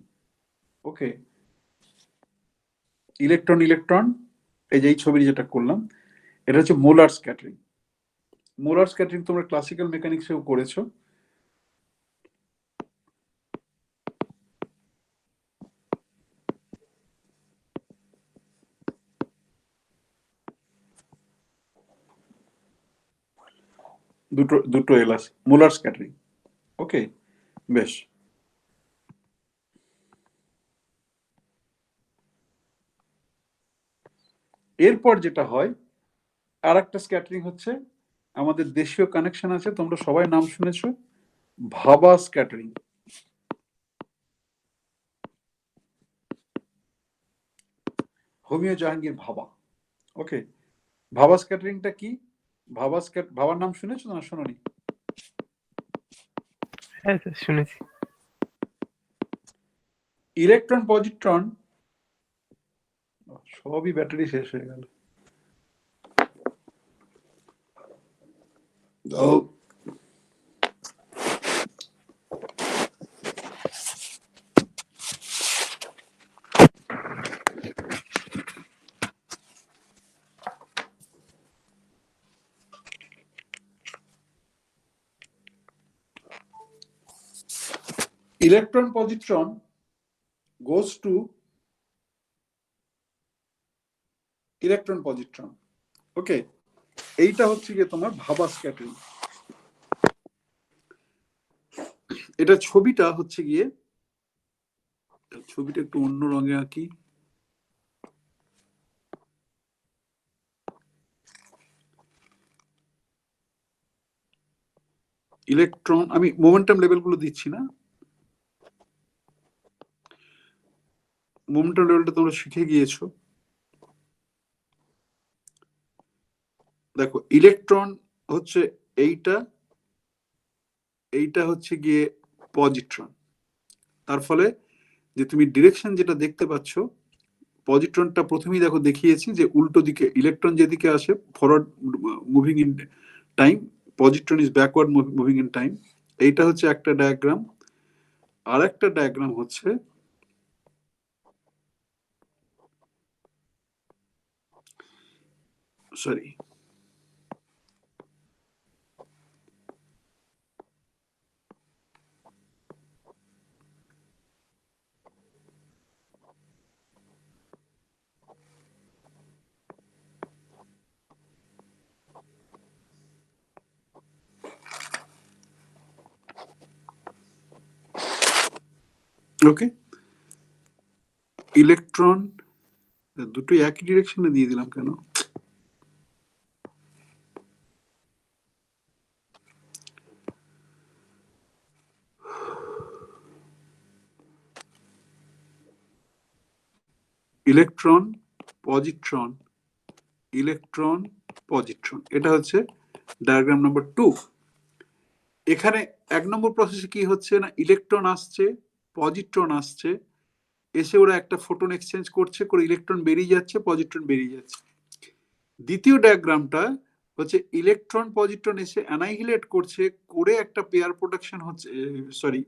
ওকে, ইলেকট্রন, এই যে এই ছবি যেটা করলাম, এটা হচ্ছে মোলার স্ক্যাটারিং। মোলার স্ক্যাটারিং তোমরা ক্লাসিক্যাল মেকানিক্সেও করেছো। দুটো এল আছে, মোলার স্ক্যাটারিং। ওকে, বেশ, এরপর যেটা হয়, আর একটা স্ক্যাটারিং হচ্ছে, আমাদের দেশীয় কানেকশন আছে, তোমরা সবাই নাম শুনেছো, ভাবা স্ক্যাটারিং। হোমিও জাহাঙ্গীর ভাবা। ওকে, ভাবা স্ক্যাটারিংটা কি? ভাবার নাম শুনেছো না শোনোনি? হ্যাঁ স্যার শুনেছি। ইলেকট্রন পজিট্রন সবই ব্যাটারি শেষ হয়ে গেল। Electron positron goes to electron positron. Okay, এইটা হচ্ছে গিয়ে তোমার ভাবা স্ক্যাটারিং। এটা ছবিটা হচ্ছে গিয়ে, ছবিটা একটু অন্য রঙে আঁকি। ইলেকট্রন, আমি মোমেন্টাম লেভেলগুলো দিচ্ছি না, মোমেন্টাম লেভেলটা তোমরা শিখে গিয়েছো। দেখো ইলেকট্রন হচ্ছে এইটা, এইটা হচ্ছে গিয়ে পজিট্রন। তার ফলে যে তুমি ডিরেকশন যেটা দেখতে পাচ্ছ, পজিট্রনটা প্রথমেই দেখো দেখিয়েছি যে উল্টো দিকে ইলেকট্রন যেদিকে আসে forward moving in time, positron is backward moving in time. এইটা হচ্ছে একটা ডায়াগ্রাম। আর একটা ডায়াগ্রাম হচ্ছে সরি ওকে, ইলেকট্রন দুটো একই ডিরেকশনে দিয়ে দিলাম কেন? ইলেকট্রন পজিট্রন, ইলেকট্রন পজিট্রন, এটা হচ্ছে ডায়াগ্রাম নাম্বার 2। এখানে 1 নম্বর প্রসেসে কি হচ্ছে না, ইলেকট্রন আসছে, পজিট্রন আসছে, এসে ওরা একটা ফোটন এক্সচেঞ্জ করছে, করে ইলেকট্রন বেরিয়ে যাচ্ছে, পজিট্রন বেরিয়ে যাচ্ছে। দ্বিতীয় ডায়াগ্রামটা হচ্ছে ইলেকট্রন পজিট্রন এসে অ্যানাইহিলেট করছে, করে একটা পেয়ার প্রোডাকশন হচ্ছে, সরি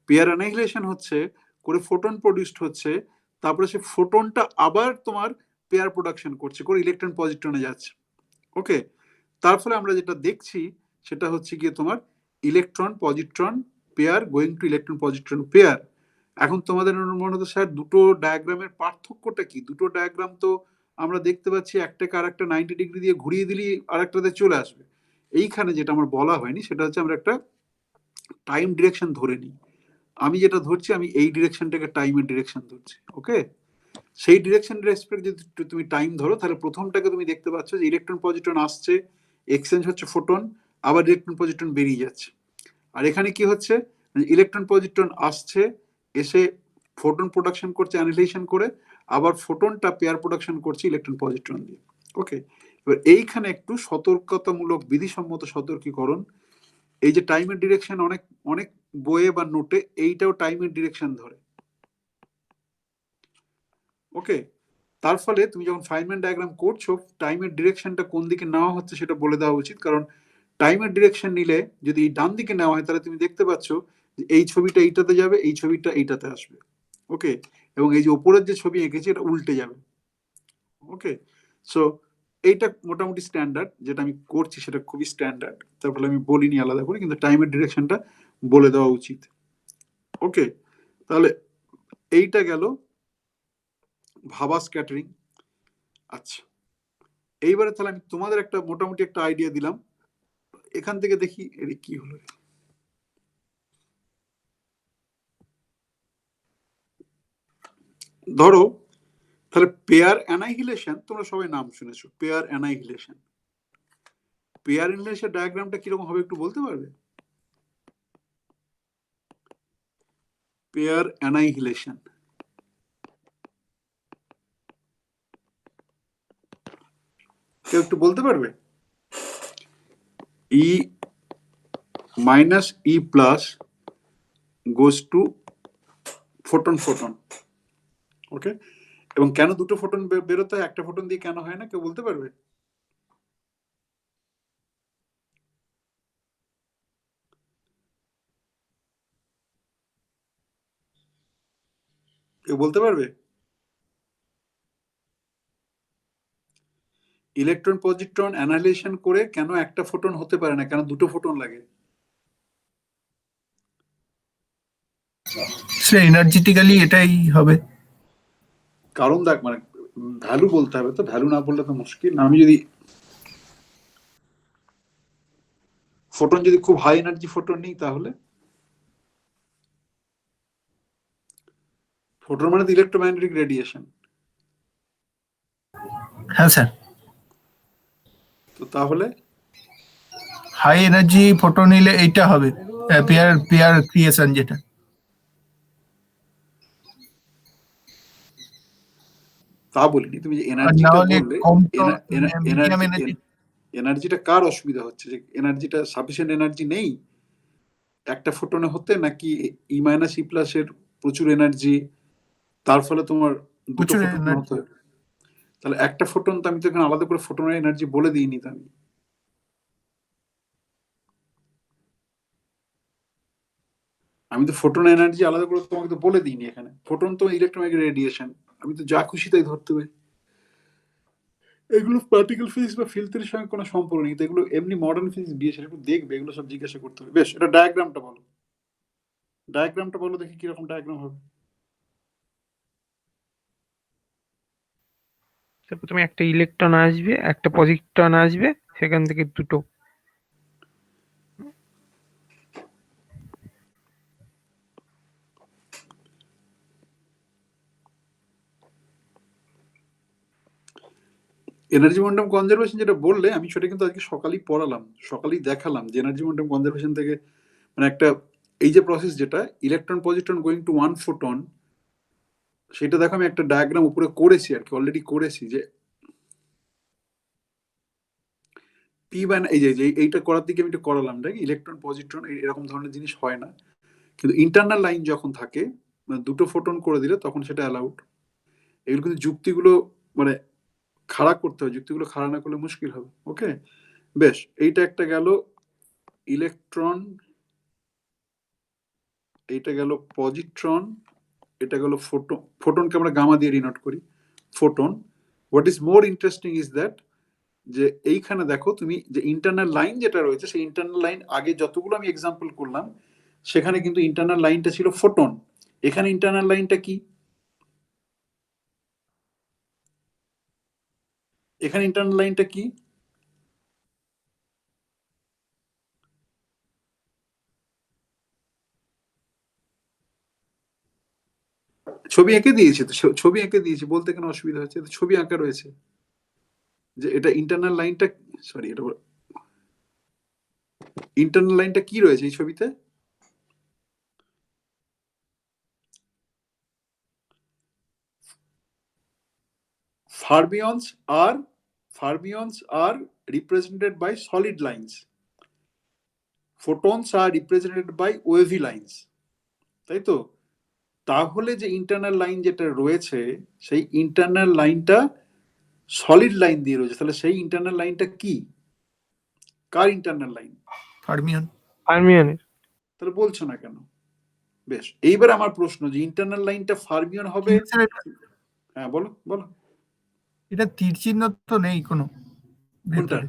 পেয়ার অ্যানাইহিলেশন হচ্ছে, করে ফোটন প্রডিউসড হচ্ছে, তারপরে সে ফোটনটা আবার তোমার পেয়ার প্রোডাকশন করছে, করে ইলেকট্রন পজিট্রনে যাচ্ছে। ওকে, তার ফলে আমরা যেটা দেখছি সেটা হচ্ছে গিয়ে তোমার electron positron pair going to electron positron pair. এখন তোমাদের মনে হতো স্যার দুটো ডায়াগ্রামের পার্থক্যটা কি? দুটো ডায়াগ্রাম তো আমরা দেখতে পাচ্ছি একটাকে আর একটা 90 ডিগ্রি দিয়ে ঘুরিয়ে দিলেই আরেকটাতে চলে আসবে। এইখানে যেটা আমার বলা হয়নি সেটা হচ্ছে আমরা একটা টাইম ডিরেকশন ধরে নিই। আমি যেটা ধরছি, আমি এই ডিরেকশনটাকে টাইমের ডিরেকশন ধরছি। ওকে, সেই ডিরেকশন রেসপেক্ট যদি তুমি টাইম ধরো, তাহলে প্রথমটাকে তুমি দেখতে পাচ্ছ যে ইলেকট্রন পজিট্রন আসছে, এক্সচেঞ্জ হচ্ছে ফোটন, আবার ইলেকট্রন পজিট্রন বেরিয়ে যাচ্ছে। আর এখানে কি হচ্ছে, ইলেকট্রন পজিট্রন আসছে, এসে ফোটন প্রোডাকশন করছে অ্যানিহিলেশন করে, আবার ফোটনটা পেয়ার প্রোডাকশন করছে ইলেকট্রন পজিট্রন দিয়ে। ওকে, এবার এইখানে একটু সতর্কতামূলক বিধিসম্মত সতর্কীকরণ। এই যে টাইমের ডিরেকশন অনেক অনেক বইয়ে বা নোটে এইটাও টাইমের ডিরেকশন ধরে। ওকে, তার ফলে তুমি যখন ফাইনম্যান ডায়াগ্রাম করছো, টাইমের ডিরেকশনটা কোন দিকে নেওয়া হচ্ছে সেটা বলে দেওয়া উচিত। কারণ টাইমের ডিরেকশন নিলে যদি ডান দিকে নেওয়া হয়, তাহলে তুমি দেখতে পাচ্ছ যে এই ছবিটা এইটাতে যাবে, এই ছবিটা এইটাতে আসবে। ওকে, এবং এই যে উপরের যে ছবি এঁকেছি এটা উল্টে যাবে। ওকে, সো এইটা মোটামুটি স্ট্যান্ডার্ড, যেটা আমি করছি সেটা খুবই স্ট্যান্ডার্ড, তার ফলে আমি বলিনি আলাদা করে, কিন্তু টাইমের ডিরেকশনটা বলে দেওয়া উচিত। ওকে, তাহলে এইটা গেল ভাবা স্ক্যাটারিং। আচ্ছা, এইবারে তাহলে আমি তোমাদের একটা মোটামুটি একটা আইডিয়া দিলাম। এখান থেকে দেখি এর কি হলো। ধরো তাহলে পেয়ার অ্যানাইহিলেশন, তোমরা সবাই নাম শুনেছো পেয়ার অ্যানাইহিলেশন। পেয়ার অ্যানাইহিলেশন ডায়াগ্রামটা কিরকম হবে একটু বলতে পারবে? পেয়ার অ্যানাইহিলেশন কেউ একটু বলতে পারবে? E minus e plus goes to photon photon. Okay, এবং কেন দুটো ফোটন বেরোতে হয়, একটা ফোটন দিয়ে কেন হয় না, কেউ বলতে পারবে? কেউ বলতে পারবে? ইলেকট্রন পজিট্রন অ্যানালাইজেশন করে কেন একটা ফোটন হতে পারে না, কেন দুটো ফোটন লাগে? সে এনার্জেটিক্যালি এটাই হবে। কারণ দেখ, মানে ভ্যালু বলতে হবে, তো ভ্যালু না বললে তো মুশকিল। আমি যদি ফোটন যদি খুব হাই এনার্জি ফোটন নিই, তাহলে ফোটন মানে ইলেকট্রোম্যাগনেটিক রেডিয়েশন। হ্যাঁ স্যার, তো তাহলে হাই এনার্জি ফোটন নিলে এইটা হবে, পেয়ার পেয়ার ক্রিয়েশন যেটা। তা বলিনি, তুমি যে আর না এনার্জিটা হলে বললে, কমপ্লন মিডিয়াম এনার্জি এনার্জি। এনার্জিটা কার অসুবিধা হচ্ছে, যে এনার্জিটা সাফিসিয়েন্ট এনার্জি নেই একটা ফোটনে হতে, নাকি ই মাইনাস ই প্লাস এর প্রচুর এনার্জি, তার ফলে তোমার দুটো প্রচুর ফোটন এনার্জি। হতে হয়? তাহলে একটা ফোটন তো আমি তো এখানে আলাদা করে ফোটনের এনার্জি বলে দিইনি তো আমি তো ফোটন এনার্জি আলাদা করে তোমাকে তো বলে দিইনি এখানে। ফোটন তো ইলেকট্রোম্যাগনেটিক রেডিয়েশন, আমি তো যা খুশি তাই ধরতে পারি। এগুলো পার্টিকেল ফিজিক্স বা ফিল্ড থিওরির সঙ্গে কোনো সম্পর্ক নেই, তো এগুলো এমনি মডার্ন ফিজিক্স বিয়ে সেটা একটু দেখবে, এগুলো সব জিজ্ঞাসা করতে হবে। বেশ, এটা ডায়াগ্রামটা বলো, ডায়াগ্রামটা বলো দেখি কিরকম ডায়াগ্রাম হবে। প্রথমে একটা ইলেকট্রন আসবে, একটা পজিট্রন আসবে, সেখান থেকে দুটো। এনার্জি মোমেন্টাম কনজারভেশন যেটা বললে, আমি সেটা কিন্তু আজকে সকালেই পড়ালাম, সকালেই দেখালাম যে এনার্জি মোমেন্টাম কনজারভেশন থেকে মানে একটা এই যে প্রসেস, যেটা electron positron going to one photon, সেটা দেখো আমি একটা ডায়াগ্রাম উপরে করেছি আর কি, অলরেডি করেছি, যে পি বাই এই যে এইটা করার দিকে আমি একটু করালাম, দেখ ইলেকট্রন পজিট্রন এরকম ধরনের জিনিস হয় না, কিন্তু ইন্টারনাল লাইন যখন থাকে, মানে দুটো ফোটন করে দিলে তখন সেটা অ্যালাউড। এগুলো কিন্তু যুক্তিগুলো মানে খাড়া করতে হবে, যুক্তিগুলো খাড়া না করলে মুশকিল হবে। ওকে, বেশ, এইটা একটা গেল ইলেকট্রন, এইটা গেল পজিট্রন, এটা গেল ফোটন। ফোটনকে আমরা গামা দিয়ে ডিনোট করি, photon. What is more interesting is that, যে এইখানে দেখো তুমি যে ইন্টারনাল লাইন যেটা রয়েছে, সেই ইন্টারনাল লাইন আগে যতগুলো আমি এক্সাম্পল করলাম সেখানে কিন্তু ইন্টারনাল লাইনটা ছিল ফোটন, এখানে ইন্টারনাল লাইনটা কি, এখানে ইন্টারনাল লাইনটা কি? ছবি এঁকে দিয়েছি তো, ছবি এঁকে দিয়েছি, বলতে কেন অসুবিধা হচ্ছে, তো ছবি আঁকা রয়েছে যে এটা ইন্টারনাল লাইনটা, সরি এটা ইন্টারনাল লাইনটা কি রয়েছে এই ছবিতে? Fermions are represented by solid lines. Photons are represented by wavy lines. তাই তো? তাহলে যে ইন্টারনাল লাইন যেটা রয়েছে, সেই ইন্টারনাল লাইনটা সলিড লাইন দিয়ে রয়েছে, তাহলে সেই ইন্টারনাল লাইনটা কি, কার ইন্টারনাল লাইন? ফার্মিয়ন। ফার্মিয়নের। তাহলে বলছো না কেন? বেশ, এইবার আমার প্রশ্ন, যে ইন্টারনাল লাইনটা ফার্মিয়ন হবে। হ্যাঁ বলো বলো। এটা তীর চিহ্ন তো নেই কোনো কোনটা? ভেতরে?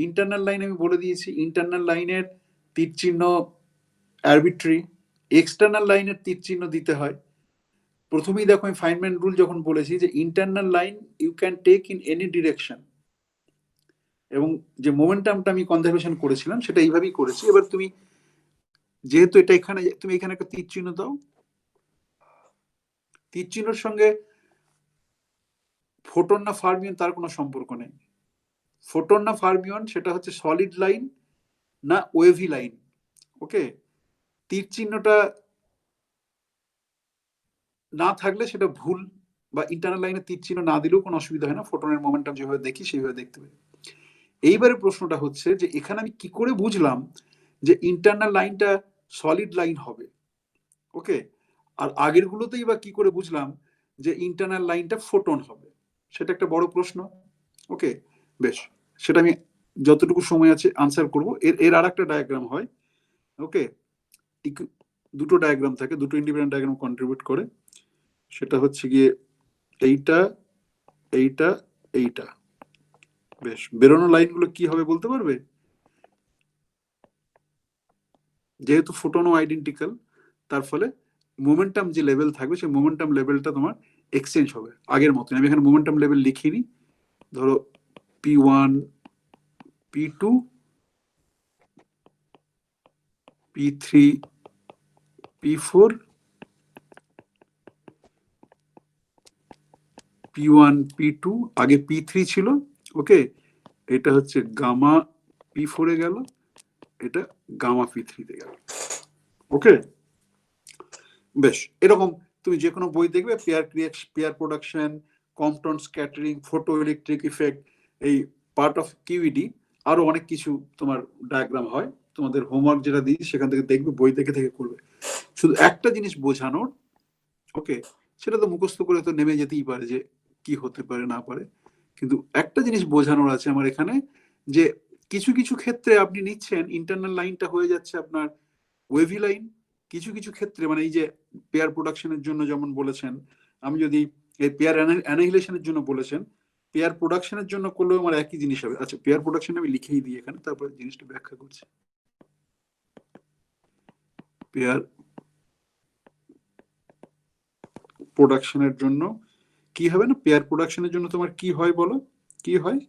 ইন্টারনাল লাইন আমি বলে দিয়েছি, ইন্টারনাল লাইনের তীর চিহ্ন আরবিট্রারি, এক্সটার্নাল লাইনের তীর চিহ্ন দিতে হয়। প্রথমেই দেখো আমি ফাইনম্যান রুল যখন বলেছি যে internal line you can take in any direction, এবং যে মোমেন্টামটা আমি কনজারভেশন করেছিলাম সেটা এইভাবেই করেছি। এবার তুমি যেহেতু এটা এখানে, তুমি এখানে একটা তীর চিহ্ন দাও, তীর চিহ্নের সঙ্গে ফোটন না ফার্মিয়ন তার কোনো সম্পর্ক নেই। ফোটন না ফার্মিয়ন সেটা হচ্ছে সলিড লাইন না ওয়েভি লাইন। ওকে, তীর চিহ্নটা না থাকলে সেটা ভুল, বা ইন্টারনাল লাইনে তীর চিহ্ন না দিলেও কোনো অসুবিধা হয় না, ফোটনের মোমেন্টাম যেভাবে দেখি সেইভাবে দেখতে পাই। এইবারে প্রশ্নটা হচ্ছে যে এখানে আমি কি করে বুঝলাম যে ইন্টারনাল লাইনটা সলিড লাইন হবে। ওকে, আর আগের গুলোতেই বা কি করে বুঝলাম যে ইন্টারনাল লাইনটা ফোটন হবে? সেটা একটা বড় প্রশ্ন। ওকে, বেশ, সেটা আমি যতটুকু সময় আছে আনসার করব। এর আর একটা ডায়াগ্রাম হয়। ওকে, দুটো ডায়াগ্রাম থাকে, দুটো ইন্ডিপেন্ডেন্ট ডায়াগ্রাম কন্ট্রিবিউট করে। সেটা হচ্ছে গিয়ে এইটা, এইটা, এইটা। বেশ, বেরোনো লাইনগুলো কি হবে বলতে পারবে? যেহেতু ফোটনও আইডেন্টিক্যাল, তার ফলে মোমেন্টাম যে লেভেল থাকবে সেই মোমেন্টাম লেভেলটা তোমার এক্সচেঞ্জ হবে আগের মতন। আমি এখানে মোমেন্টাম লেভেল লিখিনি, ধরো P1, P2, P3, P4, P1, P2, আগে P3 ছিল। ওকে, এটা হচ্ছে গামা P4 এ গেল, এটা গামা P3 তে গেল। ওকে, বেশ, এরকম তুমি যে কোনো বই দেখবে, pair production, Compton scattering, photo electric effect, এই পার্ট অফ কিউইডি, আরো অনেক কিছু তোমার ডায়াগ্রাম হয়। তোমাদের হোমওয়ার্ক যেটা দিই সেখান থেকে দেখবে, বই দেখে থেকে করবে। শুধু একটা জিনিস বোঝানোর, ওকে, সেটা তো মুখস্থ করে তো নেমে যেতেই পারে যে কি হতে পারে না পারে, কিন্তু একটা জিনিস বোঝানোর আছে আমার এখানে, যে কিছু কিছু ক্ষেত্রে আপনি নিচ্ছেন ইন্টারনাল লাইনটা হয়ে যাচ্ছে আপনার ওয়েভি লাইন, কিছু কিছু ক্ষেত্রে মানে এই যে পেয়ার প্রোডাকশনের জন্য যেমন বলেছেন, আমি যদি এই পেয়ার অ্যানাহিলেশনের জন্য বলেছেন, পেয়ার প্রোডাকশনের জন্য করলেও আমার একই জিনিস হবে। আচ্ছা, পেয়ার প্রোডাকশন আমি লিখেই দিই এখানে, তারপরে জিনিসটা ব্যাখ্যা করছি। পেয়ার প্রোডাকশনের জন্য কি হবে না, পেয়ার প্রোডাকশনের জন্য তোমার কি হয় বলো, কি হয়?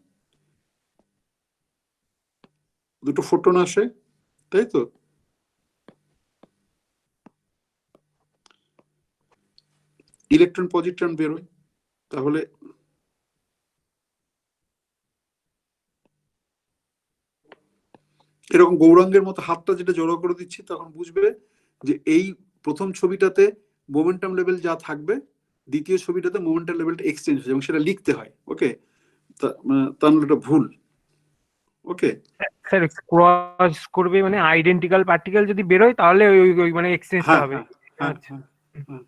দুটো ফোটন আসে, তাই তো? ইলেকট্রন পজিট্রন বেরোয়। তাহলে এরকম গৌরাঙ্গের মতো হাতটা যেটা জড়ো করে দিচ্ছি, তখন বুঝবে যে এই প্রথম ছবিটাতে মোমেন্টাম লেভেল যা থাকবে, দ্বিতীয় ছবিটাতে মোমেন্টাম লেভেলটা এক্সচেঞ্জ হচ্ছে এবং সেটা লিখতে হয়। ওকে, তাহলে এটা ভুল। ওকে, স্যার ক্রস করবে মানে আইডেন্টিক্যাল পার্টিকেল যদি বেরোয় তাহলে ওই ওই মানে এক্সচেঞ্জটা হ্যাঁ হবে। হ্যাঁ হ্যাঁ আচ্ছা, হ্যাঁ হ্যাঁ।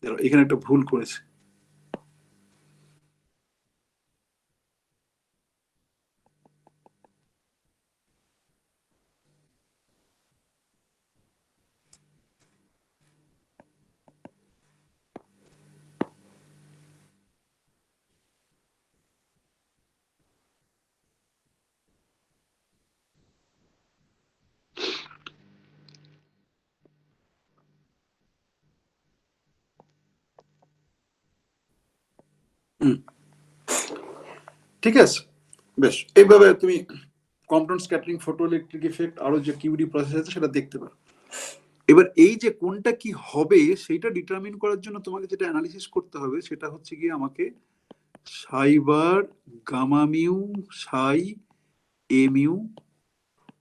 দাঁড়াও, এখানে একটা ভুল করেছে। ঠিক আছে, বেশ, এইভাবে তুমি Compton scattering, photo electric effect, আরো যে কিউডি প্রসেস আছে সেটা দেখতে পারো। এবার এই যে কোনটা কি হবে সেটা ডিটারমিন করার জন্য তোমাকে যেটা অ্যানালিসিস করতে হবে সেটা হচ্ছে গিয়ে আমাকে সাই বার gamma mu Sai A mu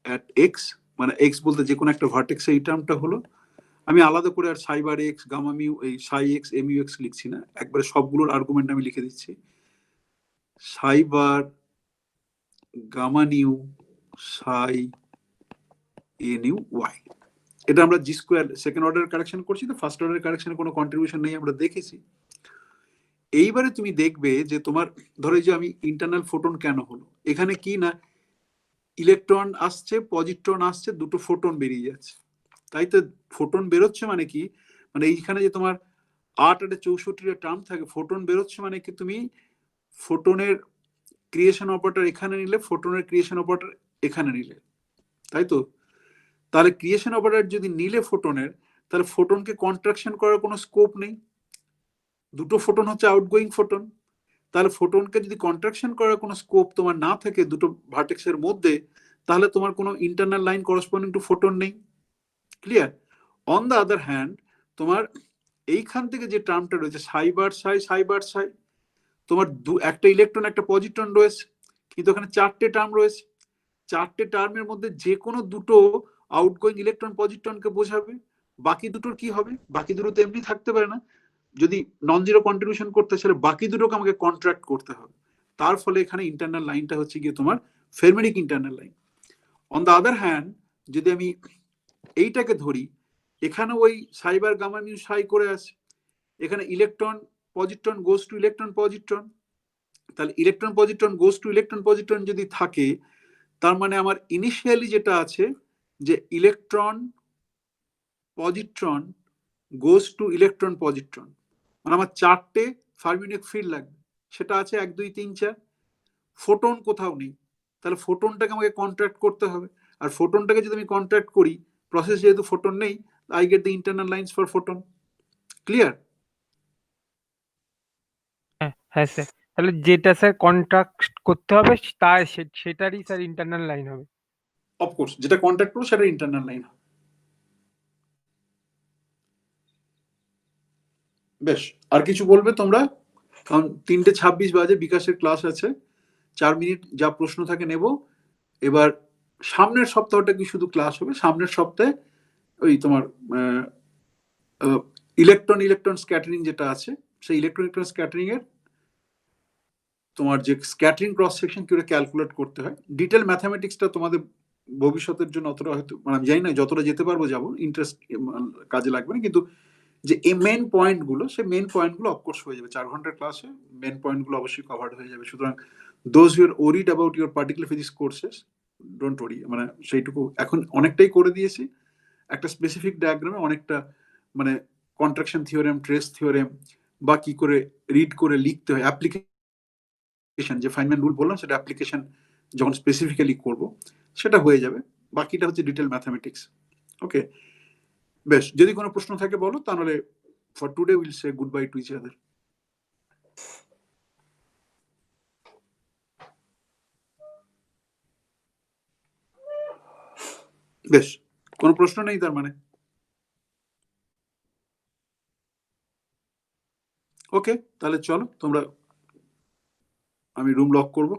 at x, মানে এক্স বলতে যে কোনো একটা ভার্টেক্স, এই টার্মটা হলো। আমি আলাদা করে আর সাই বার এক্স গামা মিউ এই সাই এক্স এম ইউ এক্স লিখছি না, একবারে সবগুলোর আর্গুমেন্ট আমি লিখে দিচ্ছি। সাই বার gamma new Sai a new Y, এটা আমরা G square second order correction করছি, তো ফার্স্ট অর্ডার কারেকশনে কোনো কন্ট্রিবিউশন নেই, আমরা দেখেছি। এইবারে তুমি দেখবে যে তোমার ধরো এই যে আমি ইন্টারনাল ফোটন কেন হলো, এখানে কি না ইলেকট্রন আসছে পজিট্রন আসছে, দুটো ফোটন বেরিয়ে যাচ্ছে, তাই তো? ফোটন বেরোচ্ছে মানে কি, মানে এইখানে যে তোমার 8 আর 64 থাকে, ফোটন বেরোচ্ছে মানে কি তুমি ফোটনের ক্রিয়েশন অপারেটর এখানে নিলে, ফোটনের ক্রিয়েশন অপারেটর এখানে নিলে, তাই তো? তাহলে ক্রিয়েশন অপারেটর যদি নিলে ফোটনের, তাহলে ফোটনকে কন্ট্রাকশন করার কোনো স্কোপ নেই, দুটো ফোটন হচ্ছে আউটগোয়িং ফোটন। তাহলে ফোটনকে যদি কন্ট্রাকশন করার কোনো স্কোপ তোমার না থাকে দুটো ভার্টেক্সের মধ্যে, তাহলে তোমার কোনো internal line corresponding to photon নেই। Clear? On the other hand, তোমার এইখান থেকে যে টার্মটা রয়েছে সাই বার সাই সাই বার সাই, তোমার একটা ইলেকট্রন একটা পজিট্রন রয়েছে, কিন্তু ওখানে 4টে টার্ম রয়েছে। 4টে টার্মের মধ্যে যে কোনো দুটো আউটগোয়িং ইলেকট্রন পজিট্রনকে বোঝাবে, বাকি দুটোর কি হবে? বাকি দুটো তো এমনি থাকতে পারে না, যদি নন জিরো কন্ট্রিবিউশন করতে চাইলে বাকি দুটোকে আমাকে কন্ট্রাক্ট করতে হবে। তার ফলে এখানে ইন্টারনাল লাইনটা হচ্ছে গিয়ে তোমার ফেরমেটিক internal line. On the other hand যদি আমি এইটাকে ধরি, এখানে ওই সাইবার গামা মিউ সাই করে আছে, এখানে electron positron goes to electron positron, তাহলে electron positron goes to electron positron যদি থাকে, তার মানে আমার ইনিশিয়ালি যেটা আছে যে electron positron goes to electron positron, মানে আমার 4টে ফার্মিওনিক ফিল্ড লাগবে, সেটা আছে 1 2 3 4। ফোটন কোথাও নেই, তাহলে ফোটনটাকে আমাকে কন্ট্রাক্ট করতে হবে, আর ফোটনটাকে যদি আমি কন্ট্রাক্ট করি, প্রসেস যেহেতু ফোটন নেই, I get the internal lines for photon. Clear? হ্যাঁ হ্যাঁ স্যার, তাহলে যেটা স্যার কন্ট্রাক্ট করতে হবে তার সেটারই স্যার ইন্টারনাল লাইন হবে। অফকোর্স যেটা কন্ট্রাক্ট করবো সেটা ইন্টারনাল লাইন। বেশ, আর কিছু বলবে তোমরা? কারণ 3:26 বাজে, বিকাশের ক্লাস আছে, 4 মিনিট যা প্রশ্ন থাকে নেব। এবার সামনের সপ্তাহটা কি শুধু ক্লাস হবে, সামনের সপ্তাহে ওই তোমার ইলেকট্রন স্ক্যাটারিং যেটা আছে, সেই ইলেকট্রন স্ক্যাটারিং এর তোমার যে স্ক্যাটারিং ক্রস সেকশন কি করে ক্যালকুলেট করতে হয়, ডিটেল ম্যাথামেটিক্সটা তোমাদের ভবিষ্যতের জন্য অতটা হয়তো মানে আমি জানি না, যতটা যেতে পারবো যাবো, ইন্টারেস্ট কাজে লাগবে না, কিন্তু যে এই মেন পয়েন্টগুলো, সেই মেন পয়েন্টগুলো অফকোর্স হয়ে যাবে 4 ঘন্টার ক্লাসে, মেন পয়েন্টগুলো অবশ্যই কভার্ড হয়ে যাবে। সুতরাং those you are worried about your particular physics courses, don't worry, মানে সেইটুকু এখন অনেকটাই করে দিয়েছি। একটা স্পেসিফিক ডায়াগ্রামে অনেকটা মানে কন্ট্রাকশন থিওরেম, ট্রেস থিওরেম, বা কি করে রিড করে লিখতে হয়, অ্যাপ্লিকেশন যে ফাইনম্যান রুল বললাম, সেটা অ্যাপ্লিকেশন যখন স্পেসিফিক্যালি করব সেটা হয়ে যাবে। বাকিটা হচ্ছে ডিটেল ম্যাথামেটিক্স। ওকে, বেশ, যদি কোনো প্রশ্ন থাকে বলো, তাহলে for today will say good bye to each other. বেশ, কোনো প্রশ্ন নেই তার মানে? ওকে, তাহলে চলো তোমরা, আমি রুম লক করবো।